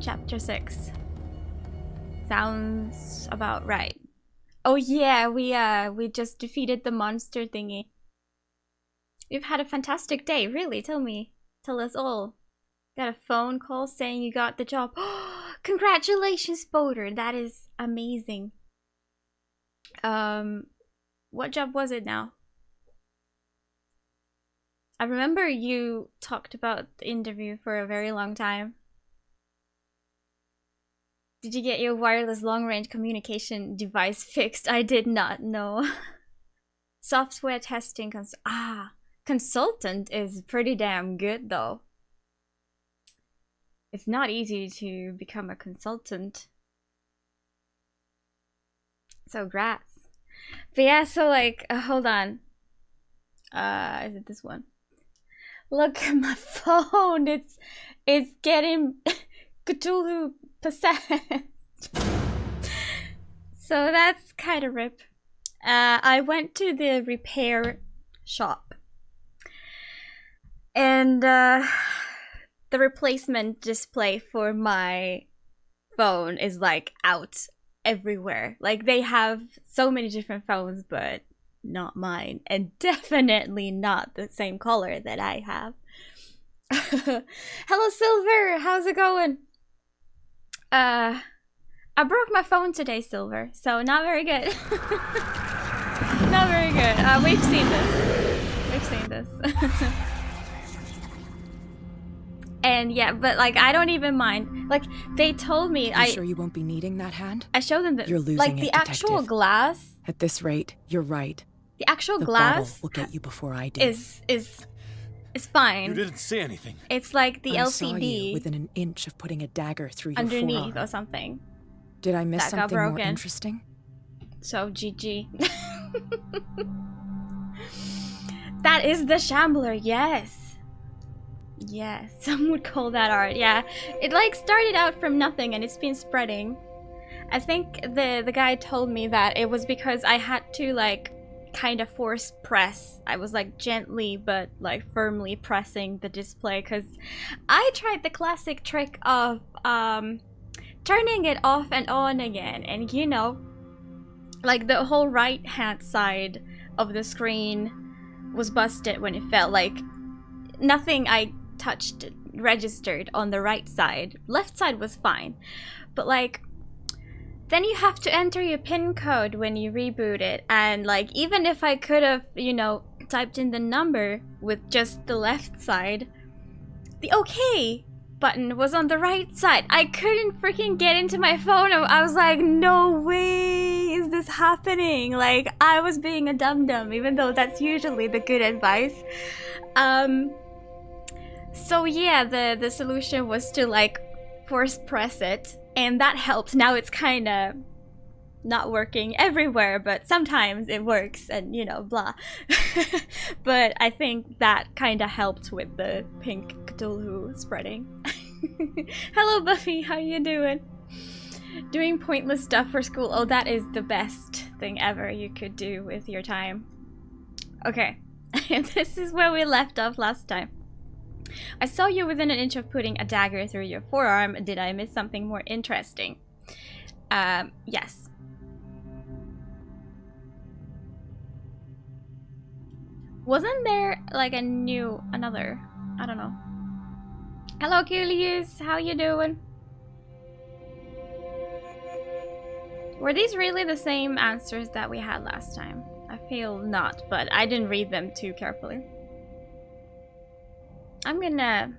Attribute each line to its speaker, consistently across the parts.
Speaker 1: Chapter 6. Sounds about right. Oh yeah, we just defeated the monster thingy. You've had a fantastic day, really. Tell me. Tell us all. Got a phone call saying you got the job. Congratulations, Boulder. That is amazing. What job was it now? I remember you talked about the interview for a very long time. Did you get your wireless long-range communication device fixed? I did not know. Software testing consultant is pretty damn good though. It's not easy to become a consultant. So grats. But yeah, so like, hold on. Is it this one? Look at my phone. It's getting Cthulhu possessed. So that's kind of rip. I went to the repair shop. And the replacement display for my phone is like out everywhere. Like they have so many different phones, but not mine, and definitely not the same color that I have. Hello Silver, how's it going? I broke my phone today, Silver, so not very good. Not very good. We've seen this. And yeah, but like I don't even mind. Like they told me,
Speaker 2: you sure you won't be needing that hand?
Speaker 1: I showed them that
Speaker 2: you're losing
Speaker 1: like
Speaker 2: it,
Speaker 1: the
Speaker 2: detective.
Speaker 1: actual glass.
Speaker 2: At this rate, you're right.
Speaker 1: The actual
Speaker 2: the
Speaker 1: glass
Speaker 2: will get you before I do.
Speaker 1: Is fine.
Speaker 3: You didn't see anything.
Speaker 1: It's like the
Speaker 2: I
Speaker 1: LCD
Speaker 2: saw you within an inch of putting a dagger through your
Speaker 1: underneath
Speaker 2: forearm.
Speaker 1: or something.
Speaker 2: Did I miss
Speaker 1: that got
Speaker 2: something more
Speaker 1: broken.
Speaker 2: interesting?
Speaker 1: So GG. That is the Shambler, yes. Yes, some would call that art, yeah. It like started out from nothing and it's been spreading. I think the guy told me that it was because I had to like kind of force press. I was like gently but like firmly pressing the display because I tried the classic trick of turning it off and on again, and you know, like the whole right hand side of the screen was busted when it fell. Like nothing I touched registered on the right side. Left side was fine, but like then you have to enter your PIN code when you reboot it, and like even if I could have, you know, typed in the number with just the left side, the OK button was on the right side. I couldn't freaking get into my phone. I was like, no way is this happening. Like I was being a dum-dum, even though that's usually the good advice. So yeah, the solution was to like force press it, and that helped. Now it's kind of not working everywhere, but sometimes it works, and you know, blah. But I think that kind of helped with the pink Cthulhu spreading. Hello Buffy, how you doing? Doing pointless stuff for school. Oh, that is the best thing ever you could do with your time. Okay, this is where we left off last time. I saw you within an inch of putting a dagger through your forearm. Did I miss something more interesting? Yes. Wasn't there like another, I don't know. Hello Curious, how you doing? Were these really the same answers that we had last time? I feel not, but I didn't read them too carefully. I'm gonna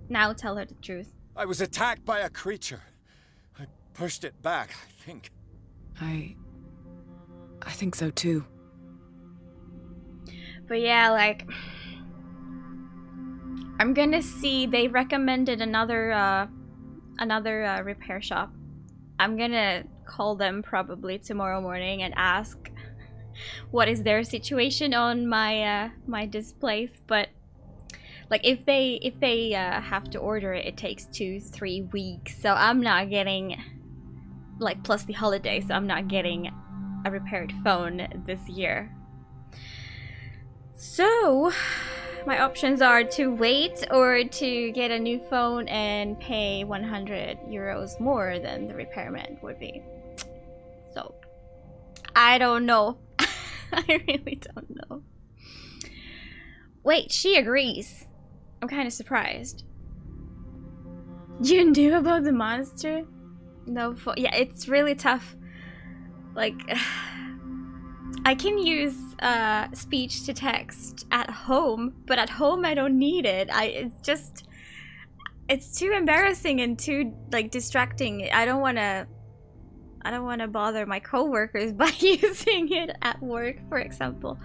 Speaker 1: now tell her the truth.
Speaker 3: I was attacked by a creature. I pushed it back, I think.
Speaker 2: I think so too.
Speaker 1: But yeah, like I'm gonna see. They recommended another repair shop. I'm gonna call them probably tomorrow morning and ask what is their situation on my my displays. But like if they have to order it, it takes 2-3 weeks. So I'm not getting, like, plus the holiday, so I'm not getting a repaired phone this year. So My options are to wait or to get a new phone and pay 100 euros more than the repairman would be. So, I don't know. I really don't know. Wait, she agrees. I'm kind of surprised. You knew about the monster? No, yeah, it's really tough. Like, I can use speech to text at home, but at home I don't need it. It's too embarrassing and too like distracting. I don't want to bother my coworkers by using it at work, for example.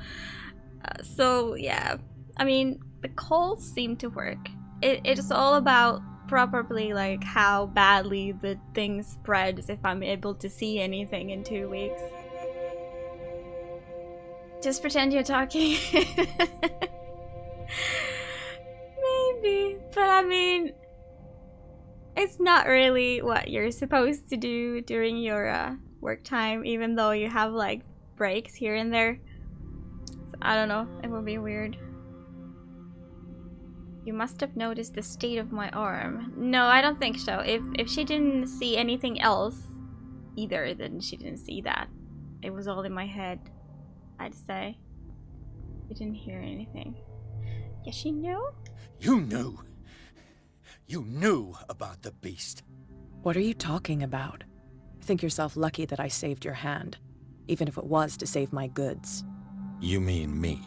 Speaker 1: So yeah, I mean, the calls seem to work. It's all about probably like how badly the thing spreads if I'm able to see anything in 2 weeks. Just pretend you're talking. Maybe, but I mean, it's not really what you're supposed to do during your work time, even though you have like breaks here and there. So, I don't know, it would be weird. You must have noticed the state of my arm. No, I don't think so. If she didn't see anything else either, then she didn't see that. It was all in my head, I'd say. You didn't hear anything. Yeah, she knew?
Speaker 3: You knew. You knew about the beast.
Speaker 2: What are you talking about? Think yourself lucky that I saved your hand, even if it was to save my goods.
Speaker 3: You mean me?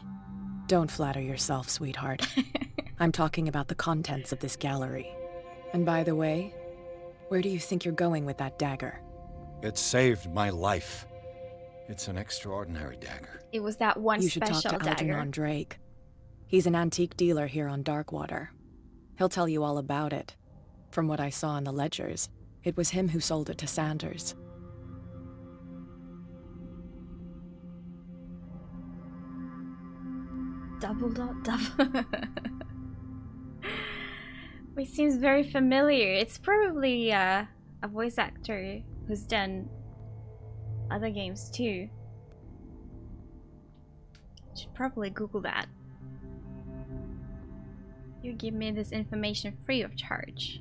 Speaker 2: Don't flatter yourself, sweetheart. I'm talking about the contents of this gallery. And by the way, where do you think you're going with that dagger?
Speaker 3: It saved my life. It's an extraordinary dagger.
Speaker 1: It was that one
Speaker 2: You should
Speaker 1: special
Speaker 2: talk to
Speaker 1: dagger.
Speaker 2: Algernon Drake. He's an antique dealer here on Darkwater. He'll tell you all about it. From what I saw in the ledgers, it was him who sold it to Sanders.
Speaker 1: Double. It seems very familiar. It's probably a voice actor who's done other games too. Should probably Google that. You give me this information free of charge.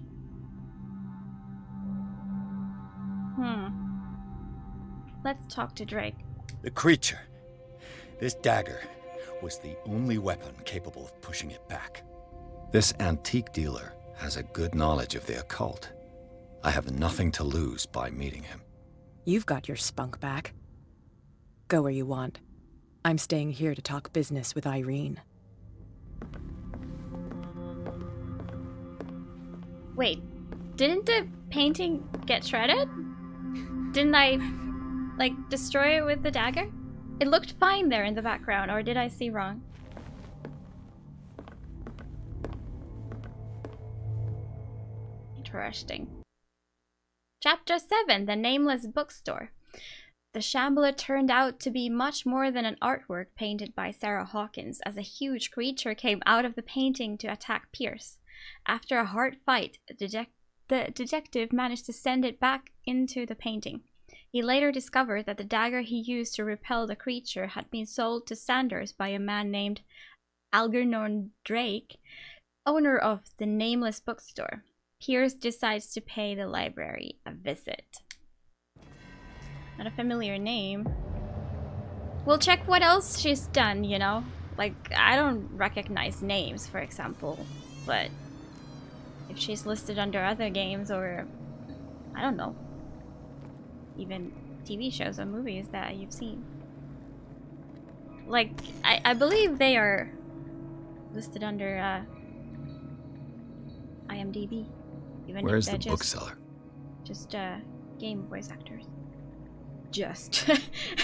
Speaker 1: Let's talk to Drake.
Speaker 3: The creature. This dagger was the only weapon capable of pushing it back. This antique dealer has a good knowledge of the occult. I have nothing to lose by meeting him.
Speaker 2: You've got your spunk back. Go where you want. I'm staying here to talk business with Irene.
Speaker 1: Wait, didn't the painting get shredded? Didn't I, like, destroy it with the dagger? It looked fine there in the background, or did I see wrong? Interesting. Chapter 7, The Nameless Bookstore. The Shambler turned out to be much more than an artwork painted by Sarah Hawkins, as a huge creature came out of the painting to attack Pierce. After a hard fight, the detective managed to send it back into the painting. He later discovered that the dagger he used to repel the creature had been sold to Sanders by a man named Algernon Drake, owner of the Nameless Bookstore. Pierce decides to pay the library a visit. Not a familiar name. We'll check what else she's done, you know? Like, I don't recognize names, for example, but if she's listed under other games or, I don't know, even TV shows or movies that you've seen. Like, I believe they are listed under IMDb. Even
Speaker 3: Where's
Speaker 1: if
Speaker 3: the
Speaker 1: they're
Speaker 3: bookseller?
Speaker 1: Just game voice actors. Just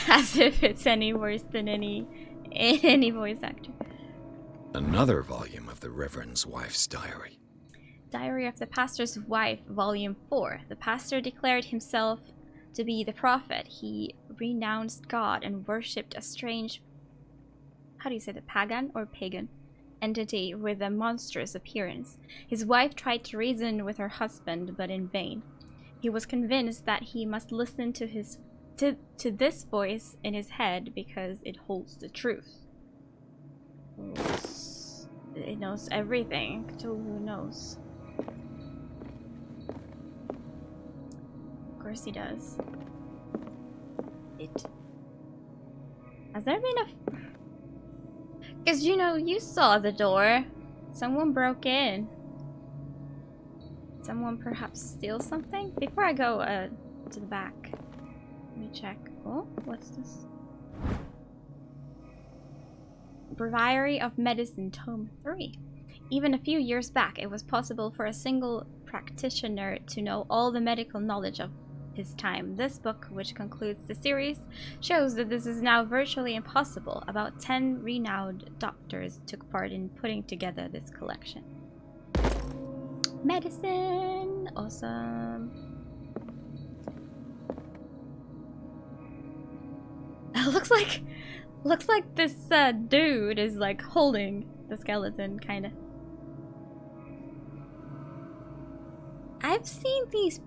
Speaker 1: as if it's any worse than any voice actor.
Speaker 3: Another volume of the Reverend's wife's diary.
Speaker 1: Diary of the Pastor's Wife, Volume 4. The pastor declared himself to be the prophet. He renounced God and worshipped a strange, how do you say that, pagan or pagan entity with a monstrous appearance. His wife tried to reason with her husband, but in vain. He was convinced that he must listen to this voice in his head because it holds the truth. It knows everything. Cthulhu knows. Of course he does. Has there been a... Because, you know, you saw the door. Someone broke in. Someone perhaps steal something? Before I go to the back, let me check. Oh, what's this? Breviary of Medicine, Tome 3. Even a few years back, it was possible for a single practitioner to know all the medical knowledge of his time. This book, which concludes the series, shows that this is now virtually impossible. About 10 renowned doctors took part in putting together this collection. Medicine! Awesome. Looks like this dude is like holding the skeleton, kinda. I've seen these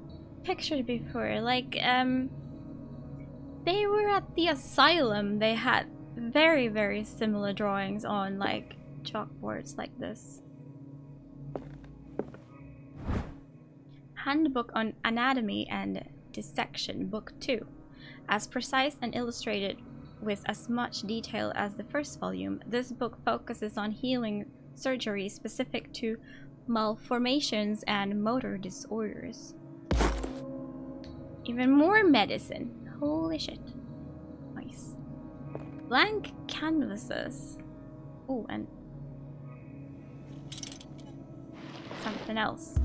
Speaker 1: pictures before, like, they were at the asylum. They had very, very similar drawings on, like, chalkboards like this. Handbook on Anatomy and Dissection, Book 2. As precise and illustrated with as much detail as the first volume, this book focuses on healing surgery specific to malformations and motor disorders. Even more medicine. Holy shit. Nice. Blank canvases. Oh, and something else.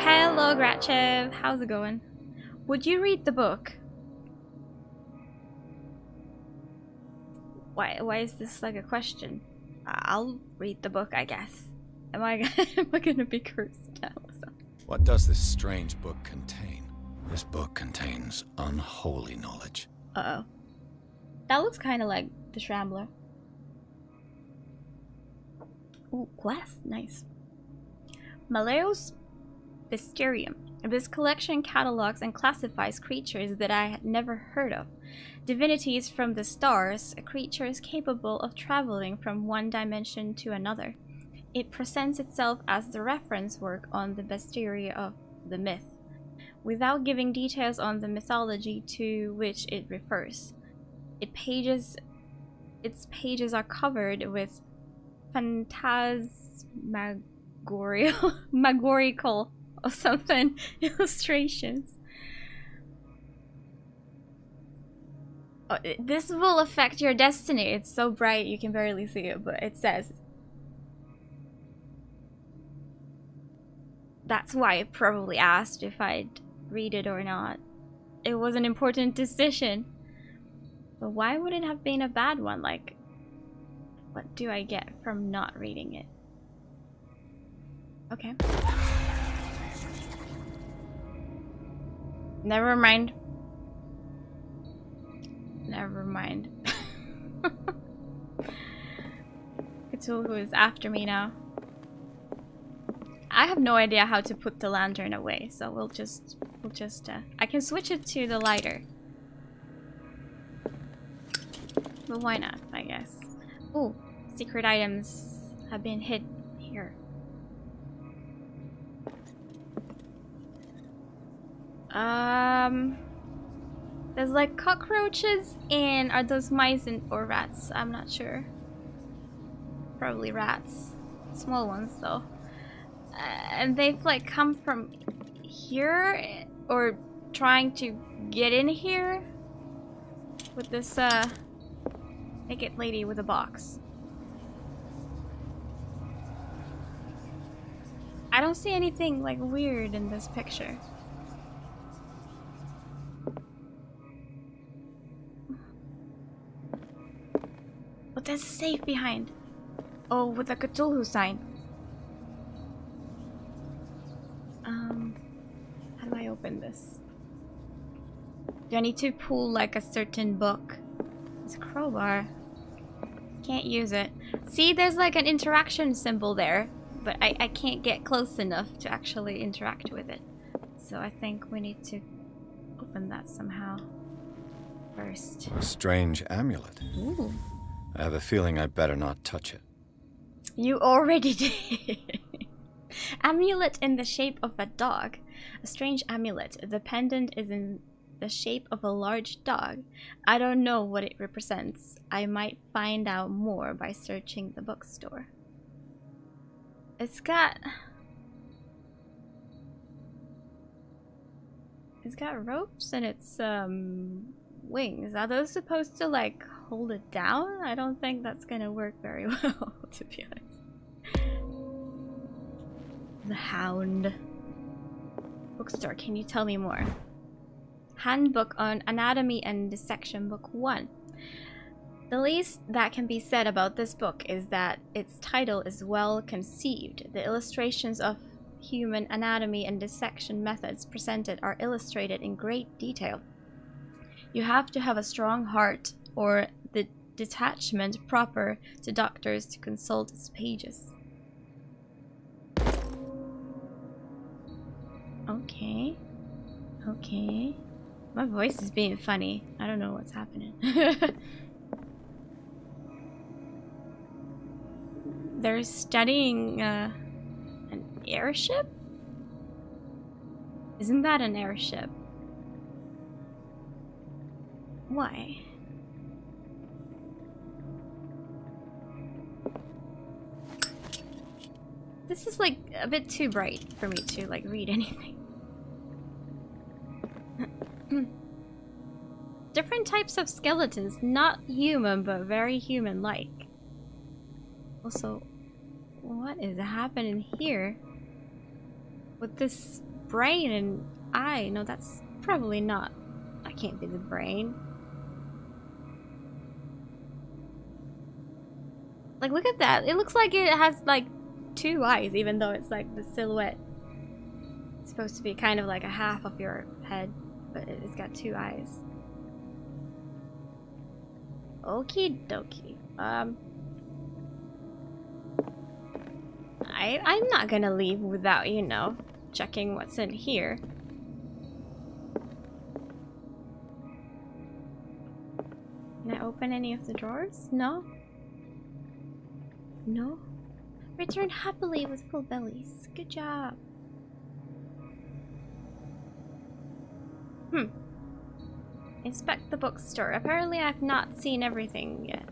Speaker 1: Hello, Gratchev. How's it going? Would you read the book? Why is this like a question? I'll read the book, I guess. Am I gonna be cursed now?
Speaker 3: What does this strange book contain? This book contains unholy knowledge.
Speaker 1: Uh-oh. That looks kind of like the Shambler. Ooh, quest. Nice. Malleus Mysterium. This collection catalogs and classifies creatures that I had never heard of. Divinities from the stars, creatures capable of traveling from one dimension to another. It presents itself as the reference work on the bestiary of the myth, without giving details on the mythology to which it refers. Its pages are covered with phantasmagorical or something illustrations. Oh, this will affect your destiny. It's so bright you can barely see it, but it says. That's why I probably asked if I'd read it or not. It was an important decision. But why would it have been a bad one? Like, what do I get from not reading it? Okay. Never mind. Never mind. Cthulhu is after me now. I have no idea how to put the lantern away, so we'll just I can switch it to the lighter. But why not, I guess. Ooh, secret items have been hid here. There's like cockroaches and are those mice or rats? I'm not sure. Probably rats. Small ones though. And they've like come from here or trying to get in here with this naked lady with a box. I don't see anything like weird in this picture. But there's a safe behind. Oh, with a Cthulhu sign. How do I open this? Do I need to pull like a certain book? It's a crowbar. Can't use it. See, there's like an interaction symbol there, but I can't get close enough to actually interact with it. So I think we need to open that somehow first.
Speaker 3: A strange amulet.
Speaker 1: Ooh.
Speaker 3: I have a feeling I'd better not touch it.
Speaker 1: You already did. Amulet in the shape of a dog. A strange amulet. The pendant is in the shape of a large dog. I don't know what it represents. I might find out more by searching the bookstore. It's got ropes and its wings. Are those supposed to like hold it down? I don't think that's gonna work very well, to be honest. The Hound. Bookstore, can you tell me more? Handbook on Anatomy and Dissection, Book 1. The least that can be said about this book is that its title is well conceived. The illustrations of human anatomy and dissection methods presented are illustrated in great detail. You have to have a strong heart or the detachment proper to doctors to consult its pages. Okay. Okay. My voice is being funny. I don't know what's happening. They're studying an airship? Isn't that an airship? Why? This is like a bit too bright for me to like read anything. Different types of skeletons, not human but very human-like. Also, what is happening here? With this brain and eye? No, that's probably not. That can't be the brain. Like, look at that. It looks like it has like 2 eyes, even though it's like the silhouette. It's supposed to be kind of like a half of your head, but it's got 2 eyes. Okie dokie. I'm not gonna leave without, you know, checking what's in here. Can I open any of the drawers? No? No? Return happily with full bellies. Good job. Inspect the bookstore. Apparently I've not seen everything yet.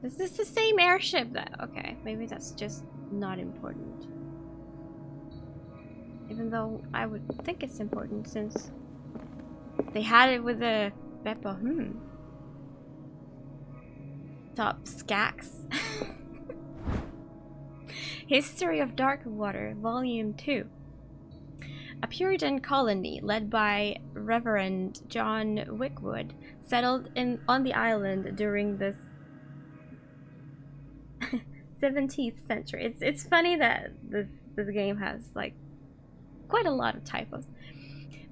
Speaker 1: Is this the same airship that... Okay, maybe that's just not important. Even though I would think it's important since they had it with the Beppo. Top Skax. History of Darkwater, Volume 2. A Puritan colony led by Reverend John Wickwood settled on the island during the 17th century. It's funny that this game has like quite a lot of typos.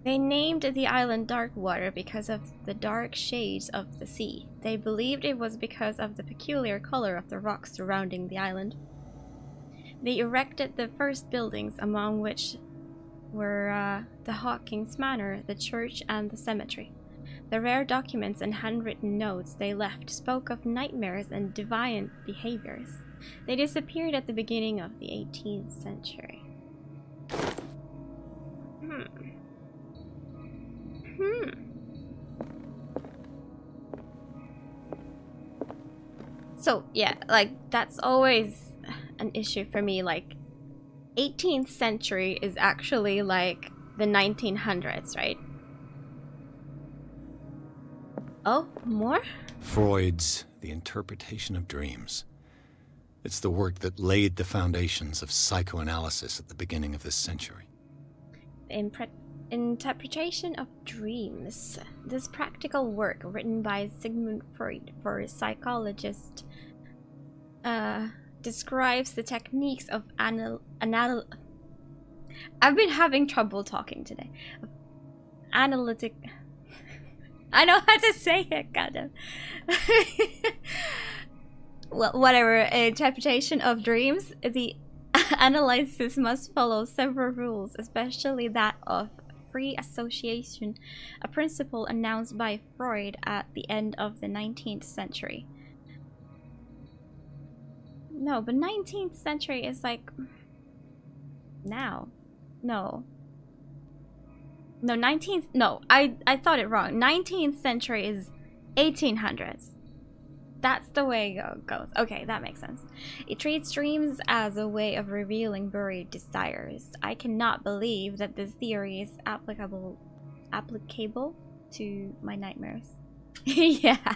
Speaker 1: They named the island Darkwater because of the dark shades of the sea. They believed it was because of the peculiar color of the rocks surrounding the island. They erected the first buildings, among which were the Hawkins Manor, the church, and the cemetery. The rare documents and handwritten notes they left spoke of nightmares and deviant behaviors. They disappeared at the beginning of the 18th century. So, yeah, like, that's always an issue for me. Like, 18th century is actually like the 1900s, right? Oh, more?
Speaker 3: Freud's The Interpretation of Dreams. It's the work that laid the foundations of psychoanalysis at the beginning of this century.
Speaker 1: Interpretation of Dreams. This practical work, written by Sigmund Freud for a psychologist, describes the techniques of I've been having trouble talking today. Analytic... I know how to say it, goddamn. Well, whatever. Interpretation of dreams. The analysis must follow several rules, especially that of free association, a principle announced by Freud at the end of the 19th century. No, but 19th century is like now. No. No, 19th. No, I thought it wrong. 19th century is 1800s. That's the way it goes. Okay, that makes sense. It treats dreams as a way of revealing buried desires. I cannot believe that this theory is applicable to my nightmares. Yeah.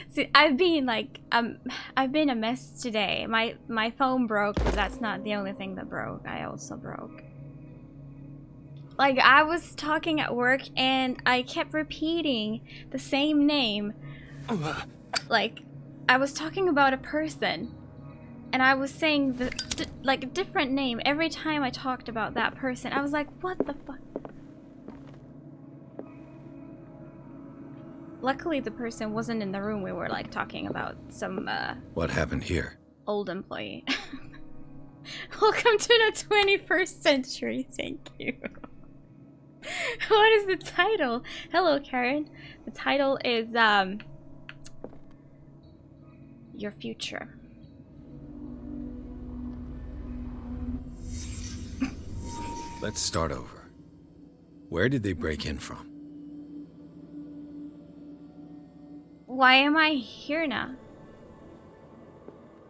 Speaker 1: See, I've been a mess today. My phone broke, but that's not the only thing that broke. I also broke. Like, I was talking at work and I kept repeating the same name. Like, I was talking about a person and I was saying like a different name every time I talked about that person. I was like, what the fuck? Luckily the person wasn't in the room. We were like talking about some
Speaker 3: What happened here?
Speaker 1: Old employee. Welcome to the 21st century. Thank you. What is the title? Hello, Karen. The title is Your Future.
Speaker 3: Let's start over. Where did they break in from?
Speaker 1: Why am I here now?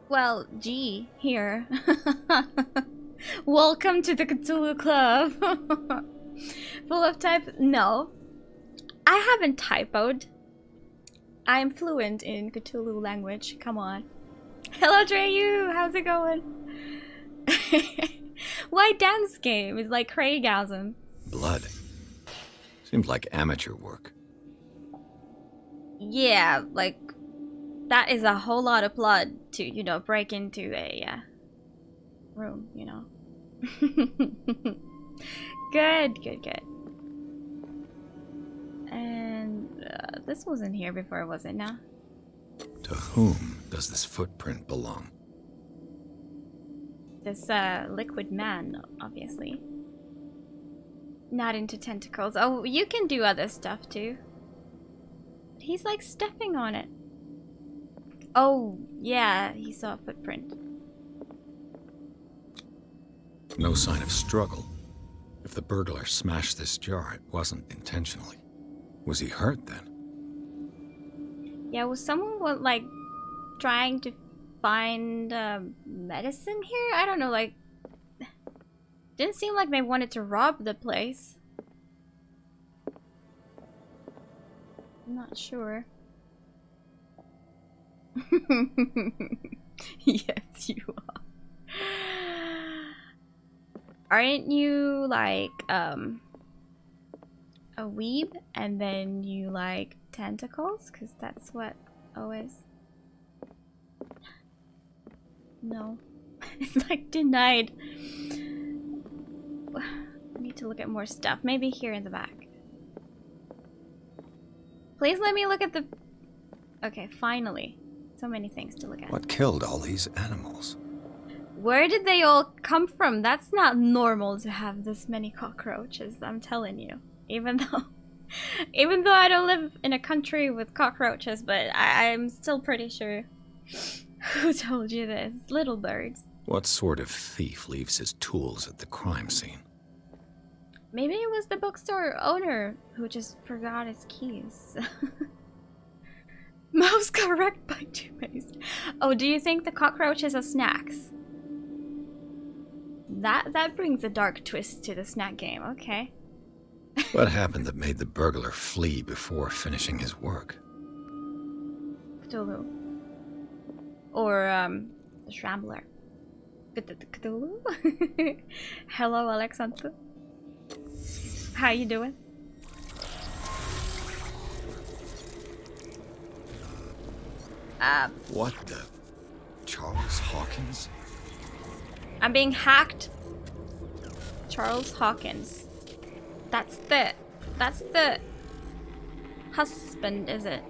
Speaker 1: Well, gee, here. Welcome to the Cthulhu Club. Full of type? No. I haven't typoed. I'm fluent in Cthulhu language. Come on. Hello, Dreyu. How's it going? Why dance game is like Craigasm.
Speaker 3: Blood. Seems like amateur work.
Speaker 1: Yeah, like that is a whole lot of blood to, you know, break into a room, you know. Good. And this wasn't here before, was it now?
Speaker 3: To whom does this footprint belong?
Speaker 1: This liquid man, obviously. Not into tentacles. Oh, you can do other stuff too. He's like stepping on it. Oh, yeah, he saw a footprint.
Speaker 3: No sign of struggle. If the burglar smashed this jar, it wasn't intentionally. Was he hurt then?
Speaker 1: Yeah, was someone like trying to find medicine here? I don't know, like didn't seem like they wanted to rob the place. I'm not sure. Yes, you are. Aren't you like a weeb and then you like tentacles? Because that's what O is. No. It's like denied. I need to look at more stuff. Maybe here in the back. Please let me look at the... Okay, finally. So many things to look at.
Speaker 3: What killed all these animals?
Speaker 1: Where did they all come from? That's not normal to have this many cockroaches, I'm telling you. Even though I don't live in a country with cockroaches, but I'm still pretty sure. Who told you this? Little birds.
Speaker 3: What sort of thief leaves his tools at the crime scene?
Speaker 1: Maybe it was the bookstore owner who just forgot his keys. Mouse got wrecked by toothpaste. Oh, do you think the cockroaches are snacks? That brings a dark twist to the snack game, okay.
Speaker 3: What happened that made the burglar flee before finishing his work?
Speaker 1: Cthulhu. Or, the Shambler. Cthulhu? Hello, Alexander. How you doing?
Speaker 3: What the? Charles Hawkins?
Speaker 1: I'm being hacked. Charles Hawkins. That's the husband, is it?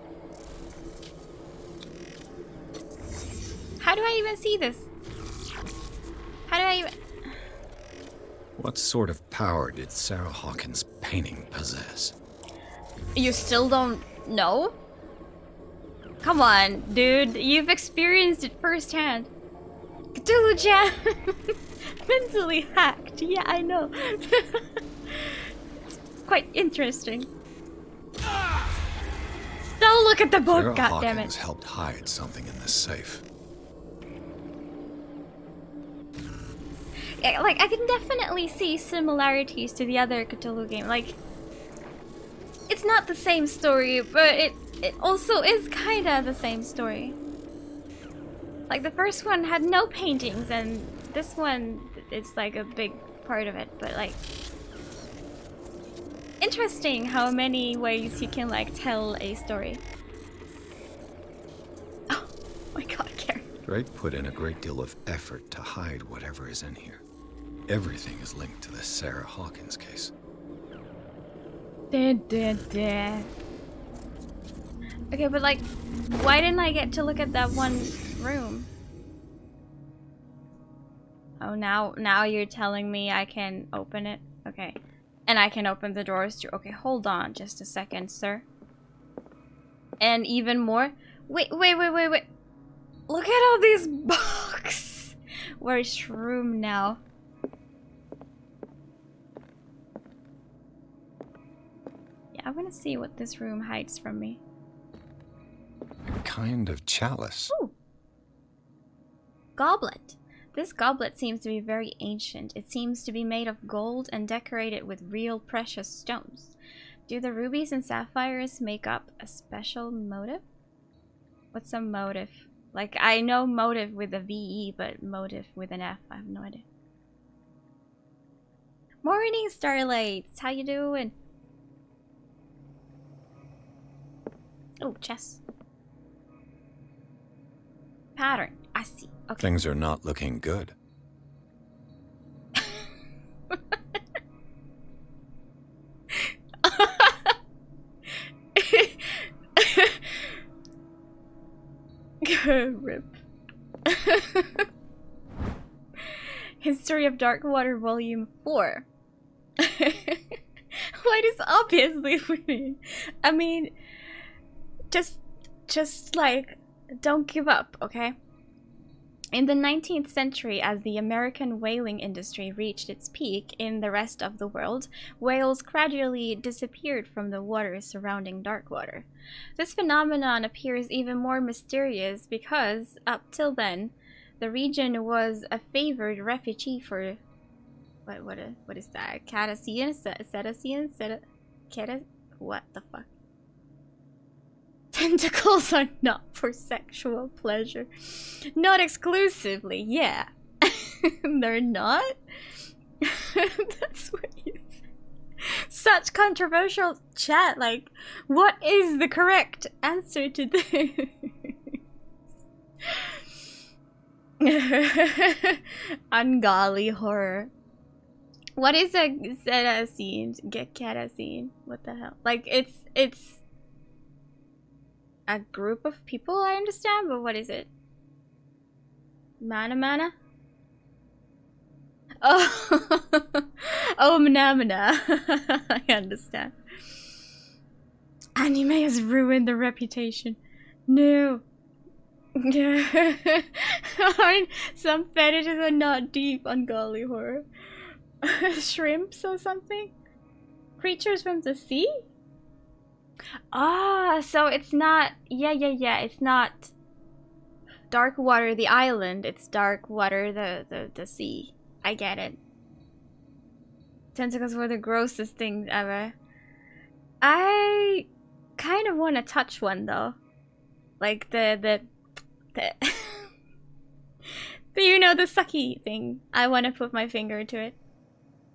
Speaker 1: How do I even see this? How do I even...
Speaker 3: What sort of power did Sarah Hawkins' painting possess?
Speaker 1: You still don't know? Come on, dude. You've experienced it firsthand. Cthulhu Jam! Mentally hacked. Yeah, I know. It's quite interesting. Don't look at the book,
Speaker 3: Sarah
Speaker 1: goddammit.
Speaker 3: Hawkins helped hide something in this safe.
Speaker 1: Yeah, like, I can definitely see similarities to the other Cthulhu game. Like, it's not the same story, but it also is kinda the same story. Like, the first one had no paintings, and this one is like a big part of it, but like... Interesting how many ways you can like tell a story. Oh my god, Karen.
Speaker 3: Drake put in a great deal of effort to hide whatever is in here. Everything is linked to the Sarah Hawkins case.
Speaker 1: Okay, but like, why didn't I get to look at that one room? Oh, now you're telling me I can open it? Okay. And I can open the doors too. Okay, hold on just a second, sir. And even more. Wait. Look at all these books. Where's Shroom now? Yeah, I want to see what this room hides from me.
Speaker 3: A kind of chalice.
Speaker 1: Ooh. Goblet. This goblet seems to be very ancient. It seems to be made of gold and decorated with real precious stones. Do the rubies and sapphires make up a special motive? What's a motive? Like, I know motive with a V-E, but motive with an F, I have no idea. Morning, Starlights. How you doing? Oh, chest. Pattern. I see. Okay.
Speaker 3: Things are not looking good.
Speaker 1: Rip. History of Darkwater Volume 4. Why does obviously winning? I mean, just like, don't give up, okay? In the 19th century, as the American whaling industry reached its peak in the rest of the world, whales gradually disappeared from the waters surrounding Darkwater. This phenomenon appears even more mysterious because, up till then, the region was a favored refuge for... What is that? Cetaceans? Cetaceans? What the fuck? Tentacles are not for sexual pleasure. Not exclusively, yeah. They're not? That's what you say. Such controversial chat, like, what is the correct answer to this? Ungodly horror. What is a cetacean? Cetacean? What the hell? Like, it's a group of people, I understand, but what is it? Mana? Oh, oh, Mana. I understand. Anime has ruined the reputation. No. Some fetishes are not deep, ungodly horror. Shrimps or something? Creatures from the sea? Ah, so it's not... Yeah. It's not Darkwater, the island. It's Darkwater, the sea. I get it. Tentacles were the grossest things ever. I kind of want to touch one, though. Like the you know, the sucky thing. I want to put my finger to it.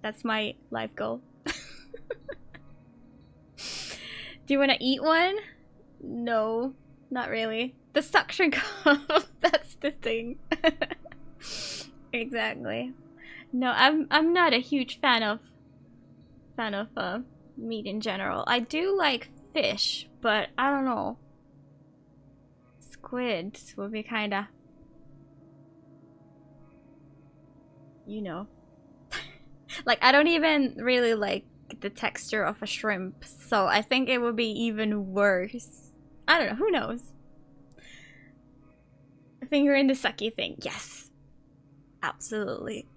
Speaker 1: That's my life goal. Do you want to eat one? No, not really. The suction cup. That's the thing. Exactly. No, I'm not a huge fan of meat in general. I do like fish, but I don't know. Squids would be kinda, you know. Like, I don't even really like the texture of a shrimp, so I think it would be even worse. I don't know, who knows? Finger in the sucky thing, yes. Absolutely.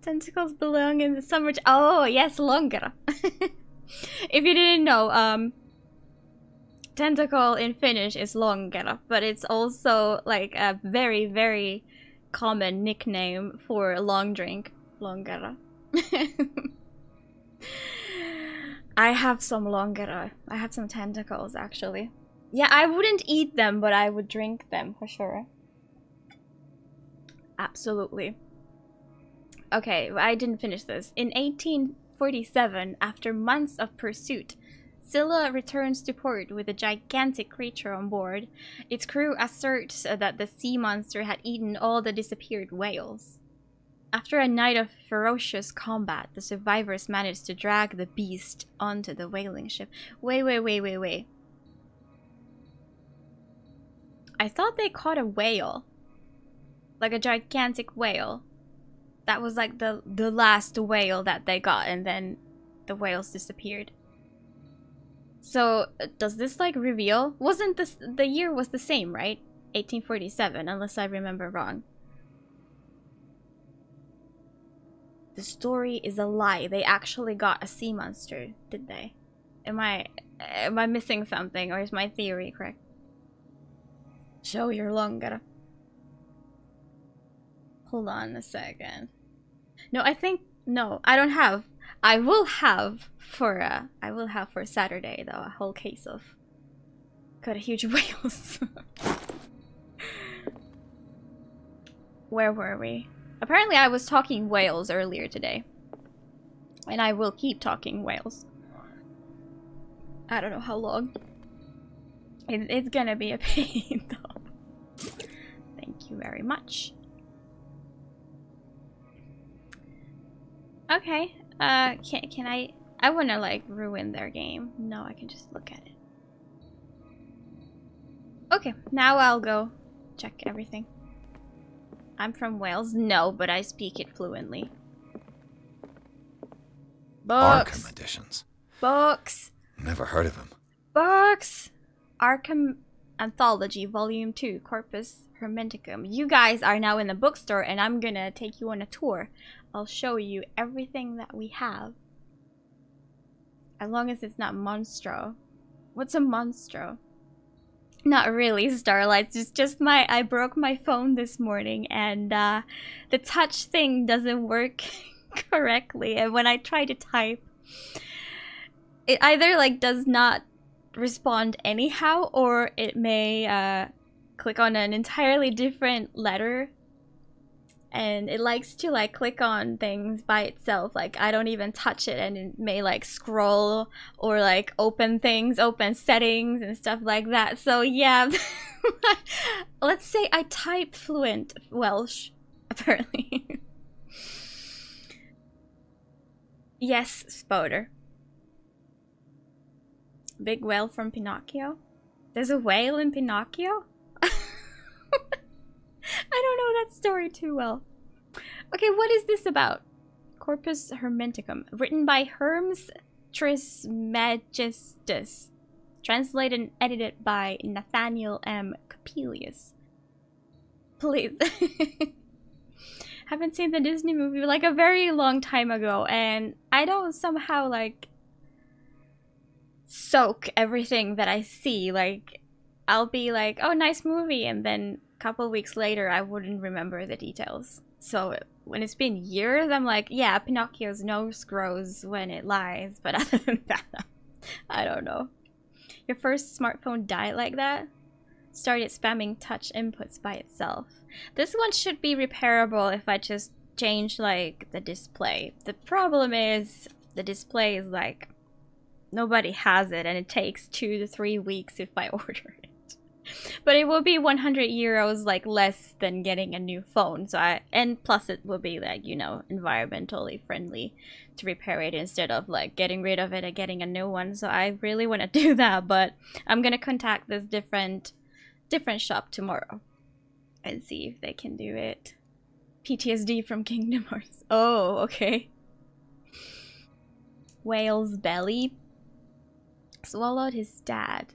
Speaker 1: Tentacles belong in the summer. Oh, yes, longer. If you didn't know, tentacle in Finnish is longer, but it's also like a very, very common nickname for a long drink. Longer. I have some longer. I have some tentacles, actually. Yeah, I wouldn't eat them, but I would drink them for sure. Absolutely. Okay, I didn't finish this. In 1847, after months of pursuit, Scylla returns to port with a gigantic creature on board. Its crew asserts that the sea monster had eaten all the disappeared whales. After a night of ferocious combat, the survivors managed to drag the beast onto the whaling ship. Wait. I thought they caught a whale. Like a gigantic whale. That was like the last whale that they got, and then the whales disappeared. So does this like reveal? Wasn't this the year was the same, right? 1847, unless I remember wrong. The story is a lie. They actually got a sea monster, did they? Am I missing something, or is my theory correct? Show your longer. Hold on a second. No, I don't have. I will have for Saturday though, a whole case of got a huge whales. Where were we? Apparently I was talking whales earlier today. And I will keep talking whales. I don't know how long. It's gonna be a pain though. Thank you very much. Okay, can I wanna like ruin their game. No, I can just look at it. Okay, now I'll go check everything. I'm from Wales. No, but I speak it fluently. Books.
Speaker 3: Arkham editions.
Speaker 1: Books.
Speaker 3: Never heard of him.
Speaker 1: Books. Arkham Anthology, Volume 2, Corpus Hermeticum. You guys are now in the bookstore, and I'm gonna take you on a tour. I'll show you everything that we have. As long as it's not Monstro. What's a Monstro? Not really, Starlight. It's just I broke my phone this morning, and the touch thing doesn't work correctly. And when I try to type, it either like does not respond anyhow, or it may click on an entirely different letter. And it likes to like click on things by itself. Like I don't even touch it, and it may like scroll or like open things, open settings and stuff like that. So yeah, let's say I type fluent Welsh, apparently. Yes, Spoder. Big whale from Pinocchio? There's a whale in Pinocchio? I don't know that story too well. Okay, what is this about? Corpus Hermeticum, written by Hermes Trismegistus, translated and edited by Nathaniel M. Coppelius. Please. Haven't seen the Disney movie like a very long time ago, and I don't somehow like soak everything that I see. Like, I'll be like, oh, nice movie, and then couple weeks later I wouldn't remember the details. So when it's been years, I'm like, yeah, Pinocchio's nose grows when it lies, but other than that, I don't know. Your first smartphone died like that? Started spamming touch inputs by itself. This one should be repairable if I just change like the display. The problem is the display is like nobody has it, and it takes 2 to 3 weeks if I order it. But it will be 100 euros like less than getting a new phone. So and plus it will be like, you know, environmentally friendly to repair it instead of like getting rid of it and getting a new one. So I really want to do that, but I'm gonna contact this different shop tomorrow and see if they can do it. PTSD from Kingdom Hearts. Oh, okay. Whale's belly swallowed his dad.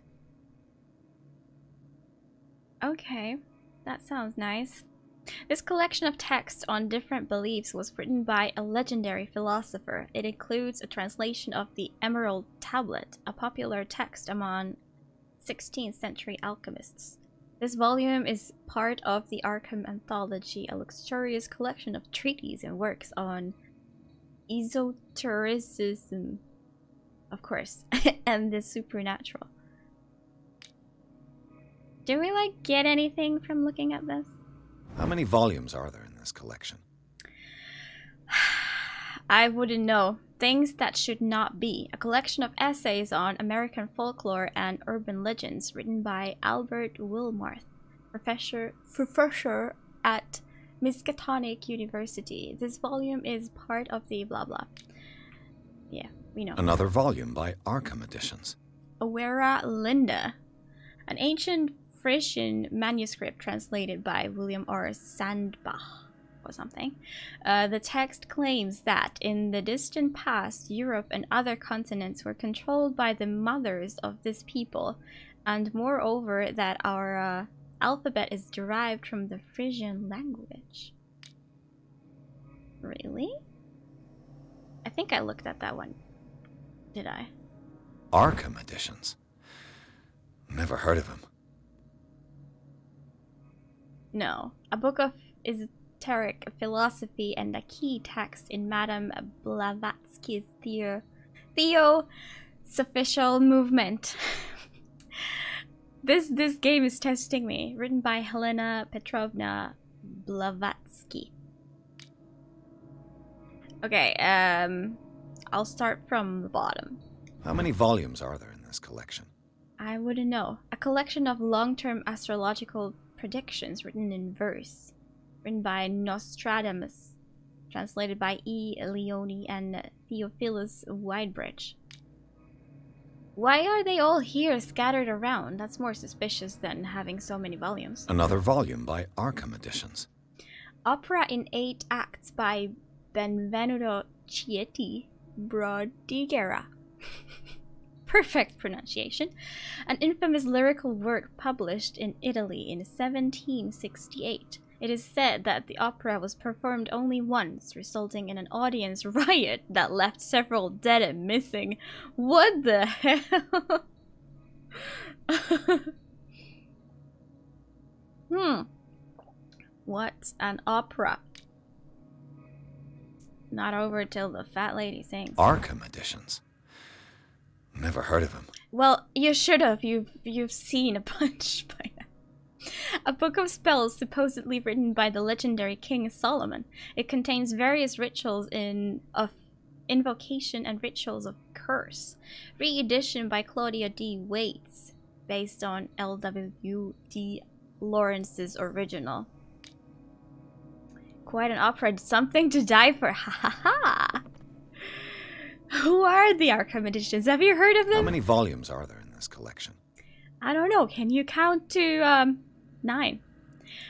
Speaker 1: Okay, that sounds nice. This collection of texts on different beliefs was written by a legendary philosopher. It includes a translation of the Emerald Tablet, a popular text among 16th century alchemists. This volume is part of the Arkham Anthology, a luxurious collection of treatises and works on esotericism, of course, and the supernatural. Do we, like, get anything from looking at this?
Speaker 3: How many volumes are there in this collection?
Speaker 1: I wouldn't know. Things that should not be. A collection of essays on American folklore and urban legends written by Albert Wilmarth, professor at Miskatonic University. This volume is part of the blah blah. Yeah, we know.
Speaker 3: Another volume by Arkham Editions.
Speaker 1: Awera Linda, an ancient Frisian manuscript translated by William R. Sandbach or something. The text claims that in the distant past, Europe and other continents were controlled by the mothers of this people, and moreover that our alphabet is derived from the Frisian language. Really? I think I looked at that one. Did I?
Speaker 3: Arkham Editions. Never heard of him.
Speaker 1: No. A book of esoteric philosophy and a key text in Madame Blavatsky's Theosophical movement. This game is testing me. Written by Helena Petrovna Blavatsky. Okay, I'll start from the bottom.
Speaker 3: How many volumes are there in this collection?
Speaker 1: I wouldn't know. A collection of long-term astrological predictions written in verse. Written by Nostradamus. Translated by E. Leone and Theophilus Widebridge. Why are they all here scattered around? That's more suspicious than having so many volumes.
Speaker 3: Another volume by Arkham Editions.
Speaker 1: Opera in 8 acts by Benvenuto Cietti Brodighera. Perfect pronunciation. An infamous lyrical work published in Italy in 1768. It is said that the opera was performed only once, resulting in an audience riot that left several dead and missing. What the hell? What an opera. Not over till the fat lady sings.
Speaker 3: Arkham Editions. Never heard of him.
Speaker 1: Well, you should have. You've seen a bunch by now. A book of spells supposedly written by the legendary King Solomon. It contains various rituals of invocation and rituals of curse. Re-edition by Claudia D. Waits, based on L.W.D. Lawrence's original. Quite an opera. Something to die for. Ha ha ha! Who are the Arkham Editions? Have you heard of them?
Speaker 3: How many volumes are there in this collection?
Speaker 1: I don't know. Can you count to 9?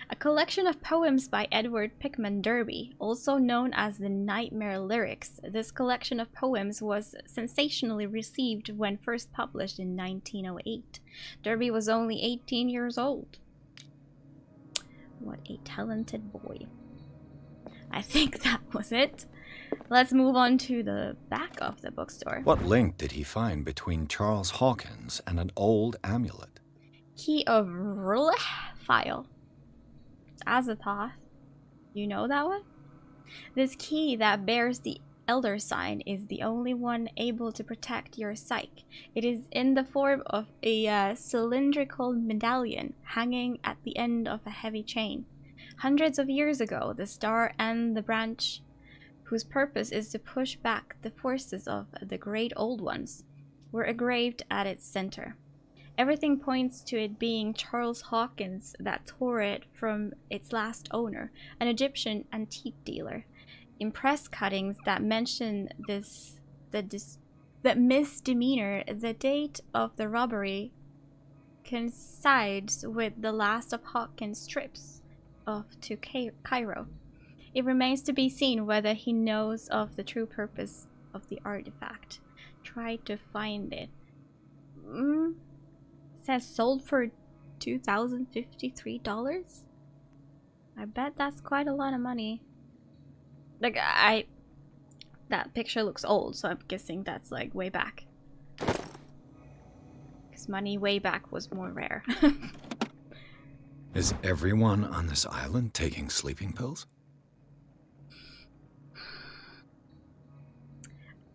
Speaker 1: A collection of poems by Edward Pickman Derby, also known as the Nightmare Lyrics. This collection of poems was sensationally received when first published in 1908. Derby was only 18 years old. What a talented boy. I think that was it. Let's move on to the back of the bookstore.
Speaker 3: What link did he find between Charles Hawkins and an old amulet?
Speaker 1: Key of Rulech file. Azathoth. You know that one? This key that bears the Elder Sign is the only one able to protect your psyche. It is in the form of a cylindrical medallion hanging at the end of a heavy chain. Hundreds of years ago, the star and the branch, whose purpose is to push back the forces of the great old ones, were engraved at its center. Everything points to it being Charles Hawkins that tore it from its last owner, an Egyptian antique dealer. Impress cuttings that mention that misdemeanor, the date of the robbery coincides with the last of Hawkins' trips off to Cairo. It remains to be seen whether he knows of the true purpose of the artifact. Try to find it. It says sold for $2,053. I bet that's quite a lot of money. Like, that picture looks old, so I'm guessing that's like way back. Because money way back was more rare.
Speaker 3: Is everyone on this island taking sleeping pills?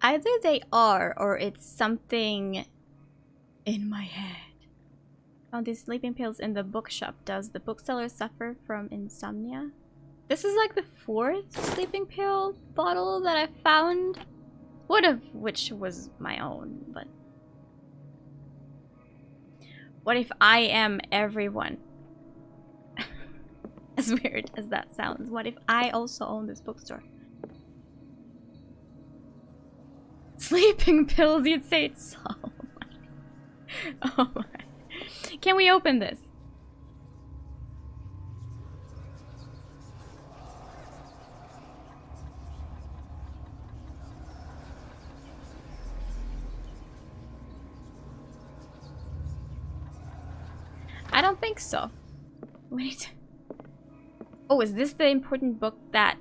Speaker 1: Either they are, or it's something in my head. Found these sleeping pills in the bookshop. Does the bookseller suffer from insomnia? This is like the 4th sleeping pill bottle that I found. One of which was my own, but... What if I am everyone? As weird as that sounds. What if I also own this bookstore? Sleeping pills, you'd say it's so much. Oh my. Can we open this? I don't think so. Wait. Oh, is this the important book that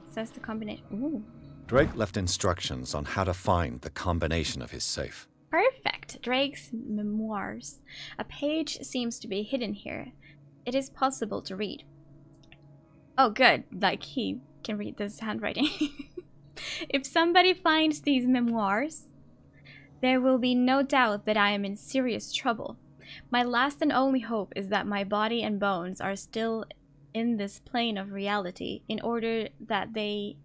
Speaker 1: says the combination? Ooh.
Speaker 3: Drake left instructions on how to find the combination of his safe.
Speaker 1: Perfect. Drake's memoirs. A page seems to be hidden here. It is possible to read. Oh, good. Like, he can read this handwriting. If somebody finds these memoirs, there will be no doubt that I am in serious trouble. My last and only hope is that my body and bones are still in this plane of reality in order that they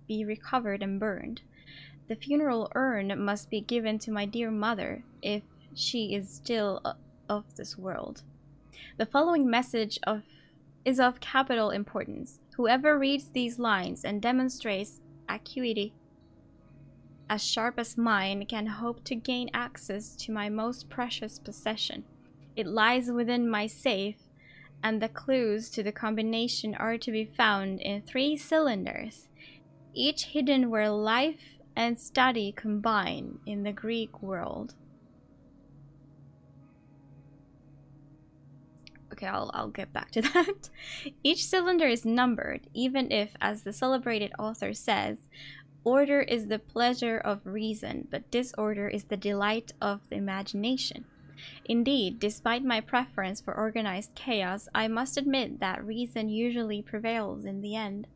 Speaker 1: be recovered and burned. The funeral urn must be given to my dear mother if she is still of this world. The following message is of capital importance. Whoever reads these lines and demonstrates acuity as sharp as mine can hope to gain access to my most precious possession. It lies within my safe, and the clues to the combination are to be found in 3 cylinders, each hidden where life and study combine in the Greek world. Okay, I'll get back to that. Each cylinder is numbered, even if, as the celebrated author says, order is the pleasure of reason, but disorder is the delight of the imagination. Indeed, despite my preference for organized chaos, I must admit that reason usually prevails in the end.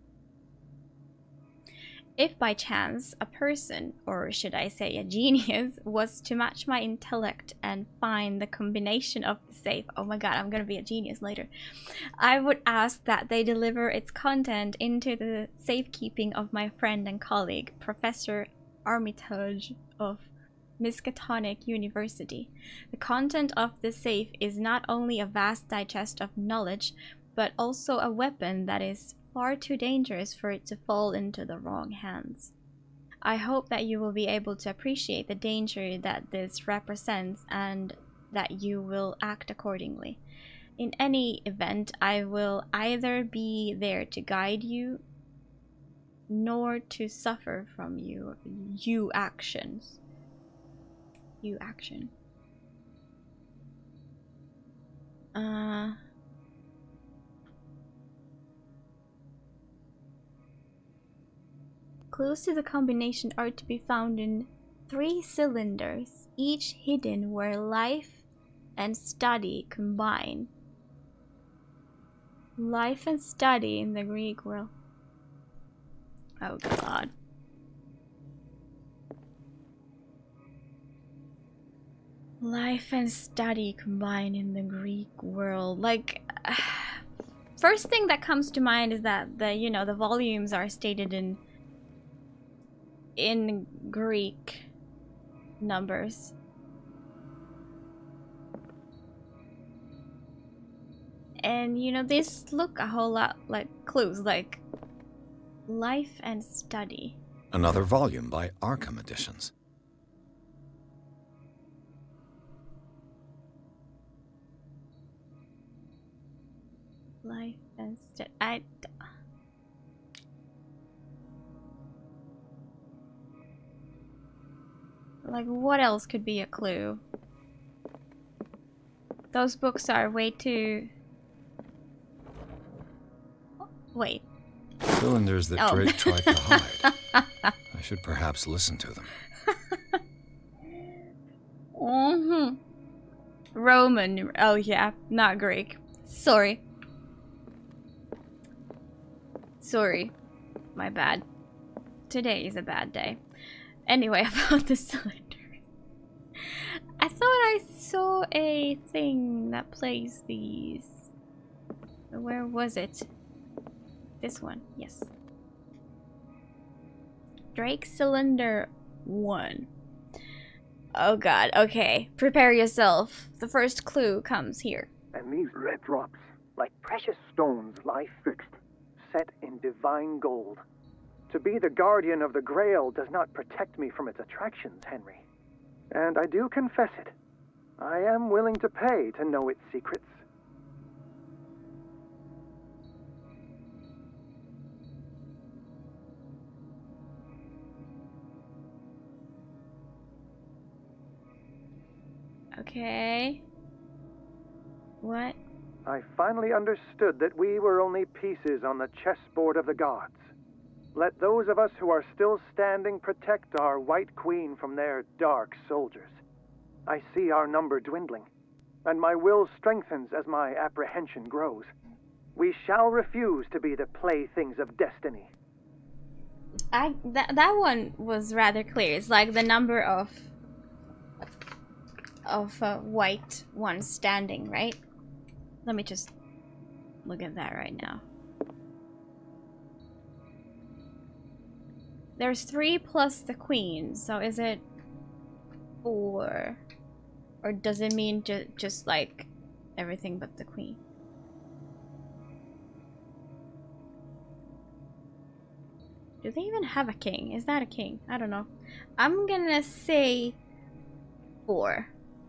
Speaker 1: If by chance a person, or should I say a genius, was to match my intellect and find the combination of the safe, oh my god, I'm gonna be a genius later, I would ask that they deliver its content into the safekeeping of my friend and colleague, Professor Armitage of Miskatonic University. The content of the safe is not only a vast digest of knowledge, but also a weapon that is far too dangerous for it to fall into the wrong hands. I hope that you will be able to appreciate the danger that this represents and that you will act accordingly. In any event, I will either be there to guide you nor to suffer from you actions. You action. Clues to the combination are to be found in 3 cylinders, each hidden where life and study combine. Life and study in the Greek world. Oh god. Life and study combine in the Greek world. Like, first thing that comes to mind is that the volumes are stated in Greek numbers. And these look a whole lot like clues, like life and study.
Speaker 3: Another volume by Arkham Editions.
Speaker 1: Life and study. Like, what else could be a clue? Those books are way too... Wait.
Speaker 3: Cylinders that
Speaker 1: Oh.
Speaker 3: Drake tried to hide. I should perhaps listen to them.
Speaker 1: Mm-hmm. Roman. Oh, yeah. Not Greek. Sorry. Sorry. My bad. Today is a bad day. Anyway, about the cylinders. I thought I saw a thing that plays these. Where was it? This one. Yes. Drake Cylinder 1. Oh god, okay. Prepare yourself. The first clue comes here.
Speaker 4: And these red drops, like precious stones, lie fixed, set in divine gold. To be the guardian of the Grail does not protect me from its attractions, Henry. And I do confess it. I am willing to pay to know its secrets.
Speaker 1: Okay. What?
Speaker 4: I finally understood that we were only pieces on the chessboard of the gods. Let those of us who are still standing protect our White Queen from their dark soldiers. I see our number dwindling, and my will strengthens as my apprehension grows. We shall refuse to be the playthings of destiny.
Speaker 1: That one was rather clear. It's like the number of white ones standing, right? Let me just look at that right now. There's 3 plus the queen, so is it 4? Or does it mean just like everything but the queen? Do they even have a king? Is that a king? I don't know. I'm gonna say 4.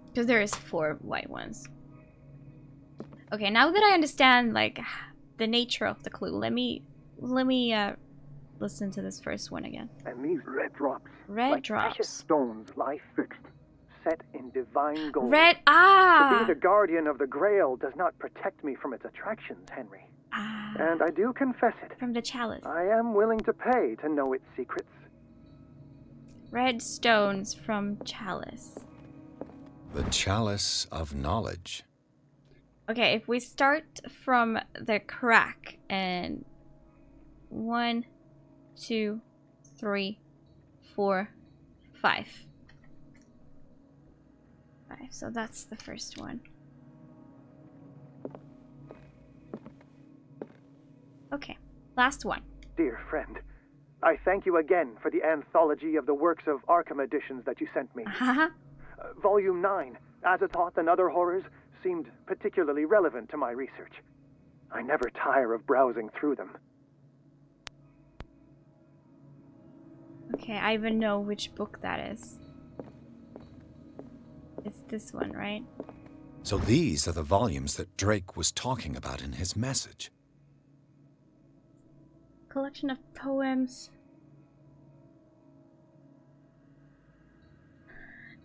Speaker 1: Because there is 4 white ones. Okay, now that I understand like the nature of the clue, let me listen to this first one again.
Speaker 4: And these red drops,
Speaker 1: Red
Speaker 4: like
Speaker 1: drops.
Speaker 4: precious stones, lie fixed, set in divine gold.
Speaker 1: Red
Speaker 4: To
Speaker 1: ah.
Speaker 4: be the guardian of the Grail does not protect me from its attractions, Henry.
Speaker 1: Ah.
Speaker 4: And I do confess it.
Speaker 1: From the chalice.
Speaker 4: I am willing to pay to know its secrets.
Speaker 1: Red stones from chalice.
Speaker 3: The chalice of knowledge.
Speaker 1: Okay, if we start from the crack and 1, 2, 3, 4, 5. 5. So that's the first one. Okay, last one.
Speaker 4: Dear friend, I thank you again for the anthology of the works of Arkham editions that you sent me.
Speaker 1: Haha.
Speaker 4: Volume 9, Azathoth and Other Horrors, seemed particularly relevant to my research. I never tire of browsing through them.
Speaker 1: Okay, I even know which book that is. It's this one, right?
Speaker 3: So these are the volumes that Drake was talking about in his message.
Speaker 1: Collection of poems.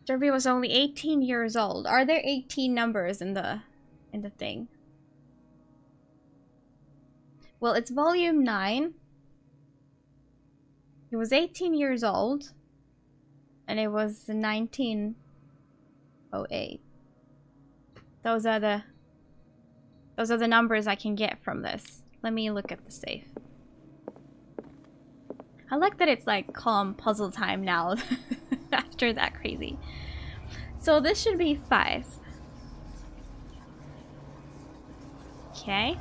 Speaker 1: Derby was only 18 years old. Are there 18 numbers in the thing? Well, it's volume 9. He was 18 years old. And it was 1908. Those are the numbers I can get from this. Let me look at the safe. I like that it's like calm puzzle time now after that crazy. So this should be 5. Okay.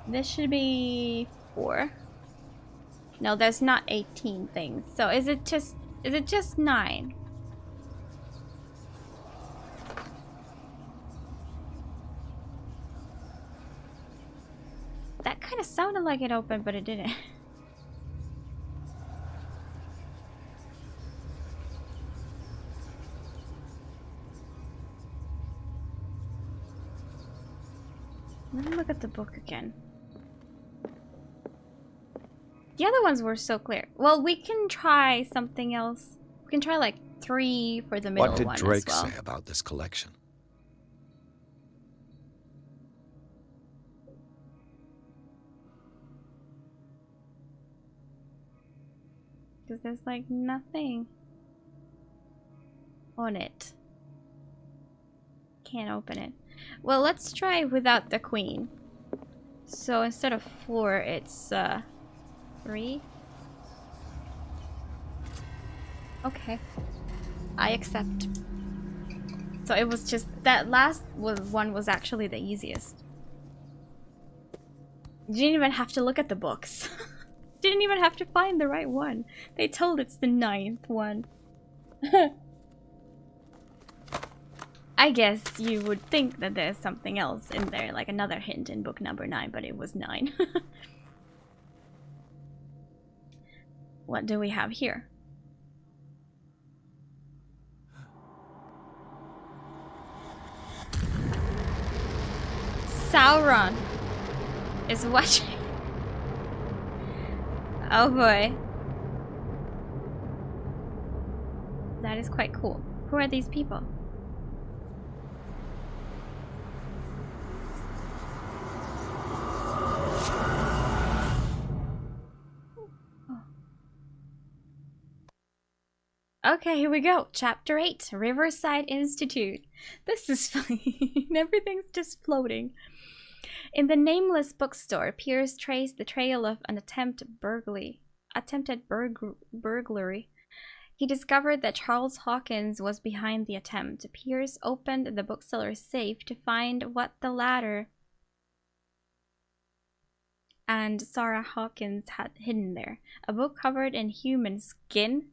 Speaker 1: This should be 4. No, there's not 18 things. So is it just 9? That kind of sounded like it opened, but it didn't. Let me look at the book again. The other ones were so clear. Well, we can try something else. We can try like 3 for the middle
Speaker 3: What did
Speaker 1: one
Speaker 3: Drake
Speaker 1: as well.
Speaker 3: say about this collection?
Speaker 1: Because there's like nothing on it. Can't open it. Well, let's try without the queen. So instead of 4, it's 3. Okay. I accept. So it was just that last one was actually the easiest. You didn't even have to look at the books. Didn't even have to find the right one. They told it's the 9th one. I guess you would think that there's something else in there, like another hint in book number 9, but it was 9. What do we have here? Sauron is watching. Oh boy. That is quite cool. Who are these people? Okay, here we go. Chapter 8, Riverside Institute. This is funny. Everything's just floating. In the nameless bookstore, Pierce traced the trail of an attempted burglary. He discovered that Charles Hawkins was behind the attempt. Pierce opened the bookseller's safe to find what the latter and Sarah Hawkins had hidden there. A book covered in human skin.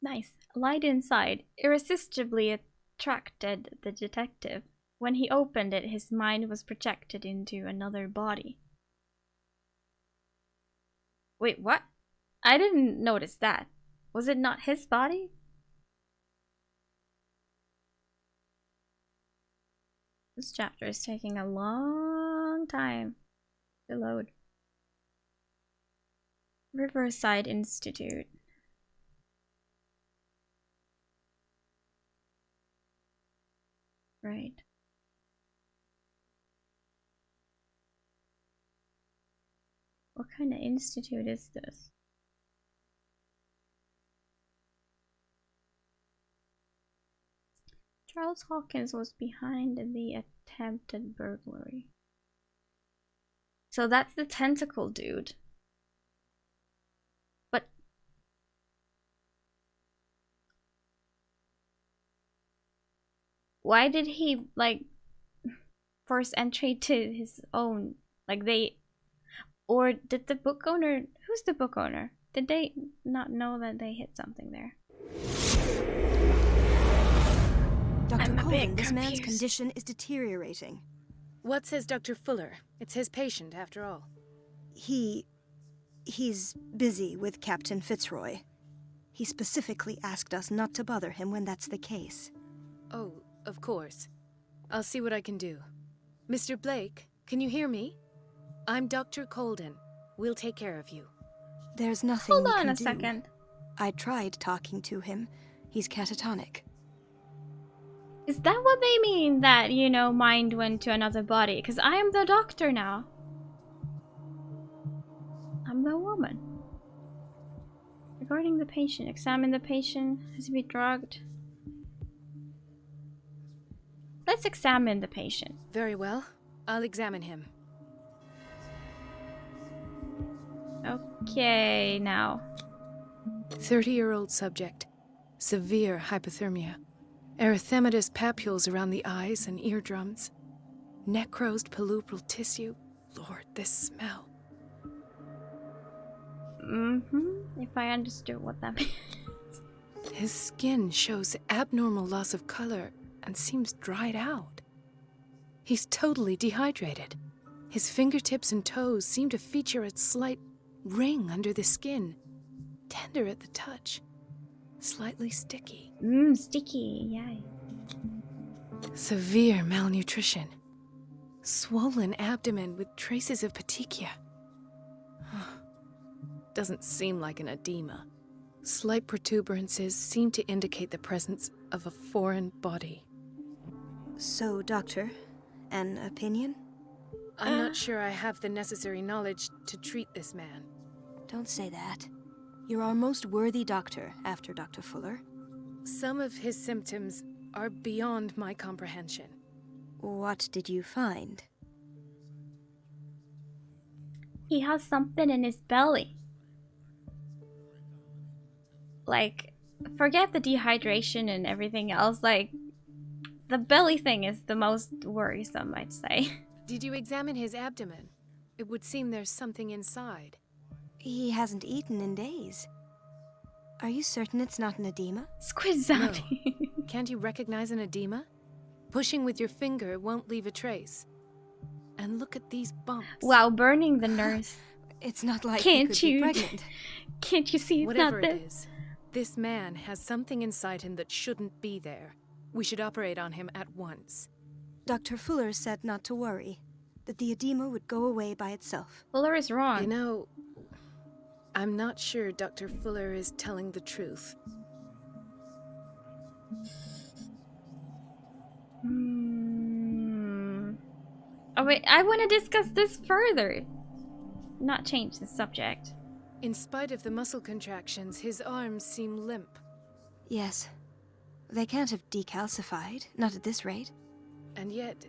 Speaker 1: Nice. Light inside irresistibly attracted the detective. When he opened it, his mind was projected into another body. Wait, what? I didn't notice that. Was it not his body? This chapter is taking a long time to load. Riverside Institute. Right. What kind of institute is this? Charles Hawkins was behind the attempted burglary. So that's the tentacle dude. But why did he, like, force entry to his own? Like, they... Or did the book owner... Who's the book owner? Did they not know that they hit something there?
Speaker 5: Dr. Colvin, this man's condition is deteriorating.
Speaker 2: What says Dr. Fuller? It's his patient, after all.
Speaker 5: He's busy with Captain Fitzroy. He specifically asked us not to bother him when that's the case.
Speaker 2: Oh, of course. I'll see what I can do. Mr. Blake, can you hear me? I'm Dr. Colden. We'll take care of you.
Speaker 5: There's nothing
Speaker 1: Hold
Speaker 5: we
Speaker 1: on
Speaker 5: can
Speaker 1: a
Speaker 5: do.
Speaker 1: second.
Speaker 5: I tried talking to him. He's catatonic.
Speaker 1: Is that what they mean that, you know, mind went to another body? Because I am the doctor now. I'm the woman. Regarding the patient, examine the patient. Has he been drugged? Let's examine the patient.
Speaker 2: Very well. I'll examine him.
Speaker 1: Okay, now.
Speaker 2: 30-year-old subject. Severe hypothermia. Erythematous papules around the eyes and eardrums. Necrosed palpebral tissue. Lord, this smell.
Speaker 1: If I understood what that means.
Speaker 2: His skin shows abnormal loss of color and seems dried out. He's totally dehydrated. His fingertips and toes seem to feature a slight ring under the skin. Tender at the touch. Slightly sticky.
Speaker 1: Sticky, yeah.
Speaker 2: Severe malnutrition. Swollen abdomen with traces of petechia. Doesn't seem like an edema. Slight protuberances seem to indicate the presence of a foreign body.
Speaker 5: So, Doctor, an opinion?
Speaker 2: I'm not sure I have the necessary knowledge to treat this man.
Speaker 5: Don't say that. You're our most worthy doctor after Dr. Fuller.
Speaker 2: Some of his symptoms are beyond my comprehension.
Speaker 5: What did you find?
Speaker 1: He has something in his belly. Like, forget the dehydration and everything else. Like, the belly thing is the most worrisome, I'd say.
Speaker 2: Did you examine his abdomen? It would seem there's something inside.
Speaker 5: He hasn't eaten in days. Are you certain it's not an edema?
Speaker 1: Squid zombie.
Speaker 2: No. Can't you recognize an edema? Pushing with your finger won't leave a trace. And look at these bumps.
Speaker 1: Wow, burning the nurse.
Speaker 5: It's not like
Speaker 1: Can't
Speaker 5: he could
Speaker 1: you?
Speaker 5: be pregnant.
Speaker 1: Can't you see it's
Speaker 2: Whatever
Speaker 1: not
Speaker 2: it
Speaker 1: this?
Speaker 2: is, this man has something inside him that shouldn't be there. We should operate on him at once.
Speaker 5: Dr. Fuller said not to worry, that the edema would go away by itself.
Speaker 1: Fuller is wrong.
Speaker 2: You know, I'm not sure Dr. Fuller is telling the truth.
Speaker 1: Oh wait, I want to discuss this further. Not change the subject.
Speaker 2: In spite of the muscle contractions, his arms seem limp.
Speaker 5: Yes. They can't have decalcified, not at this rate.
Speaker 2: And yet,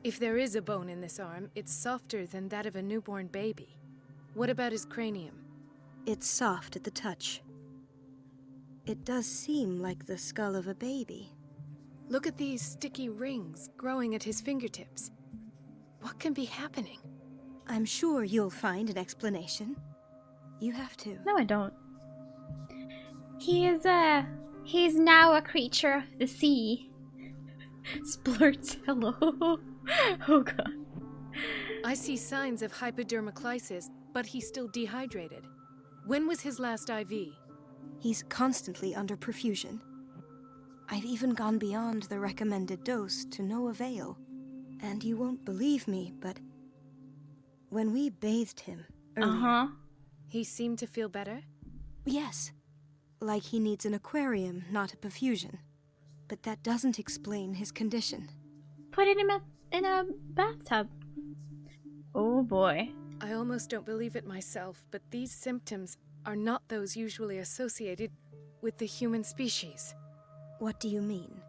Speaker 2: if there is a bone in this arm, it's softer than that of a newborn baby. What about his cranium?
Speaker 5: It's soft at the touch. It does seem like the skull of a baby.
Speaker 2: Look at these sticky rings growing at his fingertips. What can be happening?
Speaker 5: I'm sure you'll find an explanation. You have to.
Speaker 1: No, I don't. He's now a creature of the sea. Splurts, hello. Oh god.
Speaker 2: I see signs of hypodermoclysis, but he's still dehydrated. When was his last IV?
Speaker 5: He's constantly under perfusion. I've even gone beyond the recommended dose to no avail. And you won't believe me, but when we bathed him earlier,
Speaker 2: He seemed to feel better?
Speaker 5: yes, like he needs an aquarium, not a perfusion. But that doesn't explain his condition.
Speaker 1: Put him in a bathtub. Oh boy.
Speaker 2: I almost don't believe it myself, but these symptoms are not those usually associated with the human species.
Speaker 5: What do you mean?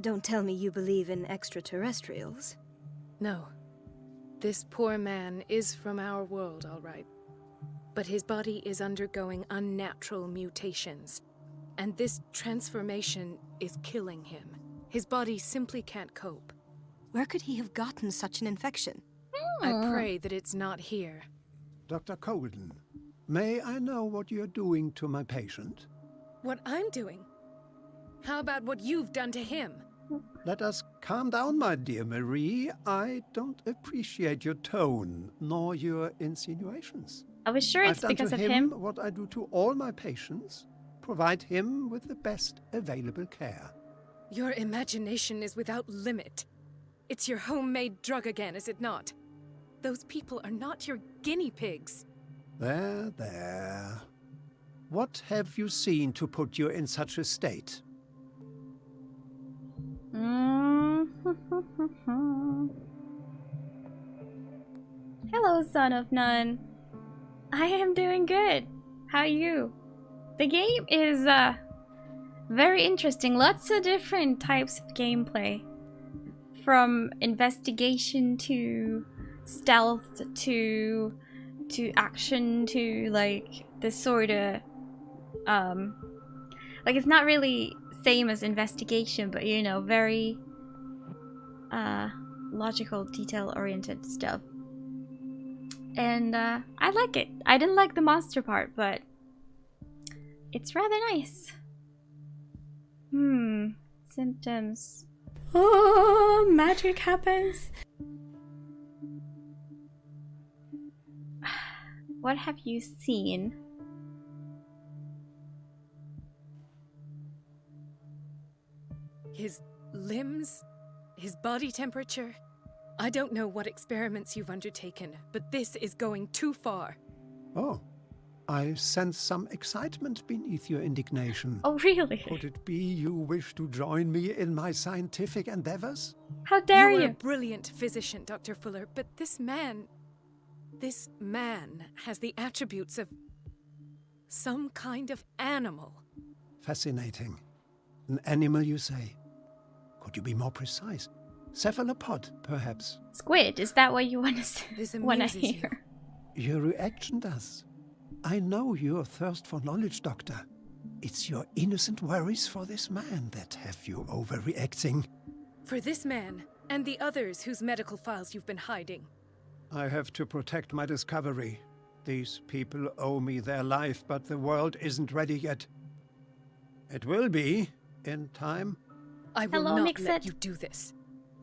Speaker 5: Don't tell me you believe in extraterrestrials.
Speaker 2: No. This poor man is from our world, all right. But his body is undergoing unnatural mutations. And this transformation is killing him. His body simply can't cope.
Speaker 5: Where could he have gotten such an infection?
Speaker 2: I pray that it's not here.
Speaker 6: Dr. Colden, may I know what you're doing to my patient?
Speaker 2: What I'm doing? How about what you've done to him?
Speaker 6: Let us calm down, my dear Marie. I don't appreciate your tone, nor your insinuations.
Speaker 1: I was sure it's
Speaker 6: I've done
Speaker 1: because
Speaker 6: to
Speaker 1: of
Speaker 6: him
Speaker 1: him.
Speaker 6: what I do to all my patients. Provide him with the best available care.
Speaker 2: Your imagination is without limit. It's your homemade drug again, is it not? Those people are not your guinea pigs.
Speaker 6: There, there. What have you seen to put you in such a state?
Speaker 1: Hello, son of none. I am doing good. How are you? The game is very interesting. Lots of different types of gameplay. From investigation to stealth to action to like this sort of like it's not really same as investigation, but you know, very logical, detail oriented stuff. And I like it. I didn't like the monster part, but it's rather nice. Symptoms. Oh, magic happens. What have you seen?
Speaker 2: His limbs? His body temperature? I don't know what experiments you've undertaken, but this is going too far.
Speaker 6: Oh, I sense some excitement beneath your indignation.
Speaker 1: Oh, really?
Speaker 6: Could it be you wish to join me in my scientific endeavors?
Speaker 1: How dare
Speaker 2: You are a
Speaker 1: you?
Speaker 2: brilliant physician, Dr. Fuller, but this man has the attributes of some kind of animal.
Speaker 6: Fascinating. An animal, you say? Could you be more precise? Cephalopod, perhaps?
Speaker 1: Squid, is that what you want to
Speaker 2: This
Speaker 1: want to
Speaker 2: amuses you.
Speaker 1: hear?
Speaker 6: Your reaction does. I know your thirst for knowledge, Doctor. It's your innocent worries for this man that have you overreacting.
Speaker 2: For this man, and the others whose medical files you've been hiding.
Speaker 6: I have to protect my discovery. These people owe me their life, but the world isn't ready yet. It will be, in time.
Speaker 2: I will
Speaker 1: Hello,
Speaker 2: not
Speaker 1: Mix-It.
Speaker 2: let you do this.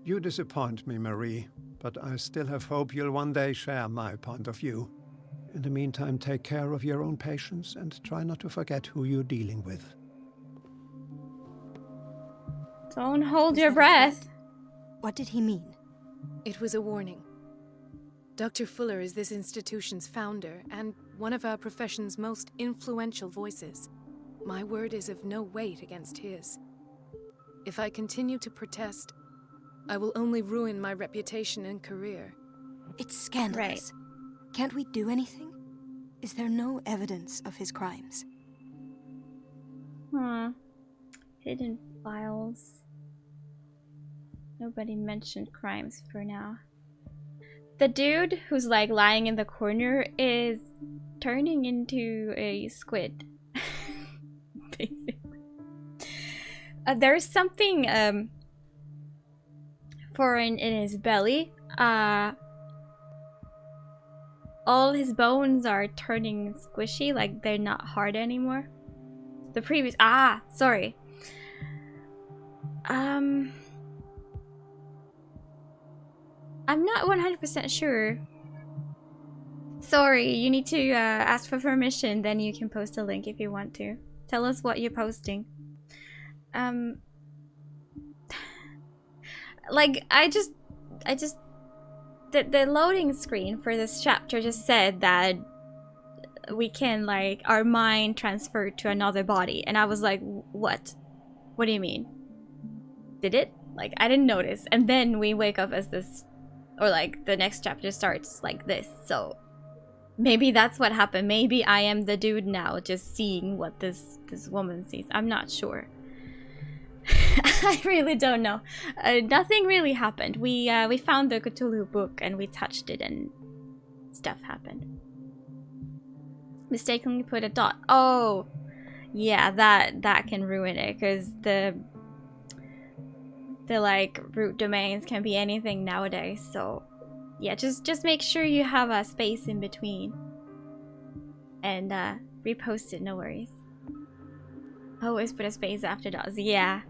Speaker 6: You disappoint me, Marie, but I still have hope you'll one day share my point of view. In the meantime, take care of your own patients and try not to forget who you're dealing with.
Speaker 1: Don't hold
Speaker 5: Was
Speaker 1: your
Speaker 5: that a
Speaker 1: breath.
Speaker 5: threat? What did he mean?
Speaker 2: It was a warning. Dr. Fuller is this institution's founder and one of our profession's most influential voices. My word is of no weight against his. If I continue to protest, I will only ruin my reputation and career.
Speaker 5: It's scandalous. Can't we do anything? Is there no evidence of his crimes?
Speaker 1: Hidden files. Nobody mentioned crimes for now. The dude who's like lying in the corner is turning into a squid. Basically. There's something foreign in his belly. All his bones are turning squishy, like they're not hard anymore. The previous sorry. I'm not 100% sure. Sorry, you need to ask for permission, then you can post a link if you want to. Tell us what you're posting. Like, the loading screen for this chapter just said that we can, like, our mind transfer to another body. And I was like, what? What do you mean? Did it? Like, I didn't notice. And then we wake up as this, or like, the next chapter starts like this. So maybe that's what happened. Maybe I am the dude now, just seeing what this woman sees. I'm not sure. I really don't know. Nothing really happened. We found the Cthulhu book and we touched it and stuff happened. Mistakenly put a dot. Oh, yeah, that can ruin it because the like root domains can be anything nowadays. So yeah, just make sure you have a space in between and repost it. No worries. Always put a space after dots. Yeah.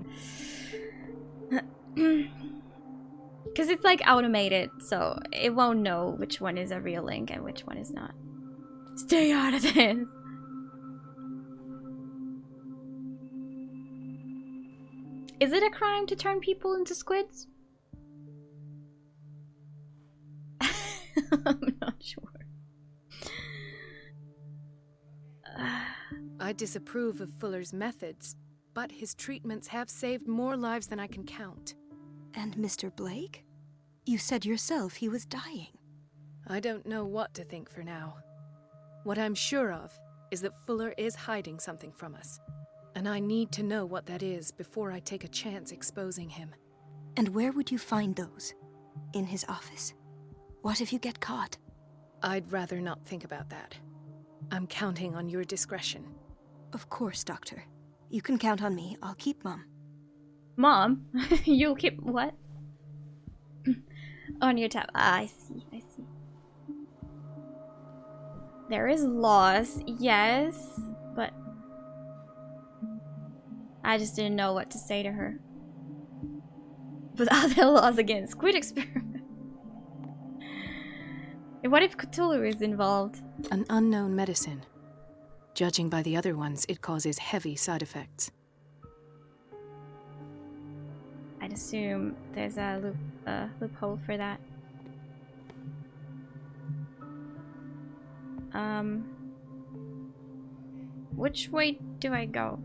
Speaker 1: Because it's like automated, so it won't know which one is a real link and which one is not. Stay out of this. Is it a crime to turn people into squids? I'm not sure.
Speaker 2: I disapprove of Fuller's methods, but his treatments have saved more lives than I can count.
Speaker 5: And Mr. Blake? You said yourself he was dying.
Speaker 2: I don't know what to think for now. What I'm sure of is that Fuller is hiding something from us, and I need to know what that is before I take a chance exposing him.
Speaker 5: And where would you find those? In his office? What if you get caught?
Speaker 2: I'd rather not think about that. I'm counting on your discretion.
Speaker 5: Of course, Doctor. You can count on me. I'll keep Mum.
Speaker 1: Mom? You'll keep what? On your tab. I see. There is laws, yes, but I just didn't know what to say to her. But are there laws against squid experiment? And what if Cthulhu is involved?
Speaker 2: An unknown medicine. Judging by the other ones, it causes heavy side effects.
Speaker 1: I'd assume there's a loophole for that. Which way do I go?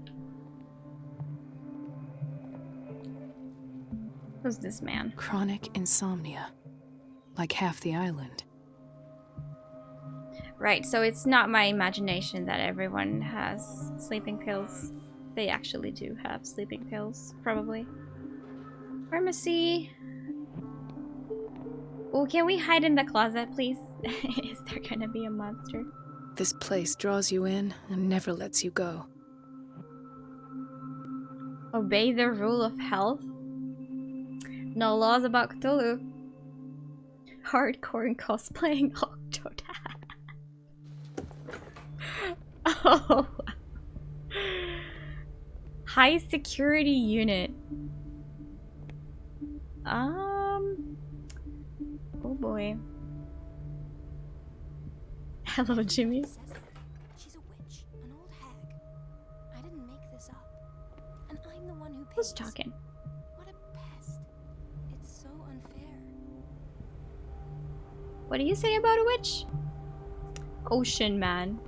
Speaker 1: Who's this man?
Speaker 2: Chronic insomnia. Like half the island.
Speaker 1: Right, so it's not my imagination that everyone has sleeping pills. They actually do have sleeping pills, probably. Pharmacy. Oh, can we hide in the closet, please? Is there gonna be a monster?
Speaker 2: This place draws you in and never lets you go.
Speaker 1: Obey the rule of health? No laws about Cthulhu. Hardcore and cosplaying Octodad. Oh. High security unit. Oh boy. Hello, Jimmy.
Speaker 5: She's a witch, an old hag. I didn't make this up. And I'm the one who pays.
Speaker 1: Who's talking?
Speaker 5: What a pest. It's so unfair.
Speaker 1: What do you say about a witch? Ocean man.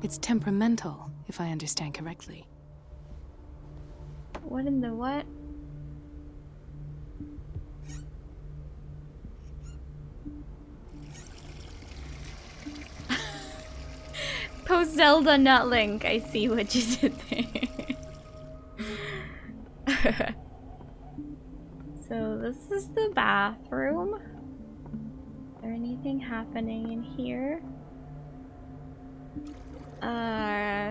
Speaker 2: It's temperamental, if I understand correctly.
Speaker 1: What in the what? Post Zelda, not Link. I see what you did there. So this is the bathroom. Is there anything happening in here?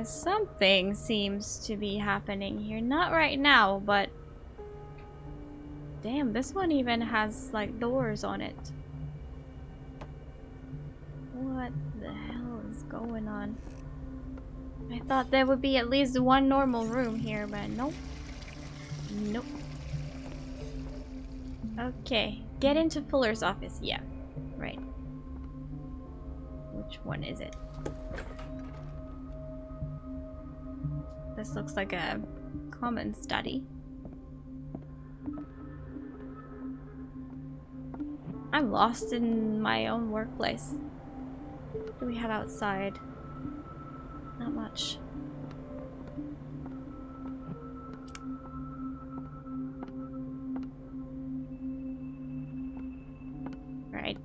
Speaker 1: Something seems to be happening here. Not right now, but... Damn, this one even has, like, doors on it. What the hell is going on? I thought there would be at least one normal room here, but nope. Nope. Okay, get into Fuller's office. Yeah, right. Which one is it? This looks like a common study. I'm lost in my own workplace. What do we have outside? Not much. Right.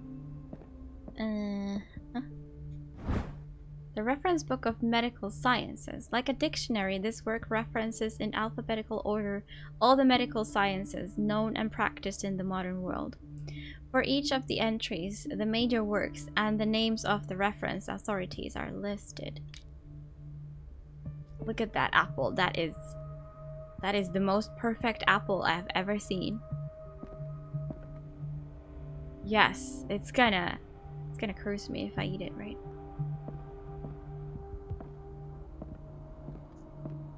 Speaker 1: The Reference Book of Medical Sciences. Like a dictionary, this work references in alphabetical order all the medical sciences known and practiced in the modern world. For each of the entries, the major works and the names of the reference authorities are listed. Look at that apple. That is the most perfect apple I've ever seen. Yes, it's gonna curse me if I eat it, right?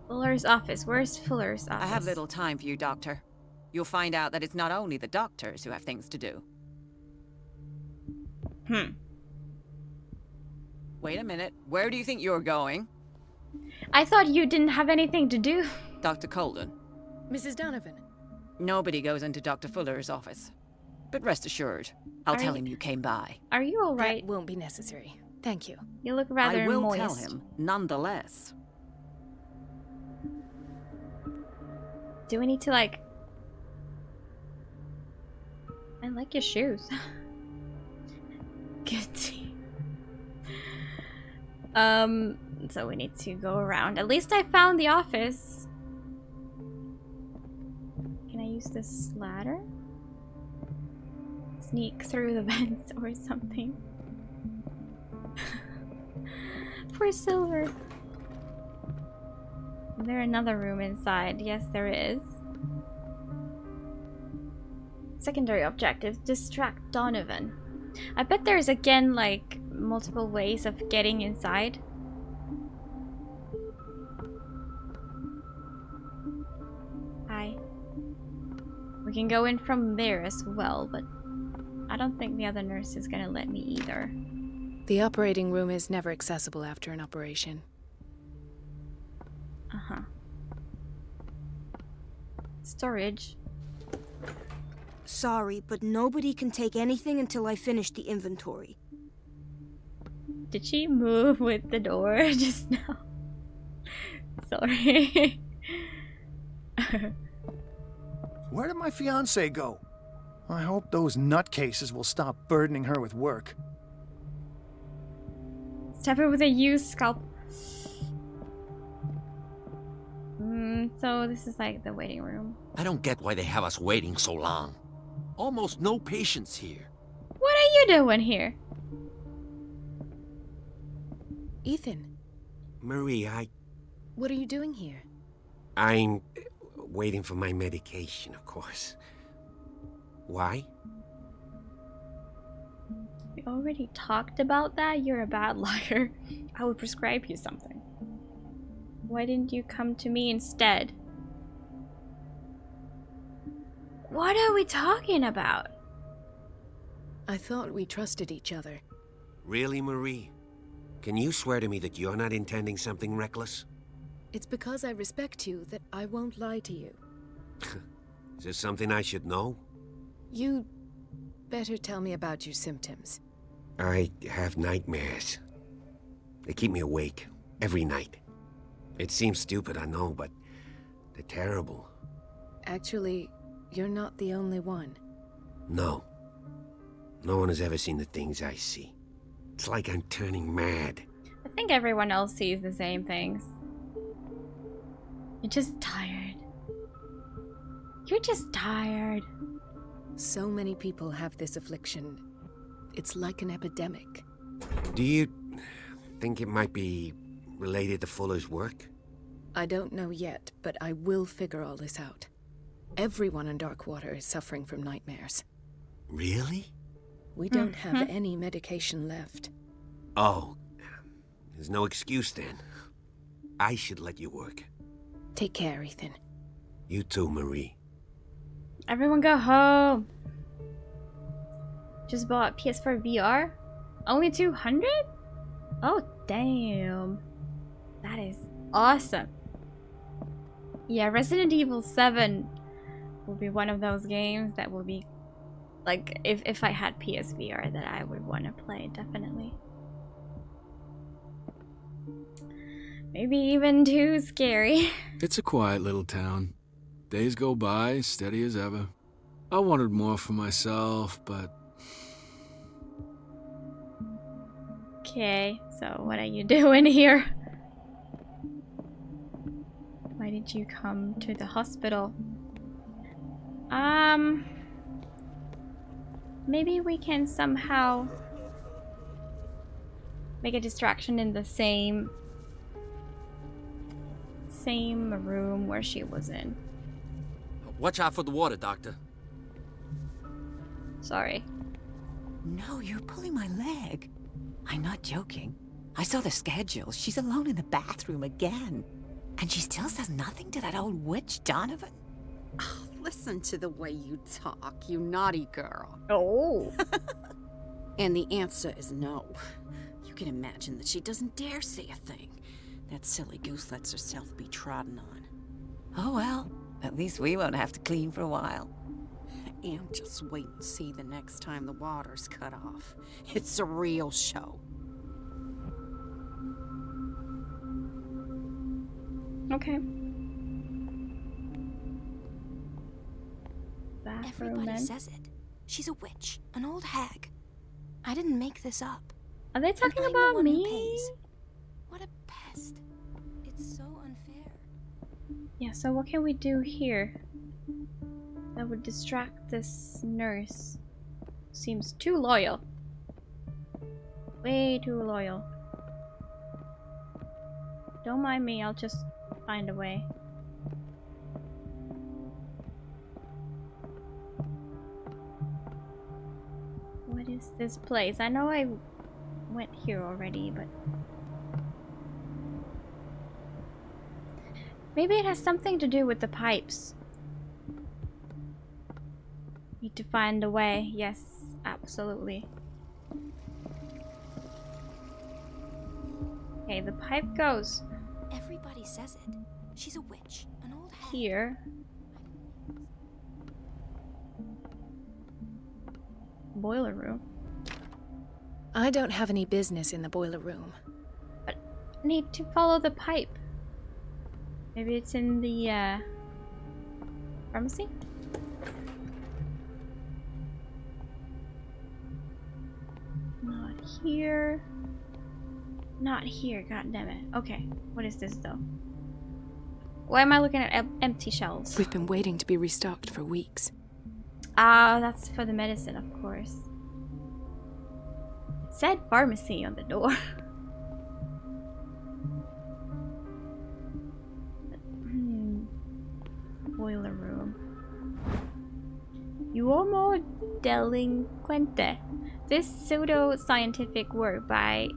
Speaker 1: Fuller's office. Where's Fuller's office?
Speaker 7: I have little time for you, Doctor. You'll find out that it's not only the doctors who have things to do. Wait a minute. Where do you think you're going?
Speaker 1: I thought you didn't have anything to do.
Speaker 7: Dr. Colden.
Speaker 2: Mrs. Donovan.
Speaker 7: Nobody goes into Dr. Fuller's office. But rest assured, I'll tell him you came by.
Speaker 1: Are you alright?
Speaker 2: That won't be necessary. Thank you.
Speaker 1: You look rather
Speaker 7: I will
Speaker 1: moist.
Speaker 7: tell him, nonetheless.
Speaker 1: Do we need to, like... I like your shoes. Good. So we need to go around. At least I found the office. Can I use this ladder? Sneak through the vents or something. Poor Silver. Is there another room inside? Yes, there is. Secondary objective, distract Donovan. I bet there's again like multiple ways of getting inside. Hi. We can go in from there as well, but I don't think the other nurse is gonna let me either.
Speaker 2: The operating room is never accessible after an operation.
Speaker 1: Uh-huh. Storage.
Speaker 5: Sorry, but nobody can take anything until I finish the inventory.
Speaker 1: Did she move with the door just now? Sorry.
Speaker 4: Where did my fiancée go? I hope those nutcases will stop burdening her with work.
Speaker 1: Stab her with a used scalpel. So this is like the waiting room.
Speaker 8: I don't get why they have us waiting so long. Almost no patients here.
Speaker 1: What are you doing here?
Speaker 2: Ethan,
Speaker 8: Marie,
Speaker 2: what are you doing here?
Speaker 8: I'm waiting for my medication, of course. Why?
Speaker 1: We already talked about that. You're a bad liar. I would prescribe you something. Why didn't you come to me instead? What are we talking about?
Speaker 2: I thought we trusted each other.
Speaker 8: Really, Marie? Can you swear to me that you're not intending something reckless?
Speaker 2: It's because I respect you that I won't lie to you.
Speaker 8: Is this something I should know?
Speaker 2: You better tell me about your symptoms.
Speaker 8: I have nightmares. They keep me awake every night. It seems stupid, I know, but they're terrible.
Speaker 2: Actually, you're not the only one.
Speaker 8: No. No one has ever seen the things I see. It's like I'm turning mad.
Speaker 1: I think everyone else sees the same things. You're just tired. You're just tired.
Speaker 2: So many people have this affliction. It's like an epidemic.
Speaker 8: Do you think it might be related to Fuller's work?
Speaker 2: I don't know yet, but I will figure all this out. Everyone in Darkwater is suffering from nightmares.
Speaker 8: Really?
Speaker 2: We don't have any medication left.
Speaker 8: Oh, there's no excuse then. I should let you work.
Speaker 2: Take care, Ethan.
Speaker 8: You too, Marie.
Speaker 1: Everyone go home. Just bought PS4 VR? Only 200? Oh, damn. That is awesome. Yeah, Resident Evil 7 will be one of those games that will be like, if I had PSVR, that I would want to play, definitely. Maybe even too scary.
Speaker 9: It's a quiet little town. Days go by, steady as ever. I wanted more for myself, but...
Speaker 1: Okay, so what are you doing here? Why did you come to the hospital? Maybe we can somehow make a distraction in the same room where she was in.
Speaker 8: Watch out for the water, Doctor.
Speaker 1: Sorry.
Speaker 7: No, you're pulling my leg. I'm not joking. I saw the schedule. She's alone in the bathroom again. And she still says nothing to that old witch, Donovan.
Speaker 10: Oh, listen to the way you talk, you naughty girl.
Speaker 1: Oh.
Speaker 10: And the answer is no. You can imagine that she doesn't dare say a thing. That silly goose lets herself be trodden on.
Speaker 7: Oh well, at least we won't have to clean for a while.
Speaker 10: And just wait and see the next time the water's cut off. It's a real show.
Speaker 1: Okay. Bathroom
Speaker 5: Everybody
Speaker 1: then.
Speaker 5: says it. She's a witch, an old hag. I didn't make this up.
Speaker 1: Are they talking
Speaker 5: And I'm the
Speaker 1: about
Speaker 5: one who
Speaker 1: me?
Speaker 5: pays. What a pest. It's so unfair.
Speaker 1: Yeah, so what can we do here that would distract this nurse? Seems too loyal. Way too loyal. Don't mind me, I'll just find a way. What is this place? I know I went here already, but... maybe it has something to do with the pipes. Need to find a way. Yes, absolutely. Okay, the pipe goes
Speaker 5: Everybody says it. She's a witch, an old hag.
Speaker 1: here. Boiler room.
Speaker 2: I don't have any business in the boiler room.
Speaker 1: But I need to follow the pipe. Maybe it's in the pharmacy? Not here. Not here, god damn it. Okay, what is this though? Why am I looking at empty shelves?
Speaker 2: We've been waiting to be restocked for weeks.
Speaker 1: Ah, that's for the medicine, of course. It said pharmacy on the door. Boiler room. Uomo delinquente. This pseudo-scientific work by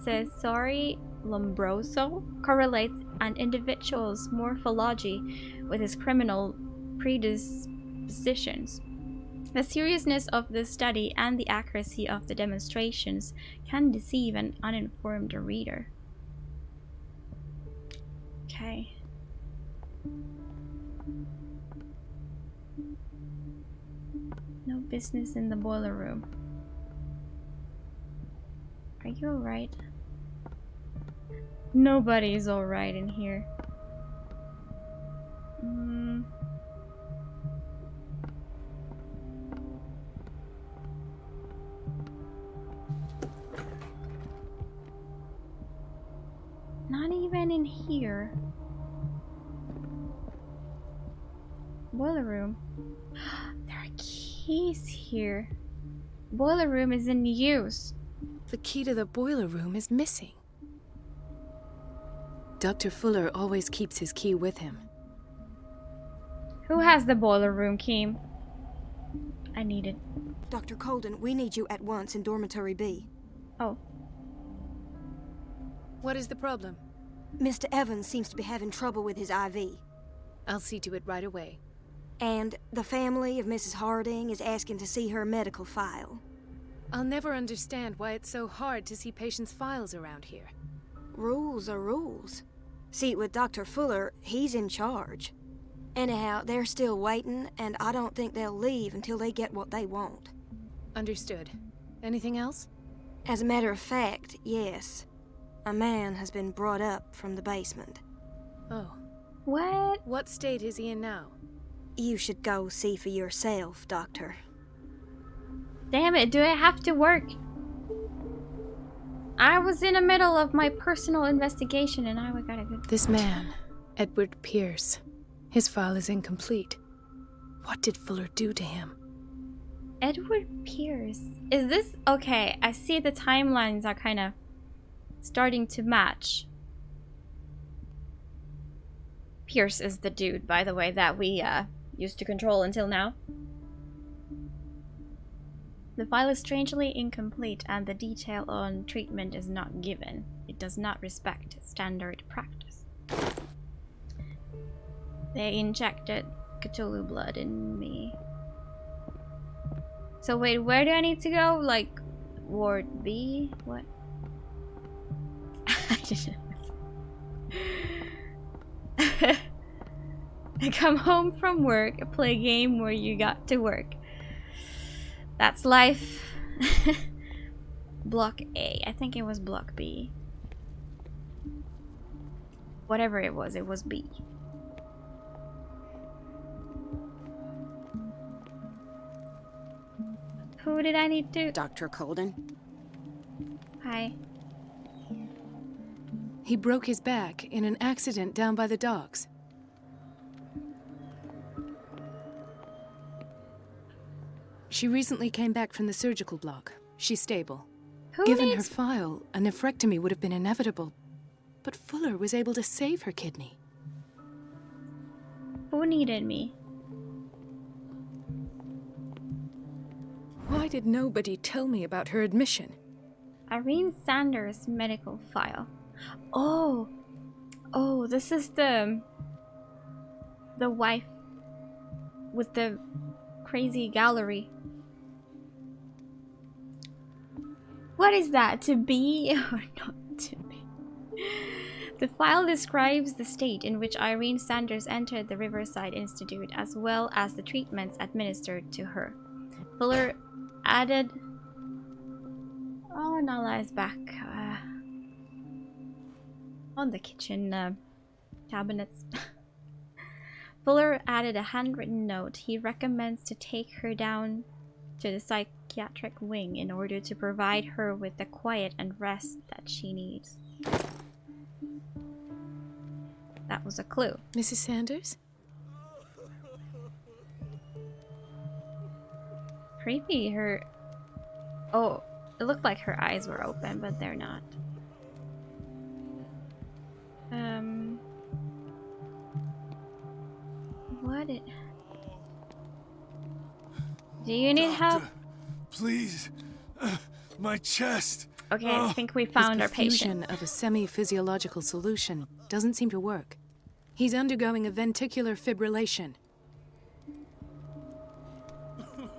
Speaker 1: Cesare Lombroso correlates an individual's morphology with his criminal predispositions. The seriousness of this study and the accuracy of the demonstrations can deceive an uninformed reader. Okay. No business in the boiler room. Are you alright? Nobody's alright in here. Not even in here. Boiler room. There are keys here. Boiler room is in use.
Speaker 2: The key to the boiler room is missing. Dr. Fuller always keeps his key with him.
Speaker 1: Who has the boiler room key? I need it.
Speaker 5: Dr. Colden, we need you at once in Dormitory B.
Speaker 1: Oh.
Speaker 2: What is the problem?
Speaker 5: Mr. Evans seems to be having trouble with his IV.
Speaker 2: I'll see to it right away.
Speaker 5: And the family of Mrs. Harding is asking to see her medical file.
Speaker 2: I'll never understand why it's so hard to see patients' files around here.
Speaker 5: Rules are rules. See, with Dr. Fuller, he's in charge. Anyhow, they're still waiting, and I don't think they'll leave until they get what they want.
Speaker 2: Understood. Anything else?
Speaker 5: As a matter of fact, yes. A man has been brought up from the basement.
Speaker 2: Oh.
Speaker 1: What?
Speaker 2: What state is he in now?
Speaker 5: You should go see for yourself, Doctor.
Speaker 1: Damn it, do I have to work? I was in the middle of my personal investigation and I gotta go.
Speaker 2: This man, Edward Pierce, his file is incomplete. What did Fuller do to him?
Speaker 1: Edward Pierce. Is this... Okay, I see the timelines are kind of starting to match. Pierce is the dude, by the way, that we used to control until now. The file is strangely incomplete and the detail on treatment is not given. It does not respect standard practice. They injected Cthulhu blood in me. So wait, where do I need to go? Like, Ward B? What? I didn't know. I come home from work, play a game where you got to work. That's life. Block A. I think it was Block B. Whatever it was B. Who did I need to?
Speaker 10: Dr. Colden?
Speaker 1: Hi.
Speaker 2: He broke his back in an accident down by the docks. She recently came back from the surgical block. She's stable. Given her file, a nephrectomy would have been inevitable. But Fuller was able to save her kidney.
Speaker 1: Who needed me?
Speaker 2: Why did nobody tell me about her admission?
Speaker 1: Irene Sanders' medical file. Oh, this is the wife with the crazy gallery. What is that? To be or not to be? The file describes the state in which Irene Sanders entered the Riverside Institute as well as the treatments administered to her. Fuller added... Oh, Nala is back. On the kitchen cabinets. Fuller added a handwritten note. He recommends to take her down to the psychiatric wing in order to provide her with the quiet and rest that she needs. That was a clue.
Speaker 2: Mrs. Sanders?
Speaker 1: Creepy. Her... Oh, it looked like her eyes were open, but they're not. What it... Do you need help?
Speaker 9: Please. My chest.
Speaker 1: Okay, I think we found our patient.
Speaker 2: Of a semi-physiological solution doesn't seem to work. He's undergoing a ventricular fibrillation.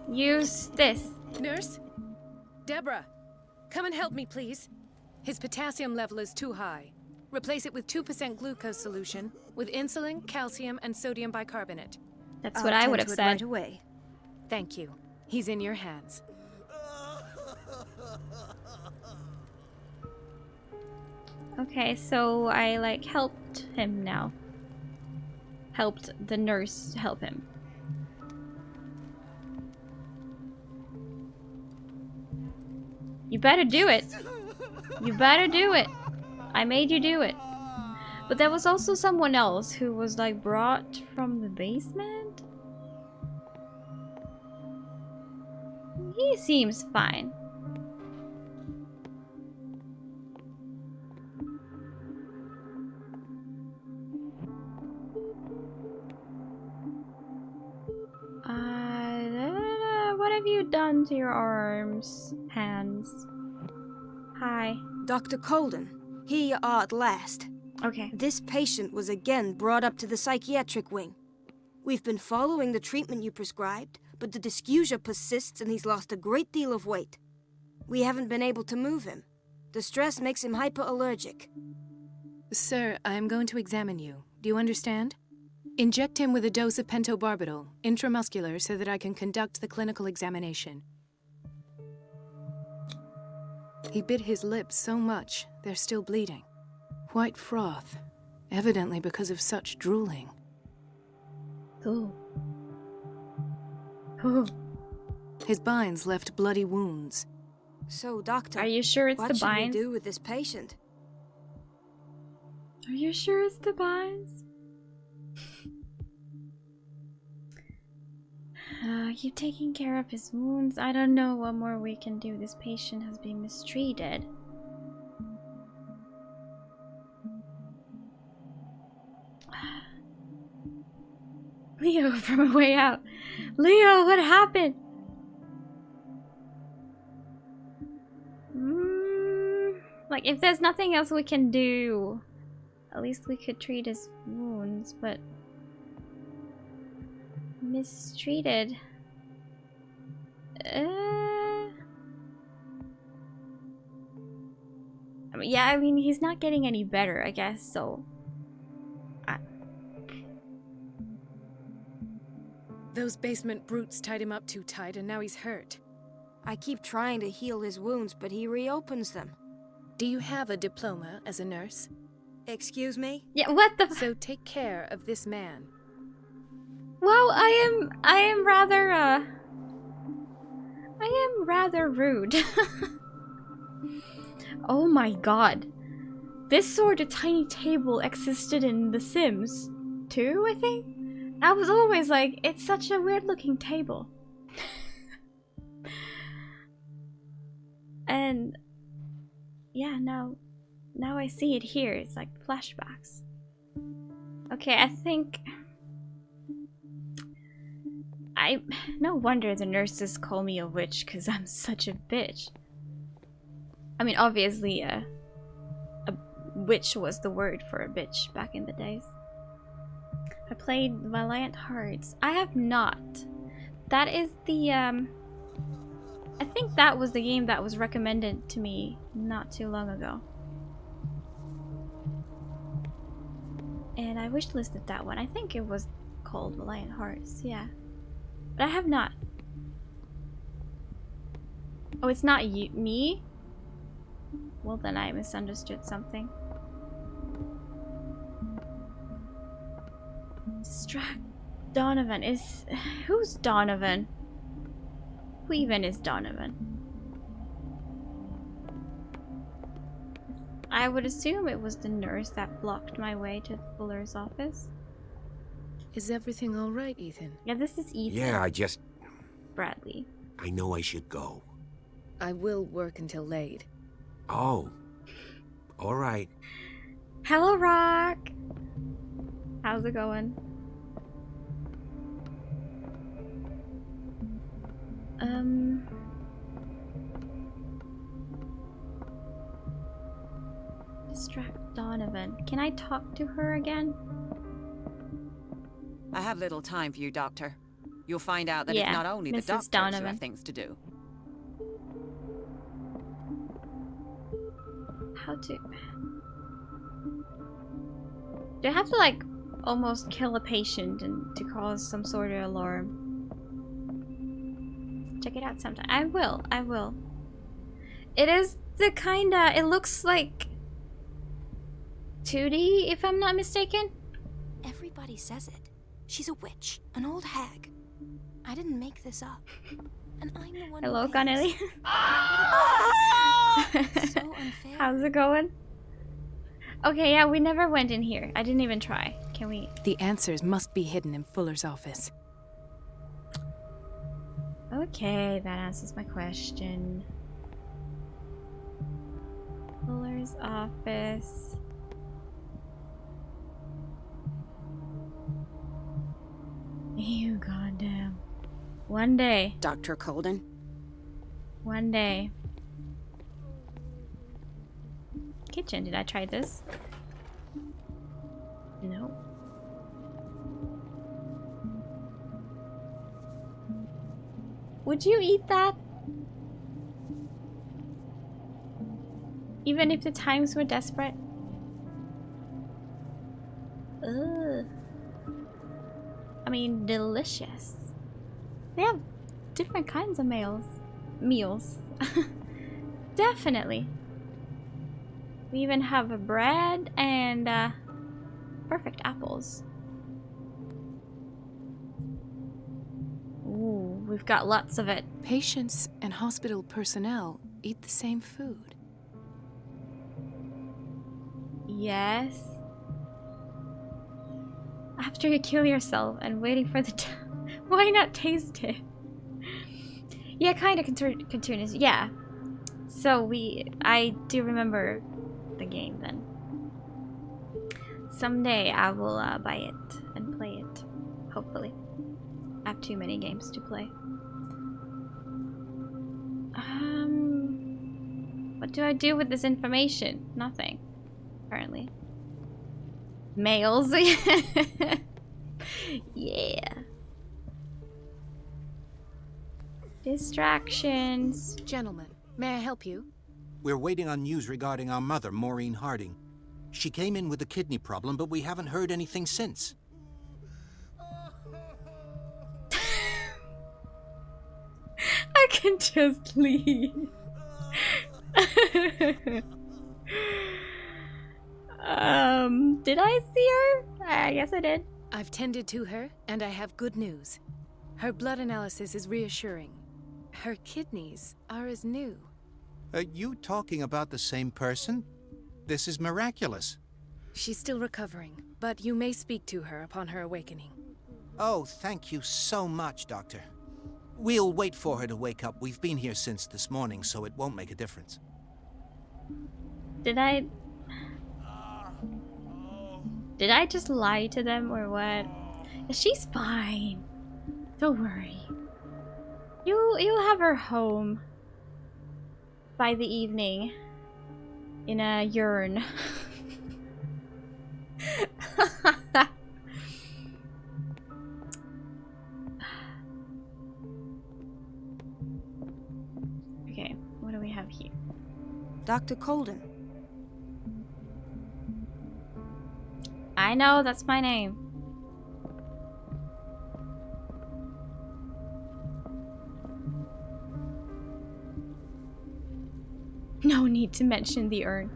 Speaker 1: Use this.
Speaker 2: Nurse? Deborah, come and help me, please. His potassium level is too high. Replace it with 2% glucose solution with insulin, calcium, and sodium bicarbonate.
Speaker 1: That's what I would have said.
Speaker 5: Right away.
Speaker 2: Thank you. He's in your hands.
Speaker 1: Okay, so I like helped him now. Helped the nurse help him. You better do it. You better do it. I made you do it. But there was also someone else who was like brought from the basement. He seems fine. What have you done to your arms, hands? Hi.
Speaker 5: Dr. Colden, here you are at last.
Speaker 1: Okay.
Speaker 5: This patient was again brought up to the psychiatric wing. We've been following the treatment you prescribed, but the dysgeusia persists and he's lost a great deal of weight. We haven't been able to move him. The stress makes him hyperallergic.
Speaker 2: Sir, I am going to examine you. Do you understand? Inject him with a dose of pentobarbital, intramuscular, so that I can conduct the clinical examination. He bit his lips so much, they're still bleeding. White froth, evidently because of such drooling.
Speaker 1: Ooh. Ooh.
Speaker 2: His binds left bloody wounds.
Speaker 5: So, doctor,
Speaker 1: are you sure it's the binds?
Speaker 5: What should we do with this patient?
Speaker 1: Are you sure it's the binds? Keep taking care of his wounds. I don't know what more we can do. This patient has been mistreated. Leo from A Way Out. Leo, what happened? Like, if there's nothing else we can do, at least we could treat his wounds, but... Mistreated. I mean, yeah, I mean, he's not getting any better, I guess, so...
Speaker 2: Those basement brutes tied him up too tight, and now he's hurt.
Speaker 5: I keep trying to heal his wounds, but he reopens them.
Speaker 2: Do you have a diploma as a nurse?
Speaker 5: Excuse me?
Speaker 1: Yeah, what the...
Speaker 2: So take care of this man.
Speaker 1: Well, I am rather rude. Oh my god. This sort of tiny table existed in The Sims 2, I think? I was always like, it's such a weird looking table. And yeah, now I see it here. It's like flashbacks. Okay, I think no wonder the nurses call me a witch, because I'm such a bitch. I mean, obviously, a witch was the word for a bitch back in the days. I played Valiant Hearts. I have not. That is the, I think that was the game that was recommended to me not too long ago. And I wishlisted that one. I think it was called Valiant Hearts, yeah. But I have not. Oh, it's not you, me? Well, then I misunderstood something. Distract Donovan is... Who's Donovan? Who even is Donovan? I would assume it was the nurse that blocked my way to Fuller's office.
Speaker 2: Is everything all right, Ethan?
Speaker 1: Yeah, this is Ethan.
Speaker 8: Yeah,
Speaker 1: Bradley.
Speaker 8: I know I should go.
Speaker 2: I will work until late.
Speaker 8: Oh. All right.
Speaker 1: Hello, Rock. How's it going? Distract Donovan. Can I talk to her again?
Speaker 11: I have little time for you, Doctor. You'll find out that
Speaker 1: Yeah,
Speaker 11: it's not only the
Speaker 1: Mrs.
Speaker 11: doctors who
Speaker 1: Donovan.
Speaker 11: have things to do.
Speaker 1: How to... Do I have to, like, almost kill a patient and to cause some sort of alarm? Check it out sometime. I will. It is the kinda... It looks like 2D, if I'm not mistaken.
Speaker 5: Everybody says it. She's a witch, an old hag. I didn't make this up. And I'm the one
Speaker 1: Hello,
Speaker 5: who pays.
Speaker 1: Connelly.
Speaker 5: So unfair.
Speaker 1: How's it going? Okay, yeah, we never went in here. I didn't even try. Can we...
Speaker 2: The answers must be hidden in Fuller's office.
Speaker 1: Okay, that answers my question. Fuller's office. You goddamn. One day.
Speaker 10: Dr. Colden?
Speaker 1: One day. Kitchen, did I try this? No. Would you eat that? Even if the times were desperate? Ugh. I mean, delicious. They have different kinds of meals. Definitely. We even have a bread and perfect apples. Ooh, we've got lots of it.
Speaker 2: Patients and hospital personnel eat the same food.
Speaker 1: Yes. After you kill yourself and waiting for the why not taste it? Yeah, kind of continuous. Yeah. So I do remember the game then. Someday I will buy it and play it. Hopefully. I have too many games to play. What do I do with this information? Nothing. Apparently. Males. Yeah. Distractions.
Speaker 2: Gentlemen, may I help you?
Speaker 12: We're waiting on news regarding our mother, Maureen Harding. She came in with a kidney problem, but we haven't heard anything since.
Speaker 1: I can just leave. Did I see her? I guess I did.
Speaker 2: I've tended to her, and I have good news. Her blood analysis is reassuring. Her kidneys are as new.
Speaker 12: Are you talking about the same person? This is miraculous.
Speaker 2: She's still recovering, but you may speak to her upon her awakening.
Speaker 12: Oh, thank you so much, Doctor. We'll wait for her to wake up. We've been here since this morning, so it won't make a difference.
Speaker 1: Did I just lie to them or what? She's fine. Don't worry. You'll have her home by the evening in a urn. Okay, what do we have here?
Speaker 5: Dr. Colden.
Speaker 1: I know, that's my name. No need to mention the urn.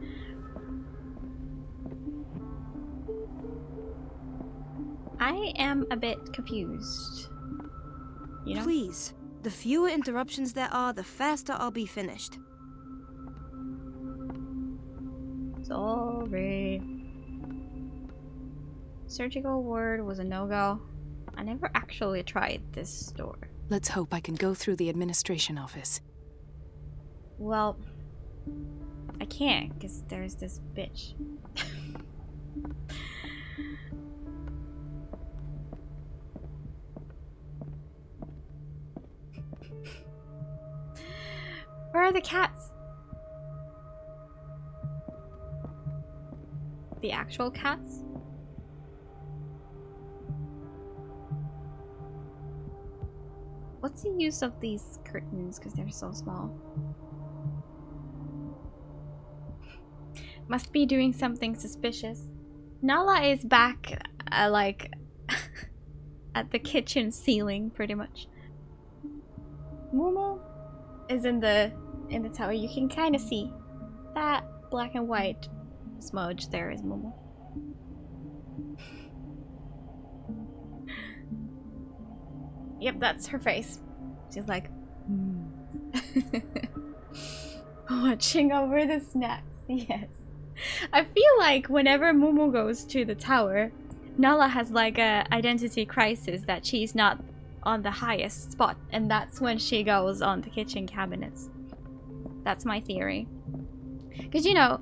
Speaker 1: I am a bit confused. You know?
Speaker 5: Please, the fewer interruptions there are, the faster I'll be finished.
Speaker 1: Sorry. Surgical ward was a no-go. I never actually tried this door.
Speaker 2: Let's hope I can go through the administration office.
Speaker 1: Well, I can't, because there's this bitch. Where are the cats? The actual cats? What's the use of these curtains? Because they're so small. Must be doing something suspicious. Nala is back, like, at the kitchen ceiling, pretty much. Momo is in the tower. You can kind of see that black and white smudge there is Momo. Yep, that's her face. She's like, watching over the snacks. Yes. I feel like whenever Momo goes to the tower, Nala has like a identity crisis that she's not on the highest spot, and that's when she goes on the kitchen cabinets. That's my theory. Because, you know,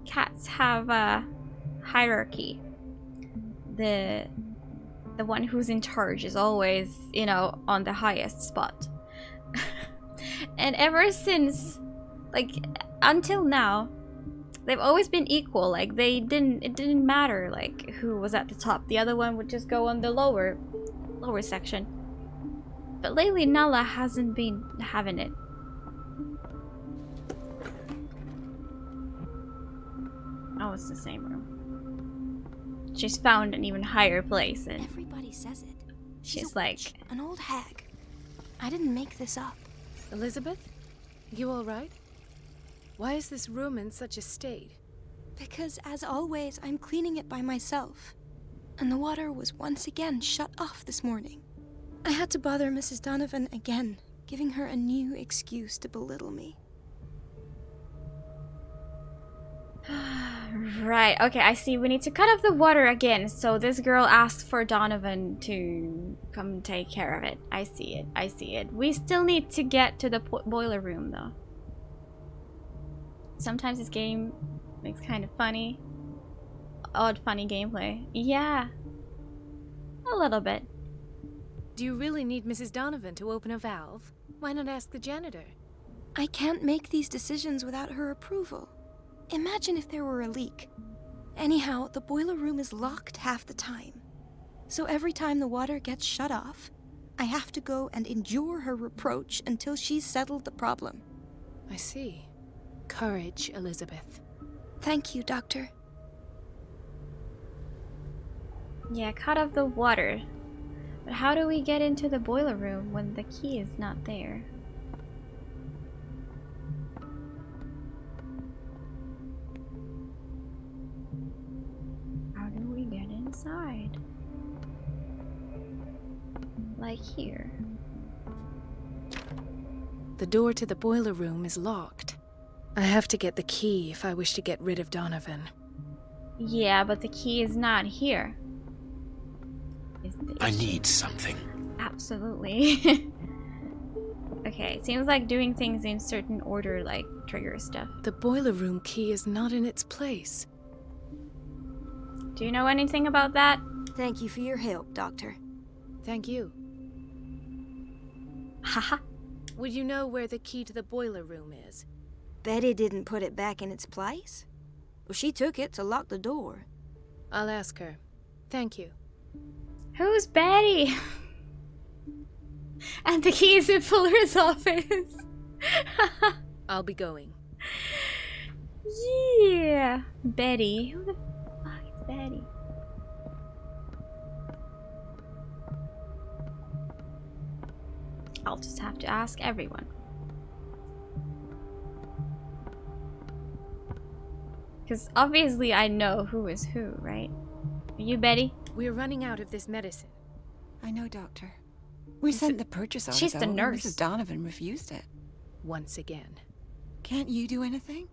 Speaker 1: cats have a hierarchy. The one who's in charge is always, you know, on the highest spot. And ever since, like, until now, they've always been equal. Like, it didn't matter, like, who was at the top. The other one would just go on the lower section. But lately, Nala hasn't been having it. Oh, it's the same room. She's found an even higher place, and
Speaker 5: everybody says it.
Speaker 1: She's like
Speaker 5: an old hag. I didn't make this up.
Speaker 2: Elizabeth? You alright? Why is this room in such a state?
Speaker 5: Because, as always, I'm cleaning it by myself. And the water was once again shut off this morning. I had to bother Mrs. Donovan again, giving her a new excuse to belittle me.
Speaker 1: Right, okay, I see. We need to cut off the water again. So this girl asked for Donovan to come take care of it. I see it. I see it. We still need to get to the boiler room, though. Sometimes this game makes kind of funny. Odd, funny gameplay. Yeah. A little bit.
Speaker 2: Do you really need Mrs. Donovan to open a valve? Why not ask the janitor?
Speaker 5: I can't make these decisions without her approval. Imagine if there were a leak. Anyhow, the boiler room is locked half the time. So every time the water gets shut off, I have to go and endure her reproach until she's settled the problem.
Speaker 2: I see. Courage, Elizabeth.
Speaker 5: Thank you, Doctor.
Speaker 1: Yeah, cut off the water. But how do we get into the boiler room when the key is not there? How do we get inside? Like here.
Speaker 2: The door to the boiler room is locked. I have to get the key if I wish to get rid of Donovan.
Speaker 1: Yeah, but the key is not here.
Speaker 8: I need something.
Speaker 1: Absolutely. Okay, it seems like doing things in certain order, like, triggers stuff.
Speaker 2: The boiler room key is not in its place.
Speaker 1: Do you know anything about that?
Speaker 5: Thank you for your help, Doctor.
Speaker 2: Thank you.
Speaker 1: Haha.
Speaker 2: Would you know where the key to the boiler room is?
Speaker 5: Betty didn't put it back in its place. Well, she took it to lock the door.
Speaker 2: I'll ask her. Thank you.
Speaker 1: Who's Betty? And the key is in Fuller's office.
Speaker 2: I'll be going.
Speaker 1: Yeah. Betty. Who the fuck is Betty? I'll just have to ask everyone. Because obviously I know who is who, right? Are you Betty?
Speaker 2: We're running out of this medicine.
Speaker 7: I know, Doctor. We sent the purchase order,
Speaker 1: she's the
Speaker 7: though, and
Speaker 1: nurse.
Speaker 7: Mrs. Donovan refused it.
Speaker 2: Once again.
Speaker 7: Can't you do anything?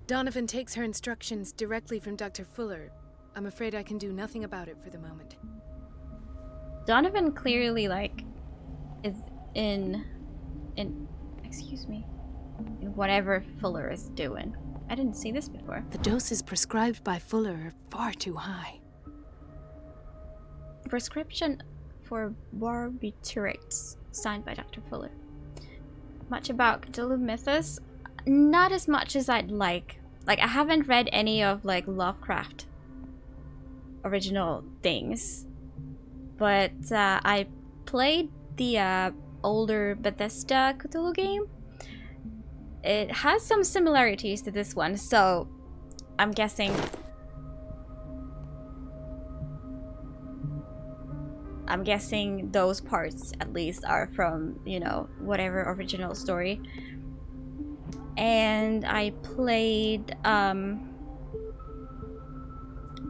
Speaker 2: Donovan takes her instructions directly from Dr. Fuller. I'm afraid I can do nothing about it for the moment.
Speaker 1: Donovan clearly, like, is in excuse me, in whatever Fuller is doing. I didn't see this before.
Speaker 2: The doses prescribed by Fuller are far too high.
Speaker 1: Prescription for barbiturates, signed by Dr. Fuller. Much about Cthulhu mythos? Not as much as I'd like. Like, I haven't read any of, like, Lovecraft original things. But I played the older Bethesda Cthulhu game. It has some similarities to this one, so I'm guessing those parts at least are from, you know, whatever original story. And I played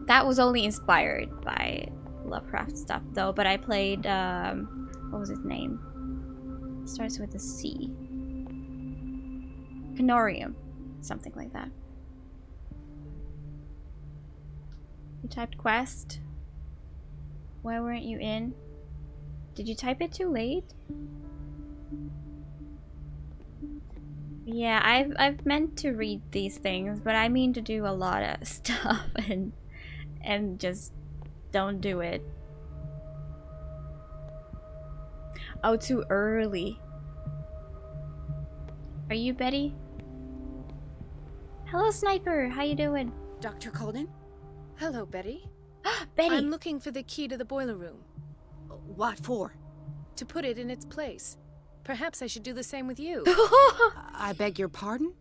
Speaker 1: that was only inspired by Lovecraft stuff though, but I played what was his name? Starts with a C. Canorium, something like that. You typed quest. Why weren't you in? Did you type it too late? Yeah, I've meant to read these things, but I mean to do a lot of stuff and just don't do it. Oh, too early. Are you Betty? Hello, Sniper. How you doing?
Speaker 10: Dr. Colden?
Speaker 2: Hello, Betty.
Speaker 1: Betty!
Speaker 2: I'm looking for the key to the boiler room.
Speaker 10: What for?
Speaker 2: To put it in its place. Perhaps I should do the same with you.
Speaker 10: I beg your pardon?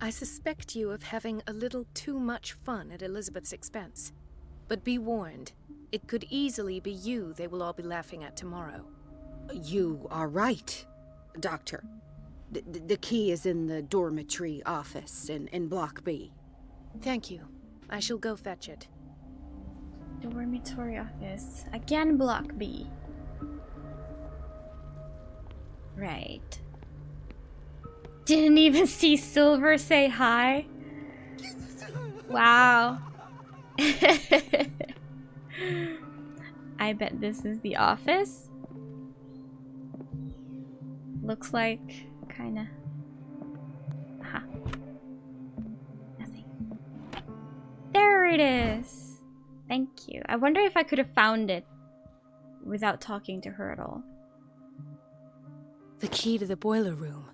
Speaker 2: I suspect you of having a little too much fun at Elizabeth's expense. But be warned, it could easily be you they will all be laughing at tomorrow.
Speaker 10: You are right, Doctor. The key is in the dormitory office in Block B.
Speaker 2: Thank you. I shall go fetch it.
Speaker 1: Dormitory office. Again, Block B. Right. Didn't even see Silver say hi. Wow. I bet this is the office. Looks like kinda. Aha. Nothing. There it is. Thank you. I wonder if I could have found it without talking to her at all.
Speaker 2: The key to the boiler room.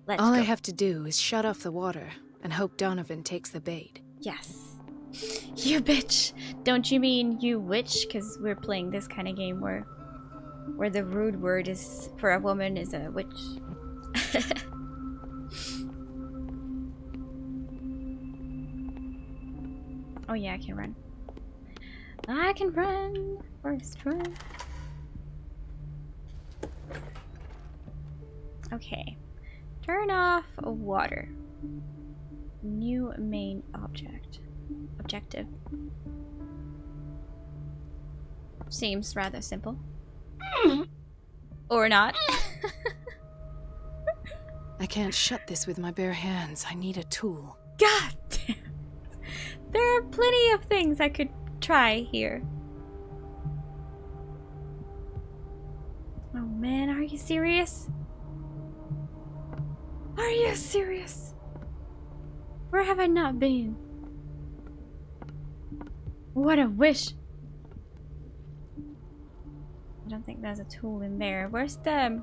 Speaker 1: Let's
Speaker 2: All
Speaker 1: go.
Speaker 2: I have to do is shut off the water and hope Donovan takes the bait.
Speaker 1: Yes. You bitch. Don't you mean you witch? Because we're playing this kind of game where the rude word is for a woman is a witch. Oh yeah, I can run. I can run. First run. Okay. Turn off water. New main objective. Seems rather simple. Or not.
Speaker 2: I can't shut this with my bare hands. I need a tool.
Speaker 1: God damn. There are plenty of things I could try here. Oh man, are you serious? Are you serious? Where have I not been? What a wish. I don't think there's a tool in there. Where's the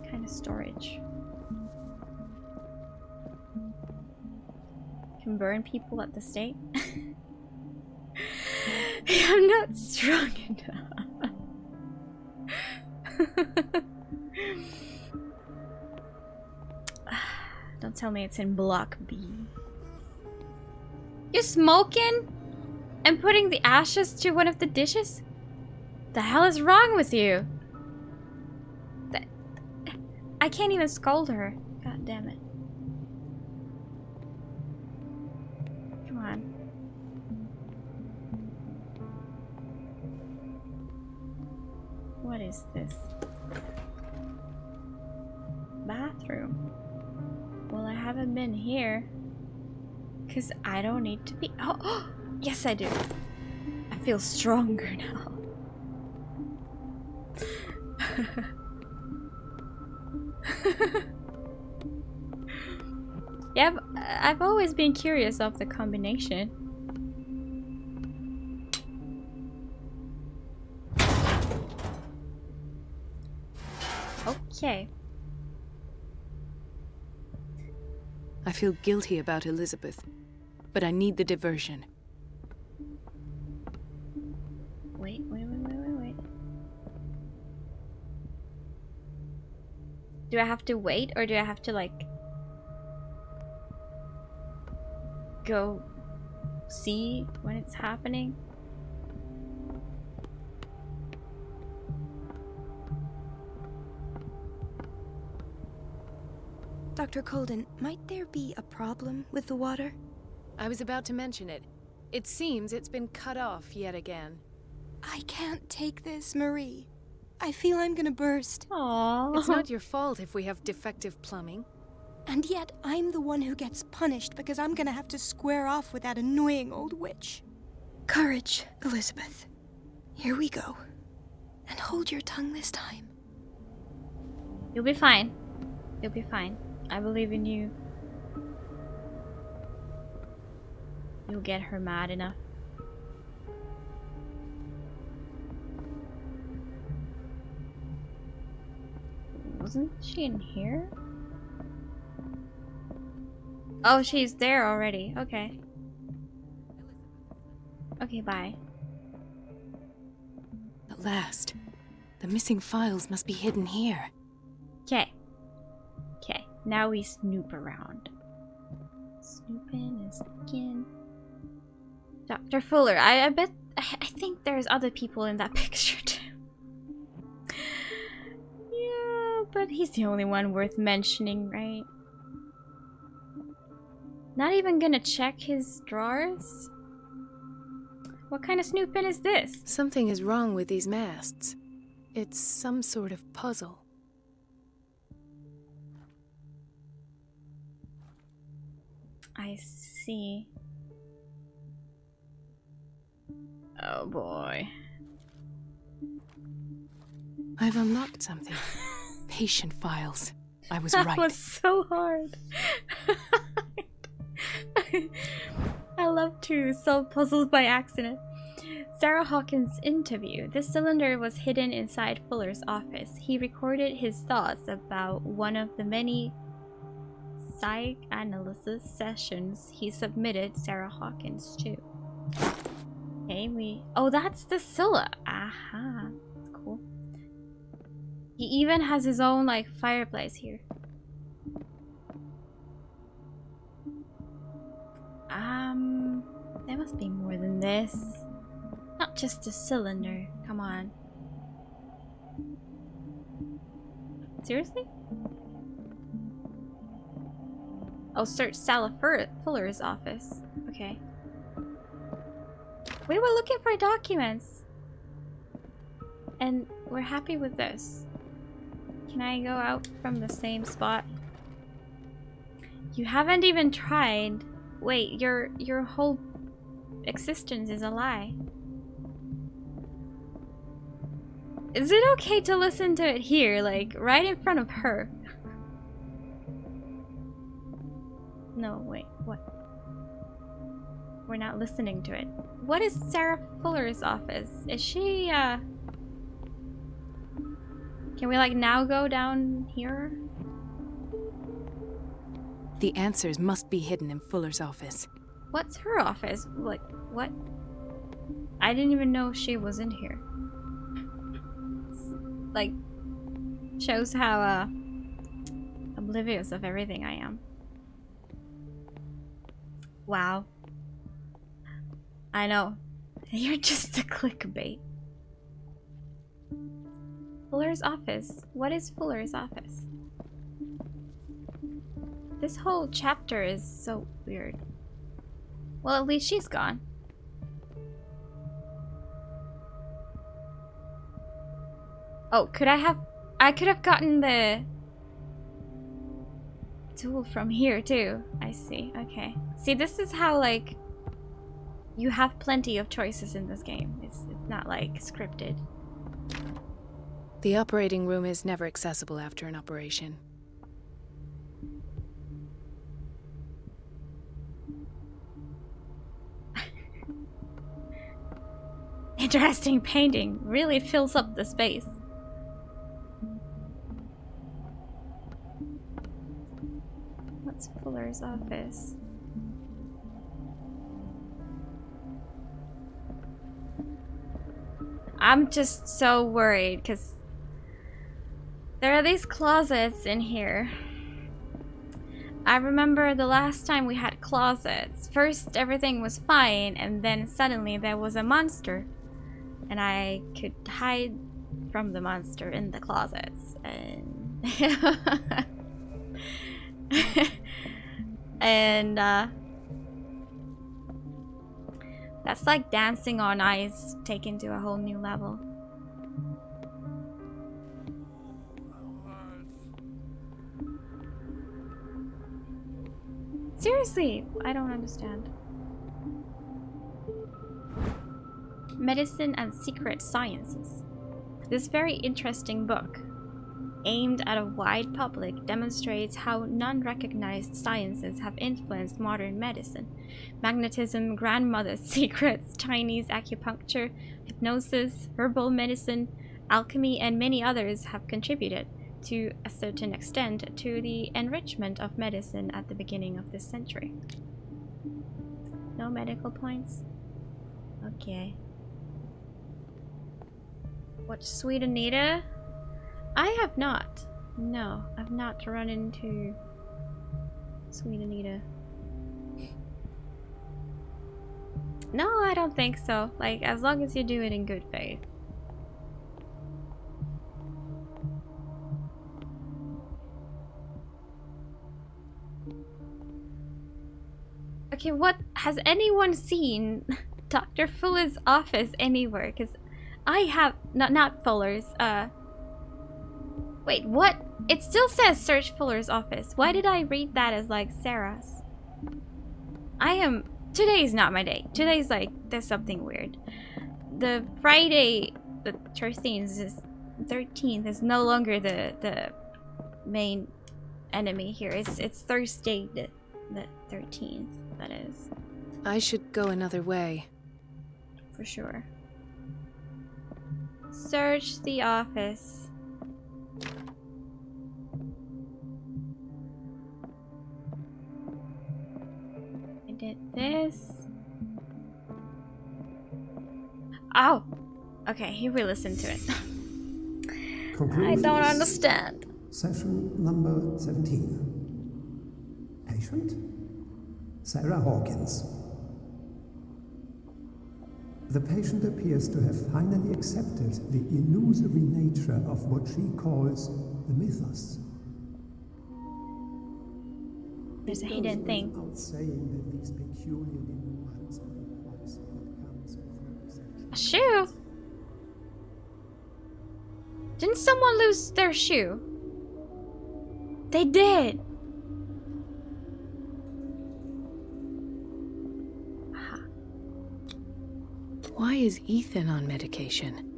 Speaker 1: kind of storage? Can burn people at the stake? I'm not strong enough. Don't tell me it's in Block B. You're smoking? And putting the ashes to one of the dishes? The hell is wrong with you? I can't even scold her. God damn it. is this? Bathroom. Well, I haven't been here. Because I don't need to be... Oh, yes I do. I feel stronger now. Yeah, I've always been curious of the combination. Okay.
Speaker 2: I feel guilty about Elizabeth, but I need the diversion.
Speaker 1: Wait. Do I have to wait, or do I have to, like, go see when it's happening?
Speaker 5: Dr. Colden, might there be a problem with the water?
Speaker 2: I was about to mention it. It seems it's been cut off yet again.
Speaker 5: I can't take this, Marie. I feel I'm gonna burst.
Speaker 1: Aww.
Speaker 2: It's not your fault if we have defective plumbing.
Speaker 5: And yet, I'm the one who gets punished because I'm gonna have to square off with that annoying old witch. Courage, Elizabeth. Here we go. And hold your tongue this time.
Speaker 1: You'll be fine. You'll be fine. I believe in you. You'll get her mad enough. Wasn't she in here? Oh, she's there already. Okay. Okay, bye.
Speaker 2: At last. The missing files must be hidden here.
Speaker 1: Okay. Okay, now we snoop around. Snooping is again. Dr. Fuller, I think there's other people in that picture too. Yeah, but he's the only one worth mentioning, right? Not even gonna check his drawers? What kind of snooping is this?
Speaker 2: Something is wrong with these masts. It's some sort of puzzle.
Speaker 1: I see. Oh boy.
Speaker 2: I've unlocked something. Patient files. I was
Speaker 1: That
Speaker 2: right.
Speaker 1: was so hard. I love to solve puzzles by accident. Sarah Hawkins' interview. This cylinder was hidden inside Fuller's office. He recorded his thoughts about one of the many psychoanalysis sessions he submitted Sarah Hawkins to. Okay, oh, that's the Scylla. Aha, that's cool. He even has his own, like, fireplace here. There must be more than this. Not just a cylinder. Come on. Seriously? Oh, search Sarah Fuller's office. Okay. We were looking for documents. And we're happy with this. Can I go out from the same spot? You haven't even tried. Wait, your whole existence is a lie. Is it okay to listen to it here, like, right in front of her? No, wait, what? We're not listening to it. What is Sarah Fuller's office? Is she, Can we, like, now go down here?
Speaker 2: The answers must be hidden in Fuller's office.
Speaker 1: What's her office? Like, what? I didn't even know she was in here. Like, shows how, oblivious of everything I am. Wow. I know. You're just a clickbait. Fuller's office. What is Fuller's office? This whole chapter is so weird. Well, at least she's gone. Oh, I could have gotten the tool from here too. I see. Okay. See, this is how, like, you have plenty of choices in this game. It's not like scripted.
Speaker 2: The operating room is never accessible after an operation.
Speaker 1: Interesting painting. Really fills up the space. What's Fuller's office? I'm just so worried because there are these closets in here. I remember the last time we had closets. First everything was fine, and then suddenly there was a monster. And I could hide from the monster in the closets. And and that's like dancing on ice taken to a whole new level. Seriously, I don't understand. Medicine and Secret Sciences. This very interesting book, aimed at a wide public, demonstrates how non-recognized sciences have influenced modern medicine. Magnetism, grandmother's secrets, Chinese acupuncture, hypnosis, herbal medicine, alchemy, and many others have contributed, to a certain extent, to the enrichment of medicine at the beginning of this century. No medical points? Okay. Watch Sweet Anita? I have not. No, I've not run into Sweet Anita. No, I don't think so. Like, as long as you do it in good faith. Okay, what? Has anyone seen Dr. Fuller's office anywhere? Because I have... Not Fuller's, Wait, what? It still says search Fuller's office. Why did I read that as, like, Sarah's? Today's not my day. Today's, like, there's something weird. The Friday, the 13th is no longer the main enemy here. It's Thursday the 13th, that is.
Speaker 2: I should go another way.
Speaker 1: For sure. Search the office. I did this. Oh! Okay, here we listen to it. I don't understand.
Speaker 13: Session number 17. Patient? Sarah Hawkins. The patient appears to have finally accepted the illusory nature of what she calls the mythos.
Speaker 1: There's a hidden thing.
Speaker 13: Without saying that these peculiar delusions are the price that comes with representation.
Speaker 1: A shoe? Didn't someone lose their shoe? They did.
Speaker 2: Why is Ethan on medication?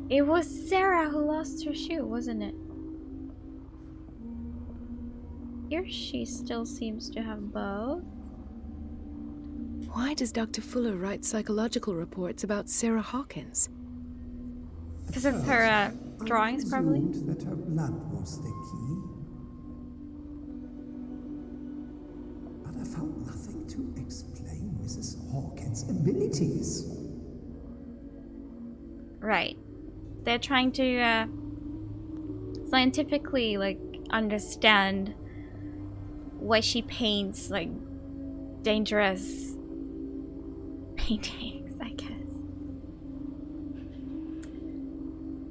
Speaker 1: It was Sarah who lost her shoe, wasn't it? Here she still seems to have both.
Speaker 2: Why does Dr. Fuller write psychological reports about Sarah Hawkins?
Speaker 1: Because of her drawings, probably.
Speaker 13: I assumed that her blood was the key. But I found nothing to explain Mrs. Hawkins' abilities.
Speaker 1: Right. They're trying to scientifically, like, understand why she paints, like, dangerous paintings, I guess.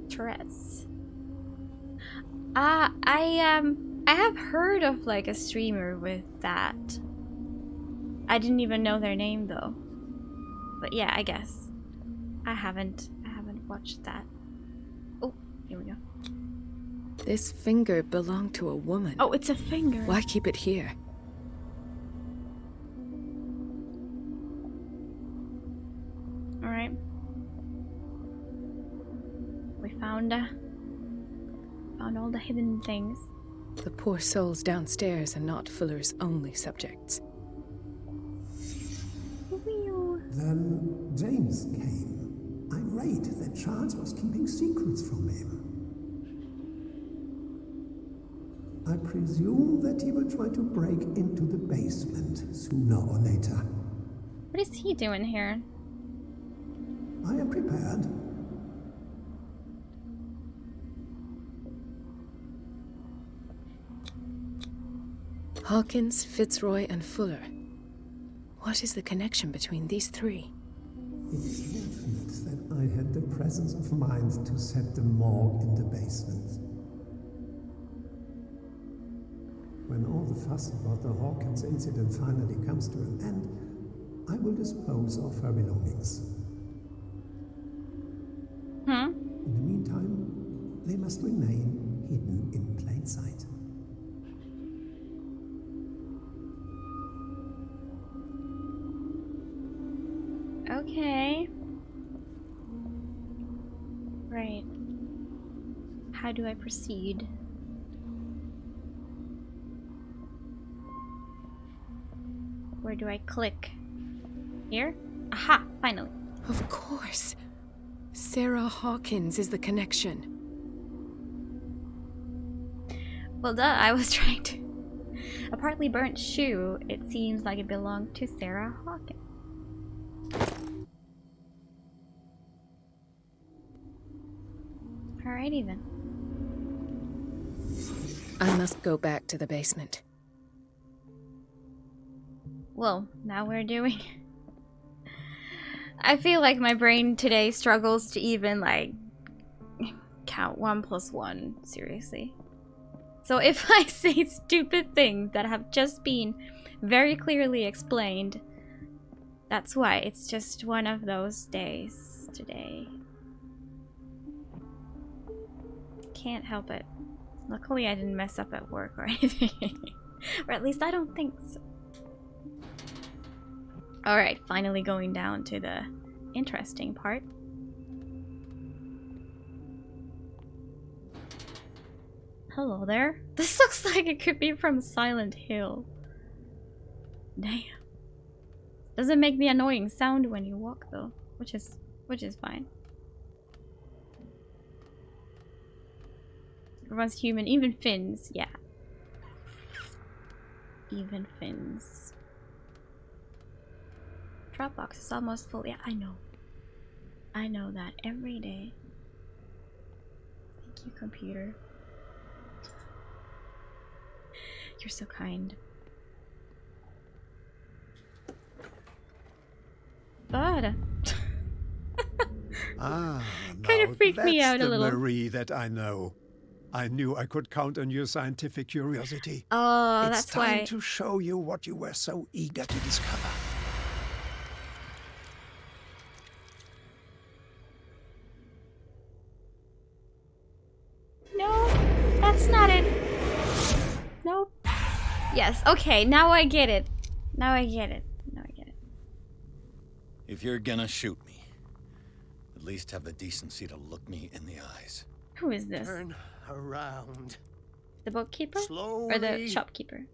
Speaker 1: Tourette's. I have heard of, like, a streamer with that. I didn't even know their name though. But yeah, I guess. I haven't watch that. Oh, here we go.
Speaker 2: This finger belonged to a woman.
Speaker 1: Oh, it's a finger.
Speaker 2: Why keep it here?
Speaker 1: Alright. We found all the hidden things.
Speaker 2: The poor souls downstairs are not Fuller's only subjects.
Speaker 13: Then James came, irate that Charles was keeping secrets from him. I presume that he will try to break into the basement sooner or later.
Speaker 1: What is he doing here?
Speaker 13: I am prepared.
Speaker 2: Hawkins, Fitzroy, and Fuller. What is the connection between these three?
Speaker 13: It is fortunate that I had the presence of mind to set the morgue in the basement. When all the fuss about the Hawkins incident finally comes to an end, I will dispose of her belongings. In the meantime, they must remain hidden in plain sight.
Speaker 1: Okay. Right. How do I proceed? Where do I click? Here? Aha! Finally.
Speaker 2: Of course. Sarah Hawkins is the connection.
Speaker 1: Well, duh, I was trying to... A partly burnt shoe. It seems like it belonged to Sarah Hawkins. Alrighty then.
Speaker 2: I must go back to the basement.
Speaker 1: Well, now we're doing... I feel like my brain today struggles to even, like, count 1 + 1, seriously. So if I say stupid things that have just been very clearly explained, that's why. It's just one of those days today. Can't help it. Luckily I didn't mess up at work or anything. Or at least I don't think so. Alright, finally going down to the interesting part. Hello there. This looks like it could be from Silent Hill. Damn. Doesn't make the annoying sound when you walk though, which is fine. Everyone's human, even Finn's, yeah. Even Finn's. Dropbox is almost full. Yeah, I know. I know that every day. Thank you, computer. You're so kind. But kind of freaked me out a little.
Speaker 6: That's the Marie that I know. I knew I could count on your scientific curiosity.
Speaker 1: Oh,
Speaker 6: it's
Speaker 1: that's why.
Speaker 6: It's time to show you what you were so eager to discover.
Speaker 1: No, that's not it. Nope. Yes, okay, now I get it. Now I get it. Now I get it.
Speaker 3: If you're gonna shoot me, at least have the decency to look me in the eyes.
Speaker 1: Who is this?
Speaker 14: Turn around.
Speaker 1: The bookkeeper?
Speaker 14: Slowly.
Speaker 1: Or the shopkeeper?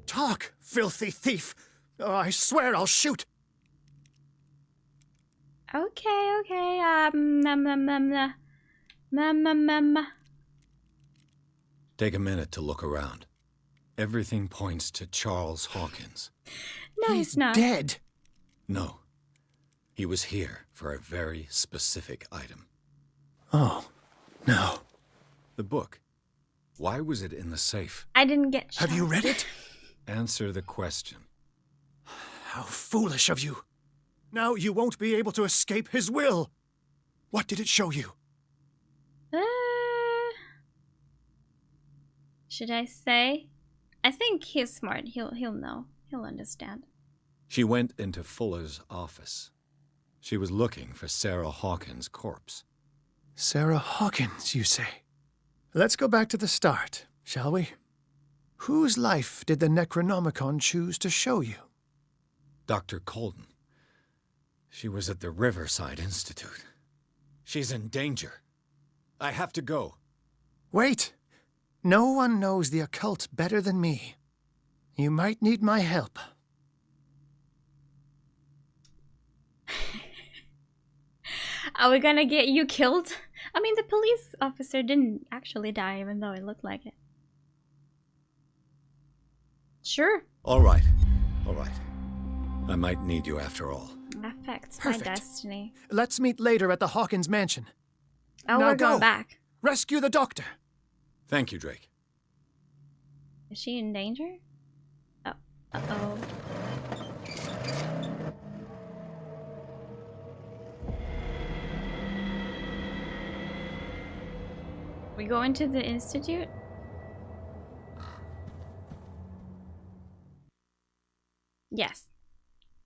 Speaker 14: Talk, filthy thief! Oh, I swear I'll shoot!
Speaker 1: Okay, okay,
Speaker 3: Take a minute to look around. Everything points to Charles Hawkins.
Speaker 1: No,
Speaker 14: He's
Speaker 1: it's not.
Speaker 14: Dead!
Speaker 3: No. He was here for a very specific item.
Speaker 14: Oh, no.
Speaker 3: The book. Why was it in the safe?
Speaker 1: I didn't get shot.
Speaker 14: Have you read it?
Speaker 3: Answer the question.
Speaker 14: How foolish of you. Now you won't be able to escape his will. What did it show you?
Speaker 1: Should I say? I think he's smart. He'll know. He'll understand.
Speaker 3: She went into Fuller's office. She was looking for Sarah Hawkins' corpse.
Speaker 14: Sarah Hawkins, you say? Let's go back to the start, shall we? Whose life did the Necronomicon choose to show you?
Speaker 3: Dr. Colden. She was at the Riverside Institute. She's in danger. I have to go.
Speaker 14: Wait! No one knows the occult better than me. You might need my help.
Speaker 1: Are we gonna get you killed? I mean, the police officer didn't actually die, even though it looked like it. Sure.
Speaker 3: All right. All right. I might need you after all.
Speaker 1: Affects
Speaker 14: Perfect.
Speaker 1: my destiny.
Speaker 14: Let's meet later at the Hawkins mansion.
Speaker 1: Oh,
Speaker 14: Now
Speaker 1: we're going
Speaker 14: go.
Speaker 1: back.
Speaker 14: Rescue the doctor.
Speaker 3: Thank you, Drake.
Speaker 1: Is she in danger? Oh. Uh-oh. We go into the institute? Yes.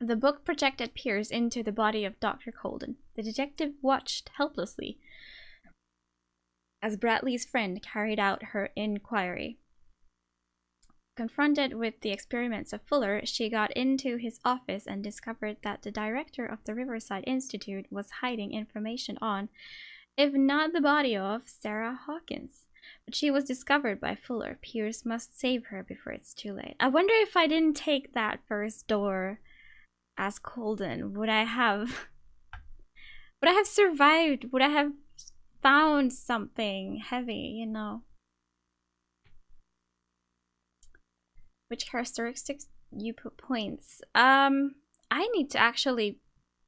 Speaker 1: The book projected peers into the body of Dr. Colden. The detective watched helplessly as Bradley's friend carried out her inquiry. Confronted with the experiments of Fuller, she got into his office and discovered that the director of the Riverside Institute was hiding information on, if not the body of, Sarah Hawkins. But she was discovered by Fuller. Pierce must save her before it's too late. I wonder if I didn't take that first door as Colden, would I have survived? Would I have found something heavy, you know? Which characteristics you put points? I need to actually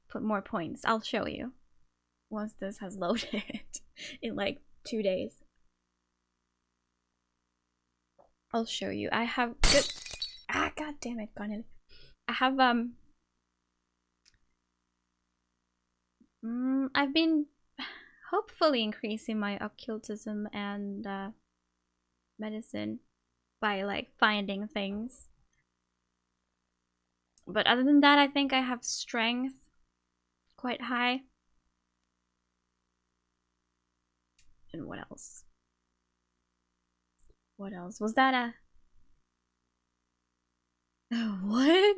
Speaker 1: put more points. I'll show you once this has loaded in like 2 days. I'll show you. I have good. God damn it, Connell. I have I've been hopefully increasing my occultism and medicine by like finding things. But other than that, I think I have strength quite high. And what else? What else? Was that a... What?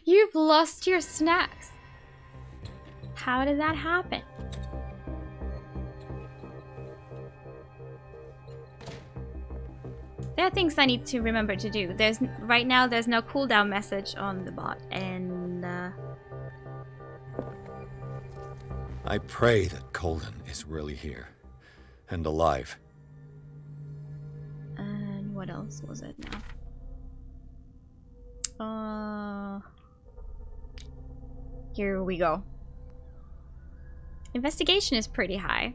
Speaker 1: You've lost your snacks. How did that happen? There are things I need to remember to do. Right now there's no cooldown message on the bot, and
Speaker 3: I pray that Colden is really here and alive.
Speaker 1: And what else was it now? Here we go. Investigation is pretty high.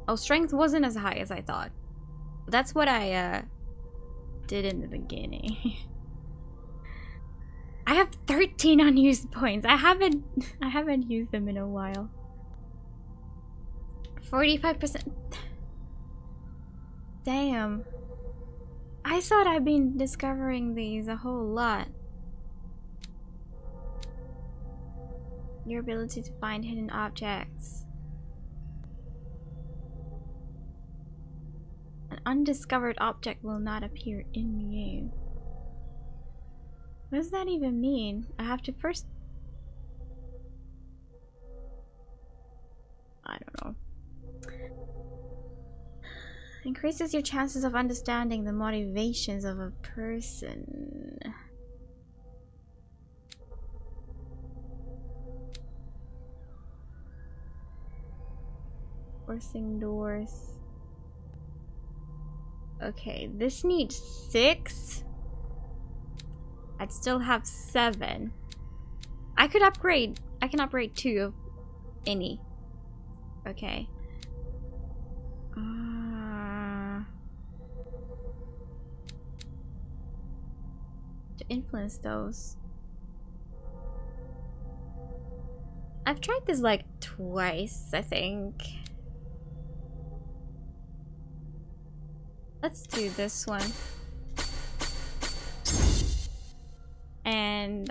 Speaker 1: Oh, strength wasn't as high as I thought. That's what I did in the beginning. I have 13 unused points. I haven't used them in a while. 45%. Damn. I thought I'd been discovering these a whole lot. Your ability to find hidden objects. An undiscovered object will not appear in the game. What does that even mean? I have to first... I don't know. Increases your chances of understanding the motivations of a person. Forcing doors. Okay, this needs 6. I'd still have 7. I could upgrade. I can upgrade 2 of any. Okay. To influence those. I've tried this like twice, I think. Let's do this one. And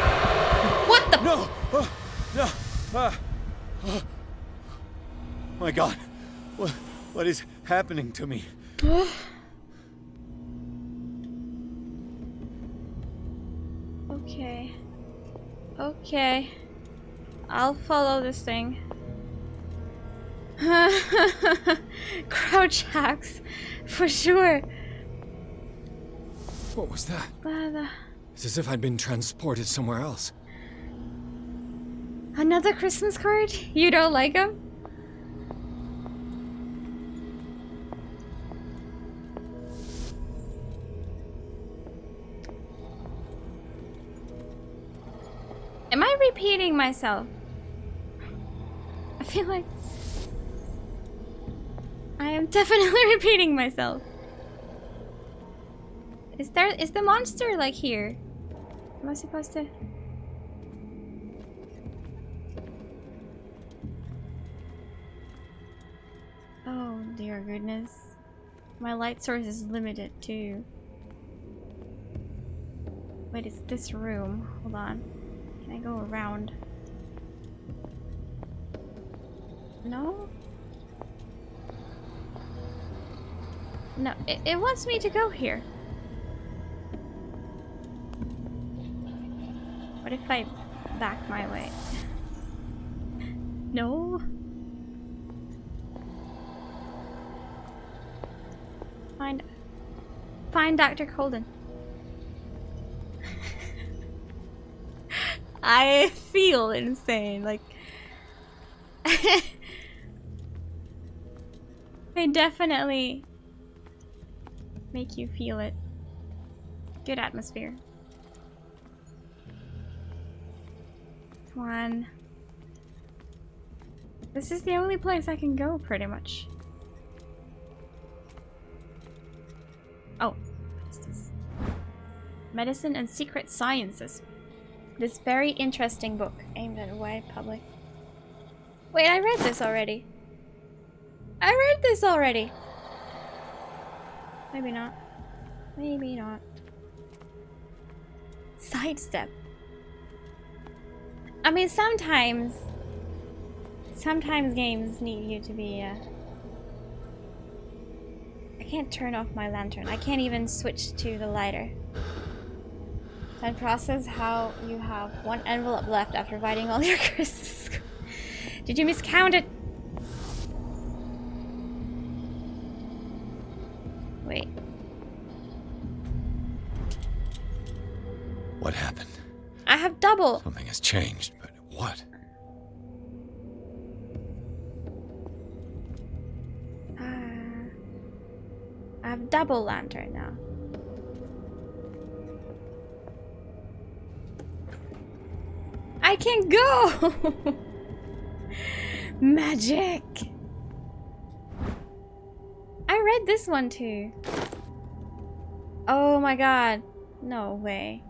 Speaker 3: my God. What is happening to me?
Speaker 1: Okay. Okay. I'll follow this thing. Crouch hacks. For sure.
Speaker 3: What was that?
Speaker 1: But,
Speaker 3: It's as if I'd been transported somewhere else.
Speaker 1: another Christmas card? You don't like them? Am I repeating myself? I feel like I am definitely repeating myself. Is the monster like here? Am I supposed to? Oh dear goodness. My light source is limited too. Wait, it's this room. Hold on. Can I go around? No? No, it wants me to go here. What if I back my way? No? Find Dr. Colden. I feel insane, like they definitely make you feel it. Good atmosphere. Come on. This is the only place I can go, pretty much. Oh, what is this? Medicine and Secret Sciences. This very interesting book aimed at a wide public. Wait, I read this already. I read this already. Maybe not. Maybe not. Sidestep. I mean, sometimes games need you to be, I can't turn off my lantern. I can't even switch to the lighter. And process how you have one envelope left after writing all your Christmas. Did you miscount it? Wait.
Speaker 3: What happened?
Speaker 1: I have double.
Speaker 3: Something has changed, but what?
Speaker 1: I have double lantern now. I can go! Magic! I read this one too. Oh my god. No way.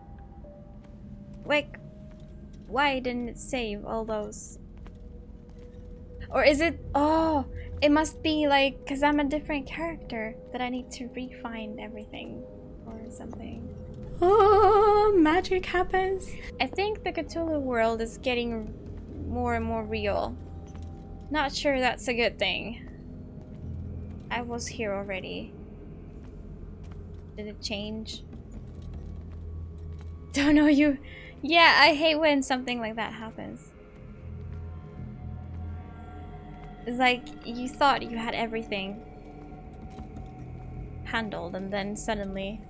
Speaker 1: Wait, why didn't it save all those? Or is it? Oh, it must be like, because I'm a different character, that I need to refine everything or something. Oh, magic happens. I think the Cthulhu world is getting more and more real. Not sure that's a good thing. I was here already. Did it change? Don't know you. Yeah, I hate when something like that happens. It's like you thought you had everything handled and then suddenly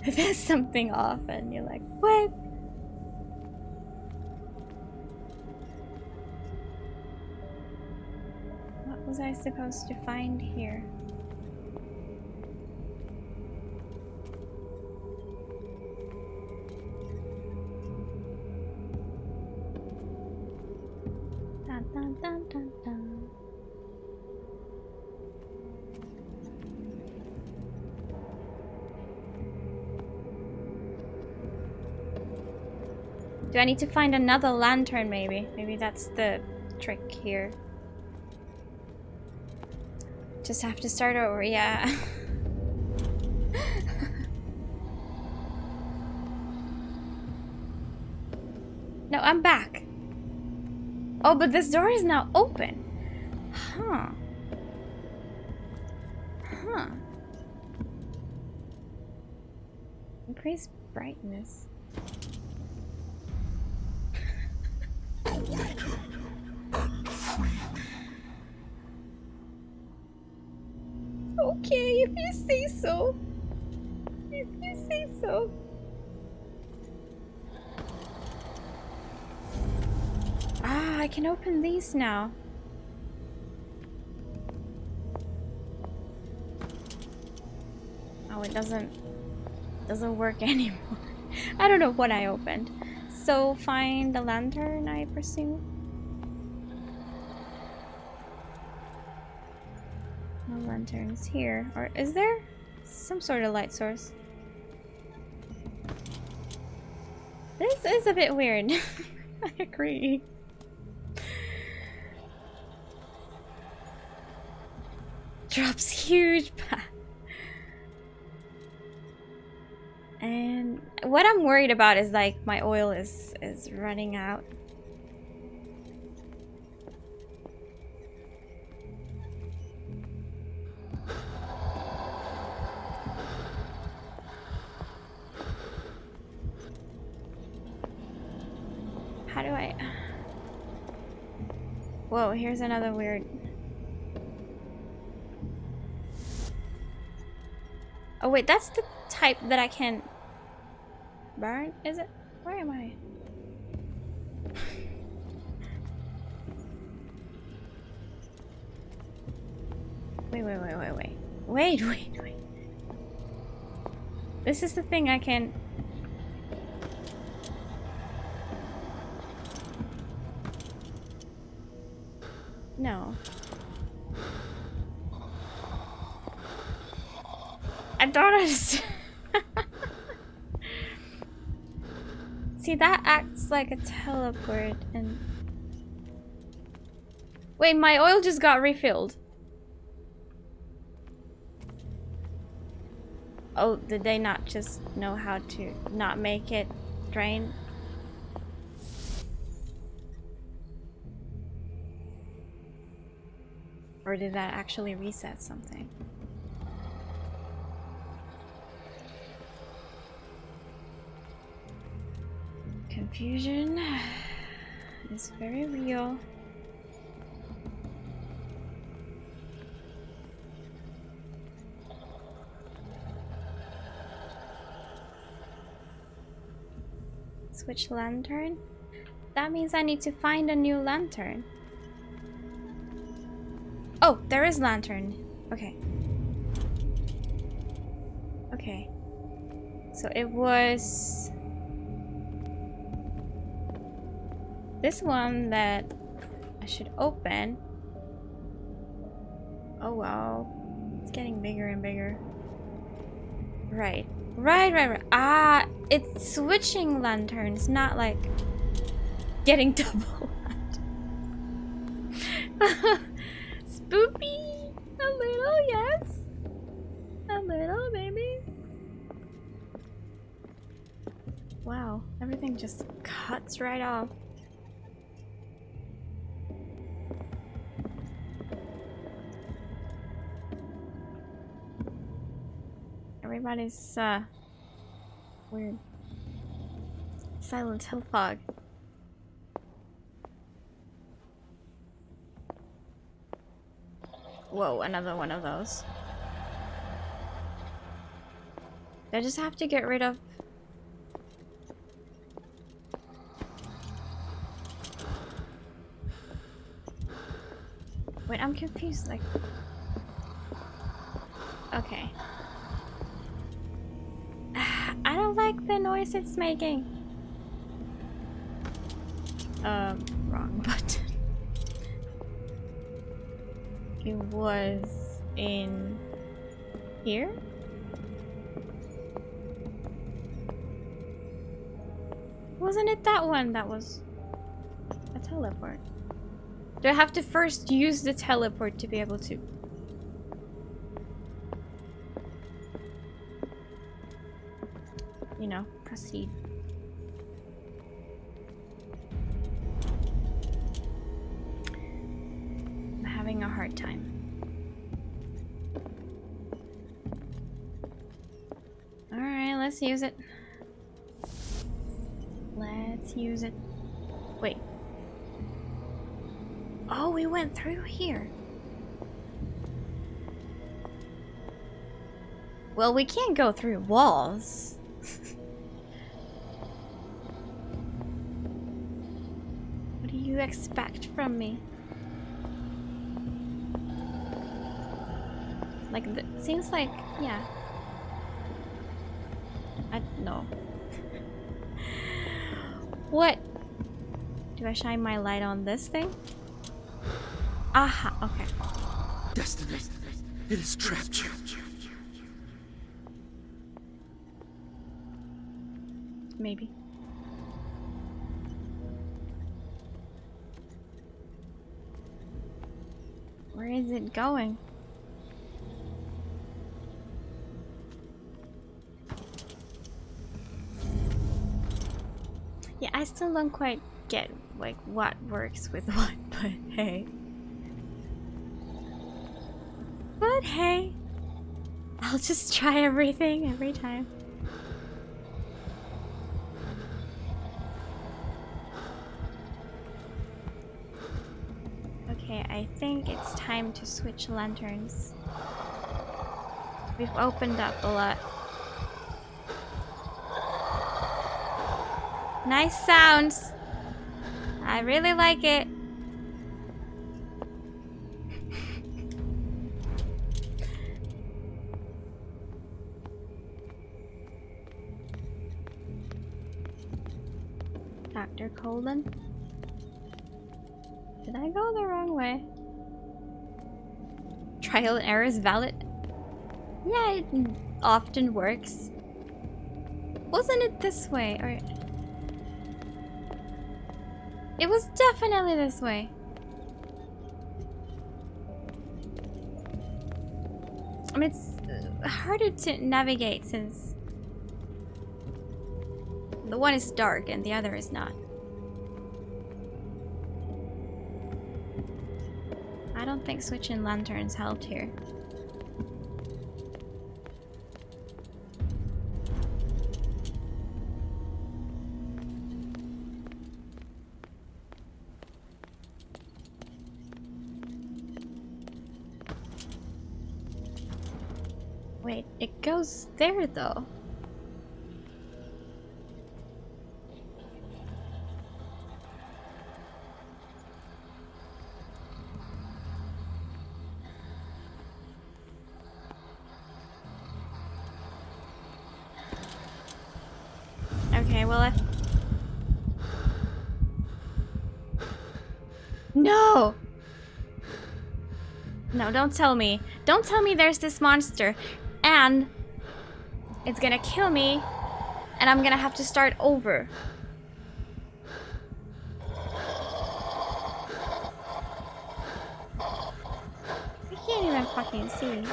Speaker 1: there's something off and you're like, what? What was I supposed to find here? Dun, dun, dun, dun, dun. Do I need to find another lantern maybe? Maybe that's the trick here. Just have to start over, yeah. No, I'm back. Oh, but this door is now open. Huh. Huh. Increase brightness. Okay, if you say so. If you say so. Ah, I can open these now. Oh, it doesn't work anymore. I don't know what I opened. So find the lantern, I presume. No lanterns here. Or is there some sort of light source? This is a bit weird. I agree. Drops huge path. And what I'm worried about is like my oil is running out. How do I... Whoa, here's another weird... Oh wait, that's the type that I can burn, is it? Where am I? Wait. This is the thing I can... No. I don't understand. See, that acts like a teleport and... Wait, my oil just got refilled. Oh, did they not just know how to not make it drain? Or did that actually reset something? Confusion is very real. Switch lantern? That means I need to find a new lantern. Oh, there is lantern. Okay. Okay. So it was... this one that I should open. Oh wow. It's getting bigger and bigger. Right. Right. Ah, it's switching lanterns, not like getting double. Spoopy. A little, yes. A little, maybe. Wow, everything just cuts right off. Everybody's weird. Silent Hill fog. Whoa, another one of those. I just have to get rid of... Wait, I'm confused, like... Okay. I don't like the noise it's making. Wrong button. It was in here? Wasn't it that one that was a teleport? Do I have to first use the teleport to be able to? You know, proceed. Let's use it. Let's use it. Wait. Oh, we went through here. Well, we can't go through walls. What do you expect from me? Like, seems like, yeah. I don't know. What? Do I shine my light on this thing? Aha, okay.
Speaker 15: Destiny, it has trapped you.
Speaker 1: Maybe. Where is it going? Yeah, I still don't quite get like what works with what, but hey. But hey, I'll just try everything every time. Okay, I think it's time to switch lanterns. We've opened up a lot. Nice sounds. I really like it. Dr. Colden? Did I go the wrong way? Trial and error is valid? Yeah, it often works. Wasn't it this way? Or it was definitely this way. I mean, it's harder to navigate since the one is dark and the other is not. I don't think switching lanterns helped here. Wait, it goes there though. Okay, well No! No, don't tell me. Don't tell me there's this monster and it's gonna kill me and I'm gonna have to start over. I can't even fucking see.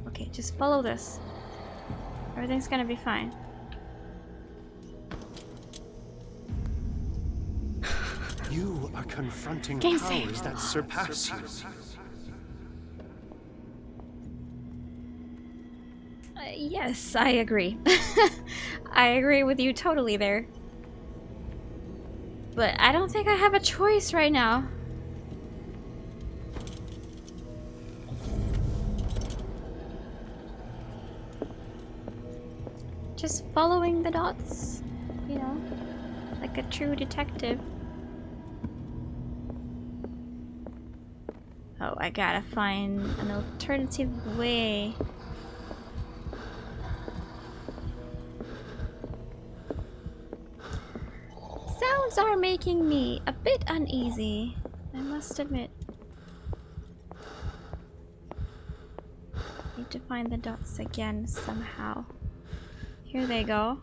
Speaker 1: Okay, just follow this. Everything's gonna be fine.
Speaker 14: You are confronting
Speaker 1: Game
Speaker 14: powers
Speaker 1: saved.
Speaker 14: that surpass you.
Speaker 1: Yes, I agree. I agree with you totally there. But I don't think I have a choice right now. Just following the dots, you know, like a true detective. Oh, I gotta find an alternative way. Sounds are making me a bit uneasy, I must admit. Need to find the dots again somehow. Here they go.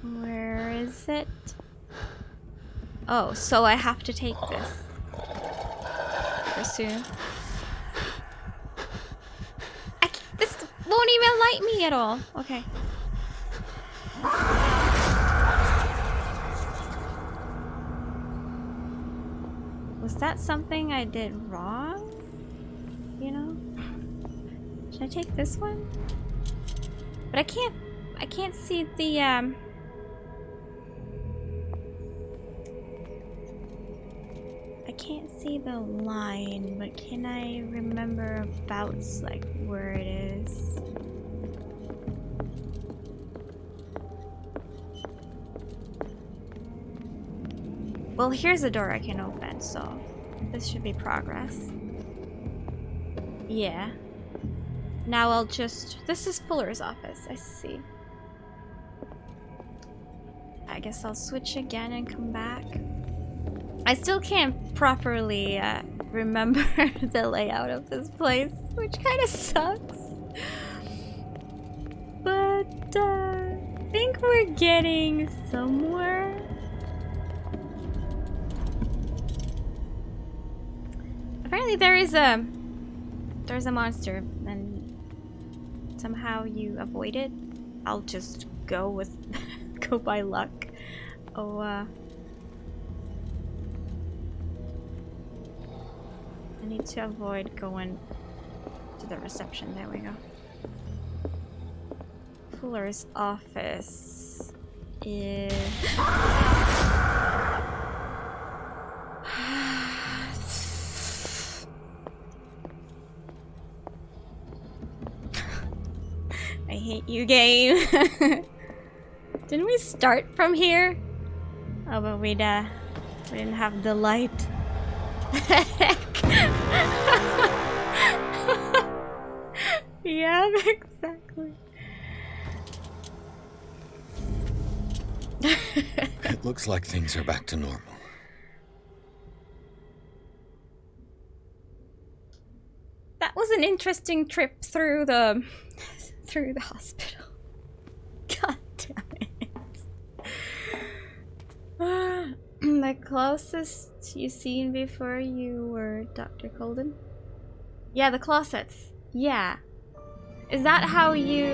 Speaker 1: Where is it? Oh, so I have to take this. Pursue. won't even light me at all. Okay. Was that something I did wrong? You know? Should I take this one? But I can't see the I can't see the line, but can I remember about like where it is? Well, here's a door I can open, so this should be progress. Yeah. Now I'll just... This is Fuller's office, I see. I guess I'll switch again and come back. I still can't properly remember the layout of this place, which kind of sucks. But I think we're getting somewhere. Apparently there's a monster, and somehow you avoid it. I'll just go with go by luck. Oh, I need to avoid going to the reception. There we go. Fuller's office is... I hate you, game. Didn't we start from here? Oh, but we didn't have the light. Heck. Yeah, exactly.
Speaker 3: It looks like things are back to normal.
Speaker 1: That was an interesting trip through the hospital. God damn it. The closest you seen before you were Dr. Colden? Yeah, the closets. Yeah. Is that how you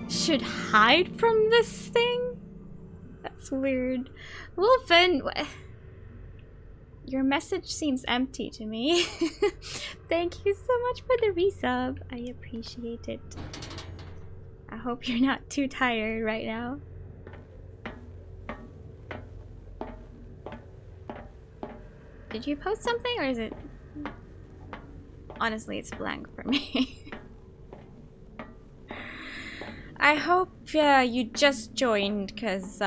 Speaker 1: should hide from this thing? That's weird. Wolfen, your message seems empty to me. Thank you so much for the resub. I appreciate it. I hope you're not too tired right now. Did you post something, or is it... Honestly, it's blank for me. I hope you just joined, because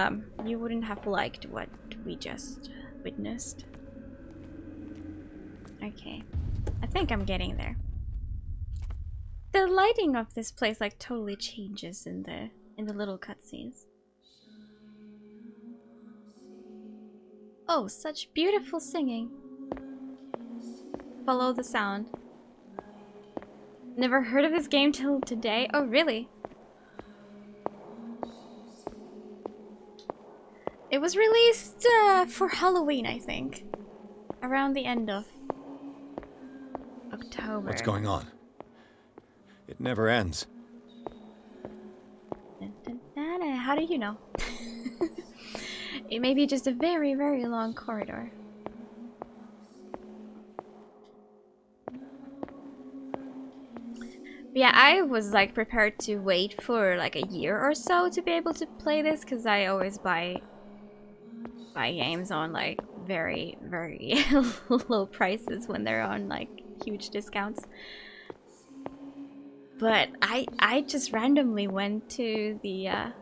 Speaker 1: you wouldn't have liked what we just witnessed. Okay. I think I'm getting there. The lighting of this place like totally changes in the little cutscenes. Oh, such beautiful singing. Follow the sound. Never heard of this game till today. Oh, really? It was released for Halloween, I think. Around the end of October.
Speaker 3: What's going on? It never ends.
Speaker 1: How do you know? It may be just a very, very long corridor. But yeah, I was like prepared to wait for like a year or so to be able to play this, because I always buy games on like very, very low prices when they're on like huge discounts. But I just randomly went to the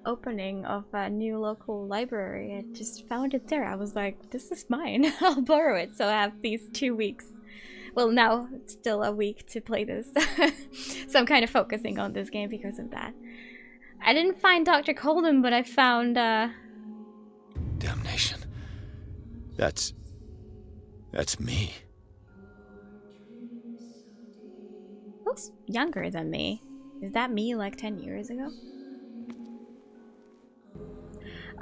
Speaker 1: opening of a new local library and just found it there. I was like, this is mine. I'll borrow it. So I have these 2 weeks. Well, now it's still a week to play this. So I'm kind of focusing on this game because of that. I didn't find Dr. Colden, but I found
Speaker 3: Damnation. That's me.
Speaker 1: Looks younger than me. Is that me like 10 years ago?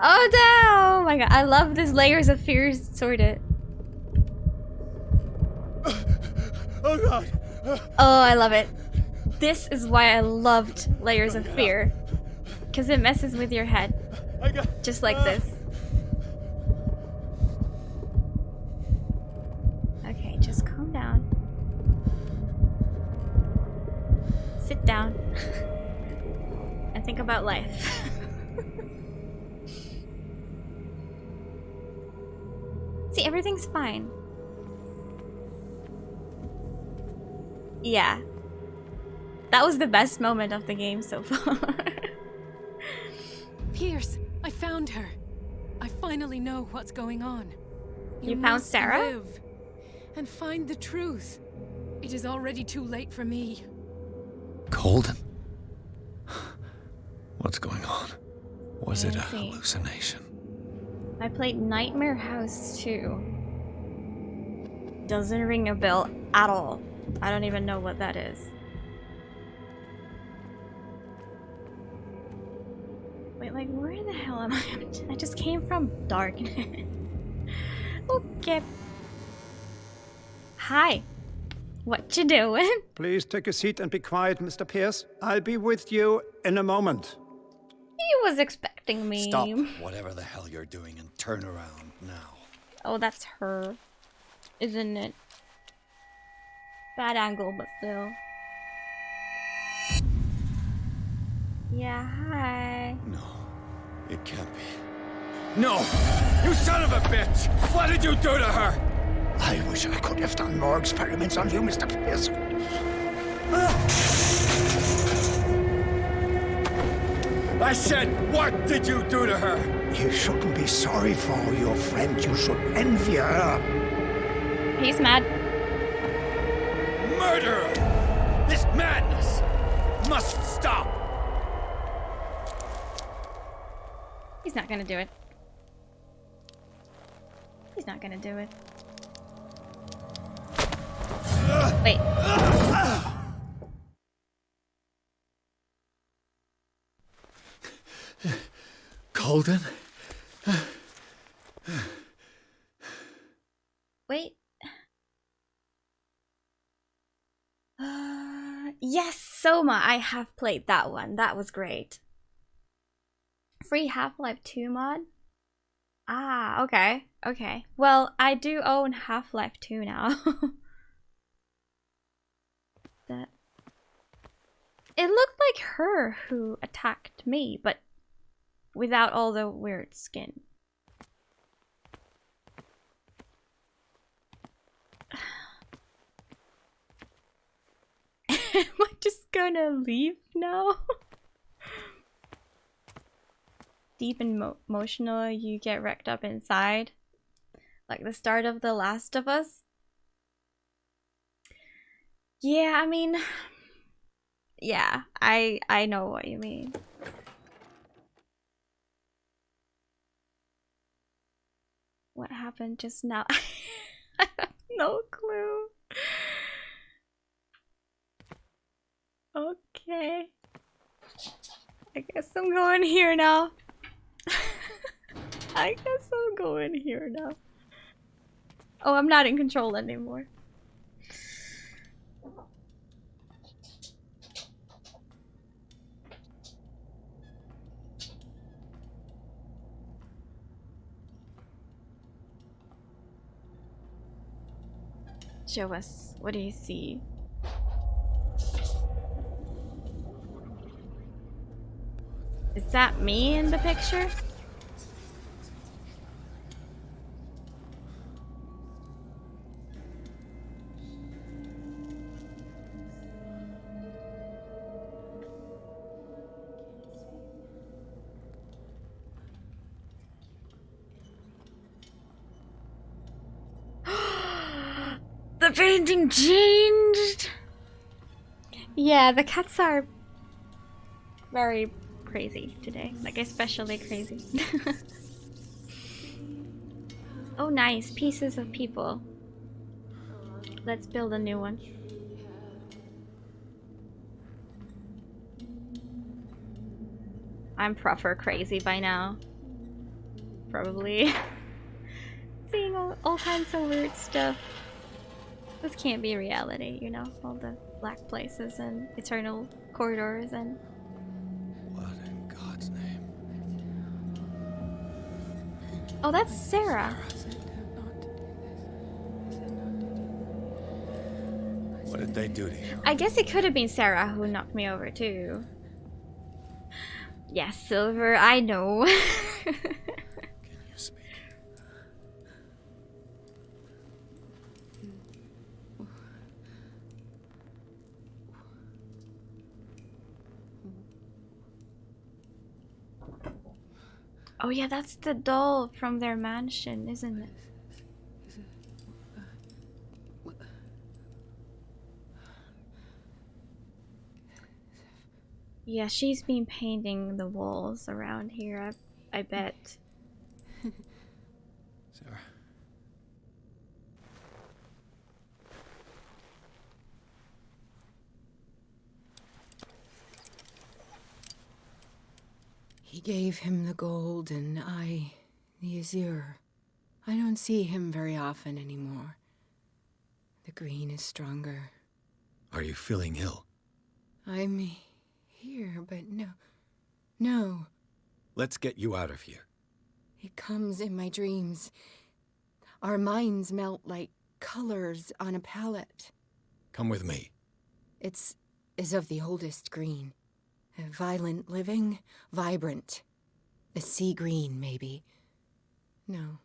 Speaker 1: Oh no! Oh my god, I love this layers of fears sorted.
Speaker 15: Oh God!
Speaker 1: Oh, I love it. This is why I loved Layers of Fear. Because it messes with your head. Just like this. Okay, just calm down. Sit down. And think about life. See, everything's fine. Yeah. That was the best moment of the game so far.
Speaker 2: Pierce, I found her. I finally know what's going on.
Speaker 1: You found
Speaker 2: must
Speaker 1: Sarah?
Speaker 2: Live and find the truth. It is already too late for me.
Speaker 3: Golden? What's going on? Was it a
Speaker 1: Let's see.
Speaker 3: hallucination?
Speaker 1: I played Nightmare House 2. Doesn't ring a bell at all. I don't even know what that is. Wait, like, where the hell am I? I just came from darkness. Okay. Hi. What you doing?
Speaker 6: Please take a seat and be quiet, Mr. Pierce. I'll be with you in a moment.
Speaker 1: He was expecting me.
Speaker 3: Stop whatever the hell you're doing and turn around now.
Speaker 1: Oh, that's her. Isn't it? Bad angle, but still. Yeah, hi.
Speaker 3: No, it can't be.
Speaker 15: No! You son of a bitch! What did you do to her?
Speaker 14: I wish I could have done more experiments on you, Mr. Pierce.
Speaker 15: I said, what did you do to her?
Speaker 14: You shouldn't be sorry for your friend. You should envy her.
Speaker 1: He's mad.
Speaker 15: Murderer! This madness must stop!
Speaker 1: He's not gonna do it. He's not gonna do it. Wait.
Speaker 14: Golden?
Speaker 1: Wait. Yes, Soma. I have played that one. That was great. Free Half-Life 2 mod? Ah, okay. Okay. Well, I do own Half-Life 2 now. That. It looked like her who attacked me, but without all the weird skin. Am I just gonna leave now? Deep and emotional, you get wrecked up inside. Like the start of The Last of Us. Yeah, I mean... Yeah, I know what you mean. What happened just now? I have no clue. Okay. I guess I'm going here now. I guess I'm going here now. Oh, I'm not in control anymore. Show us. What do you see? Is that me in the picture? The painting changed! Yeah, the cats are very crazy today. Like, especially crazy. Oh, nice. Pieces of people. Let's build a new one. I'm proper crazy by now. Probably. Seeing all kinds of weird stuff. This can't be reality, you know? All the black places and eternal corridors and...
Speaker 3: What in God's name?
Speaker 1: Oh, that's Sarah.
Speaker 3: What did they do to you?
Speaker 1: I guess it could have been Sarah who knocked me over too. Yes, Silver, I know.
Speaker 3: Can you speak?
Speaker 1: Oh yeah, that's the doll from their mansion, isn't it? Yeah, she's been painting the walls around here, I bet.
Speaker 3: Sarah.
Speaker 2: He gave him the gold and I the azure. I don't see him very often anymore. The green is stronger.
Speaker 3: Are you feeling ill?
Speaker 2: I'm here, but no.
Speaker 3: Let's get you out of here.
Speaker 2: It comes in my dreams. Our minds melt like colors on a palette.
Speaker 3: Come with me.
Speaker 2: It's of the oldest green. Violent living, vibrant. A sea green, maybe. No.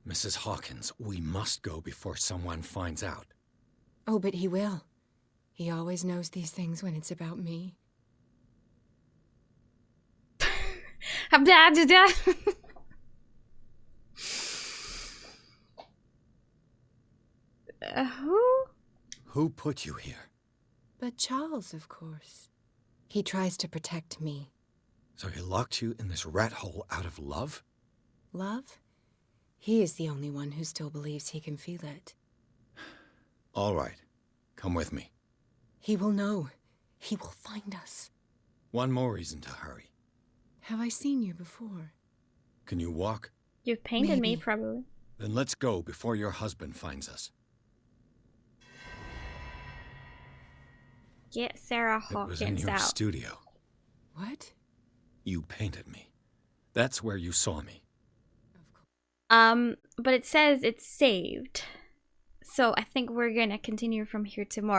Speaker 3: Mrs. Hawkins, we must go before someone finds out.
Speaker 2: Oh, but he will. He always knows these things when it's about me.
Speaker 1: Who?
Speaker 3: Who put you here?
Speaker 2: But Charles, of course. He tries to protect me.
Speaker 3: So he locked you in this rat hole out of love?
Speaker 2: Love? He is the only one who still believes he can feel it.
Speaker 3: All right. Come with me.
Speaker 2: He will know. He will find us.
Speaker 3: One more reason to hurry.
Speaker 2: Have I seen you before?
Speaker 3: Can you walk?
Speaker 1: You've painted me,
Speaker 2: Maybe.
Speaker 1: probably.
Speaker 3: Then let's go before your husband finds us.
Speaker 1: Get Sarah
Speaker 3: It was in
Speaker 1: Hawkins
Speaker 3: your
Speaker 1: out.
Speaker 3: studio.
Speaker 2: What?
Speaker 3: You painted me. That's where you saw me.
Speaker 1: But it says it's saved. So I think we're gonna continue from here tomorrow.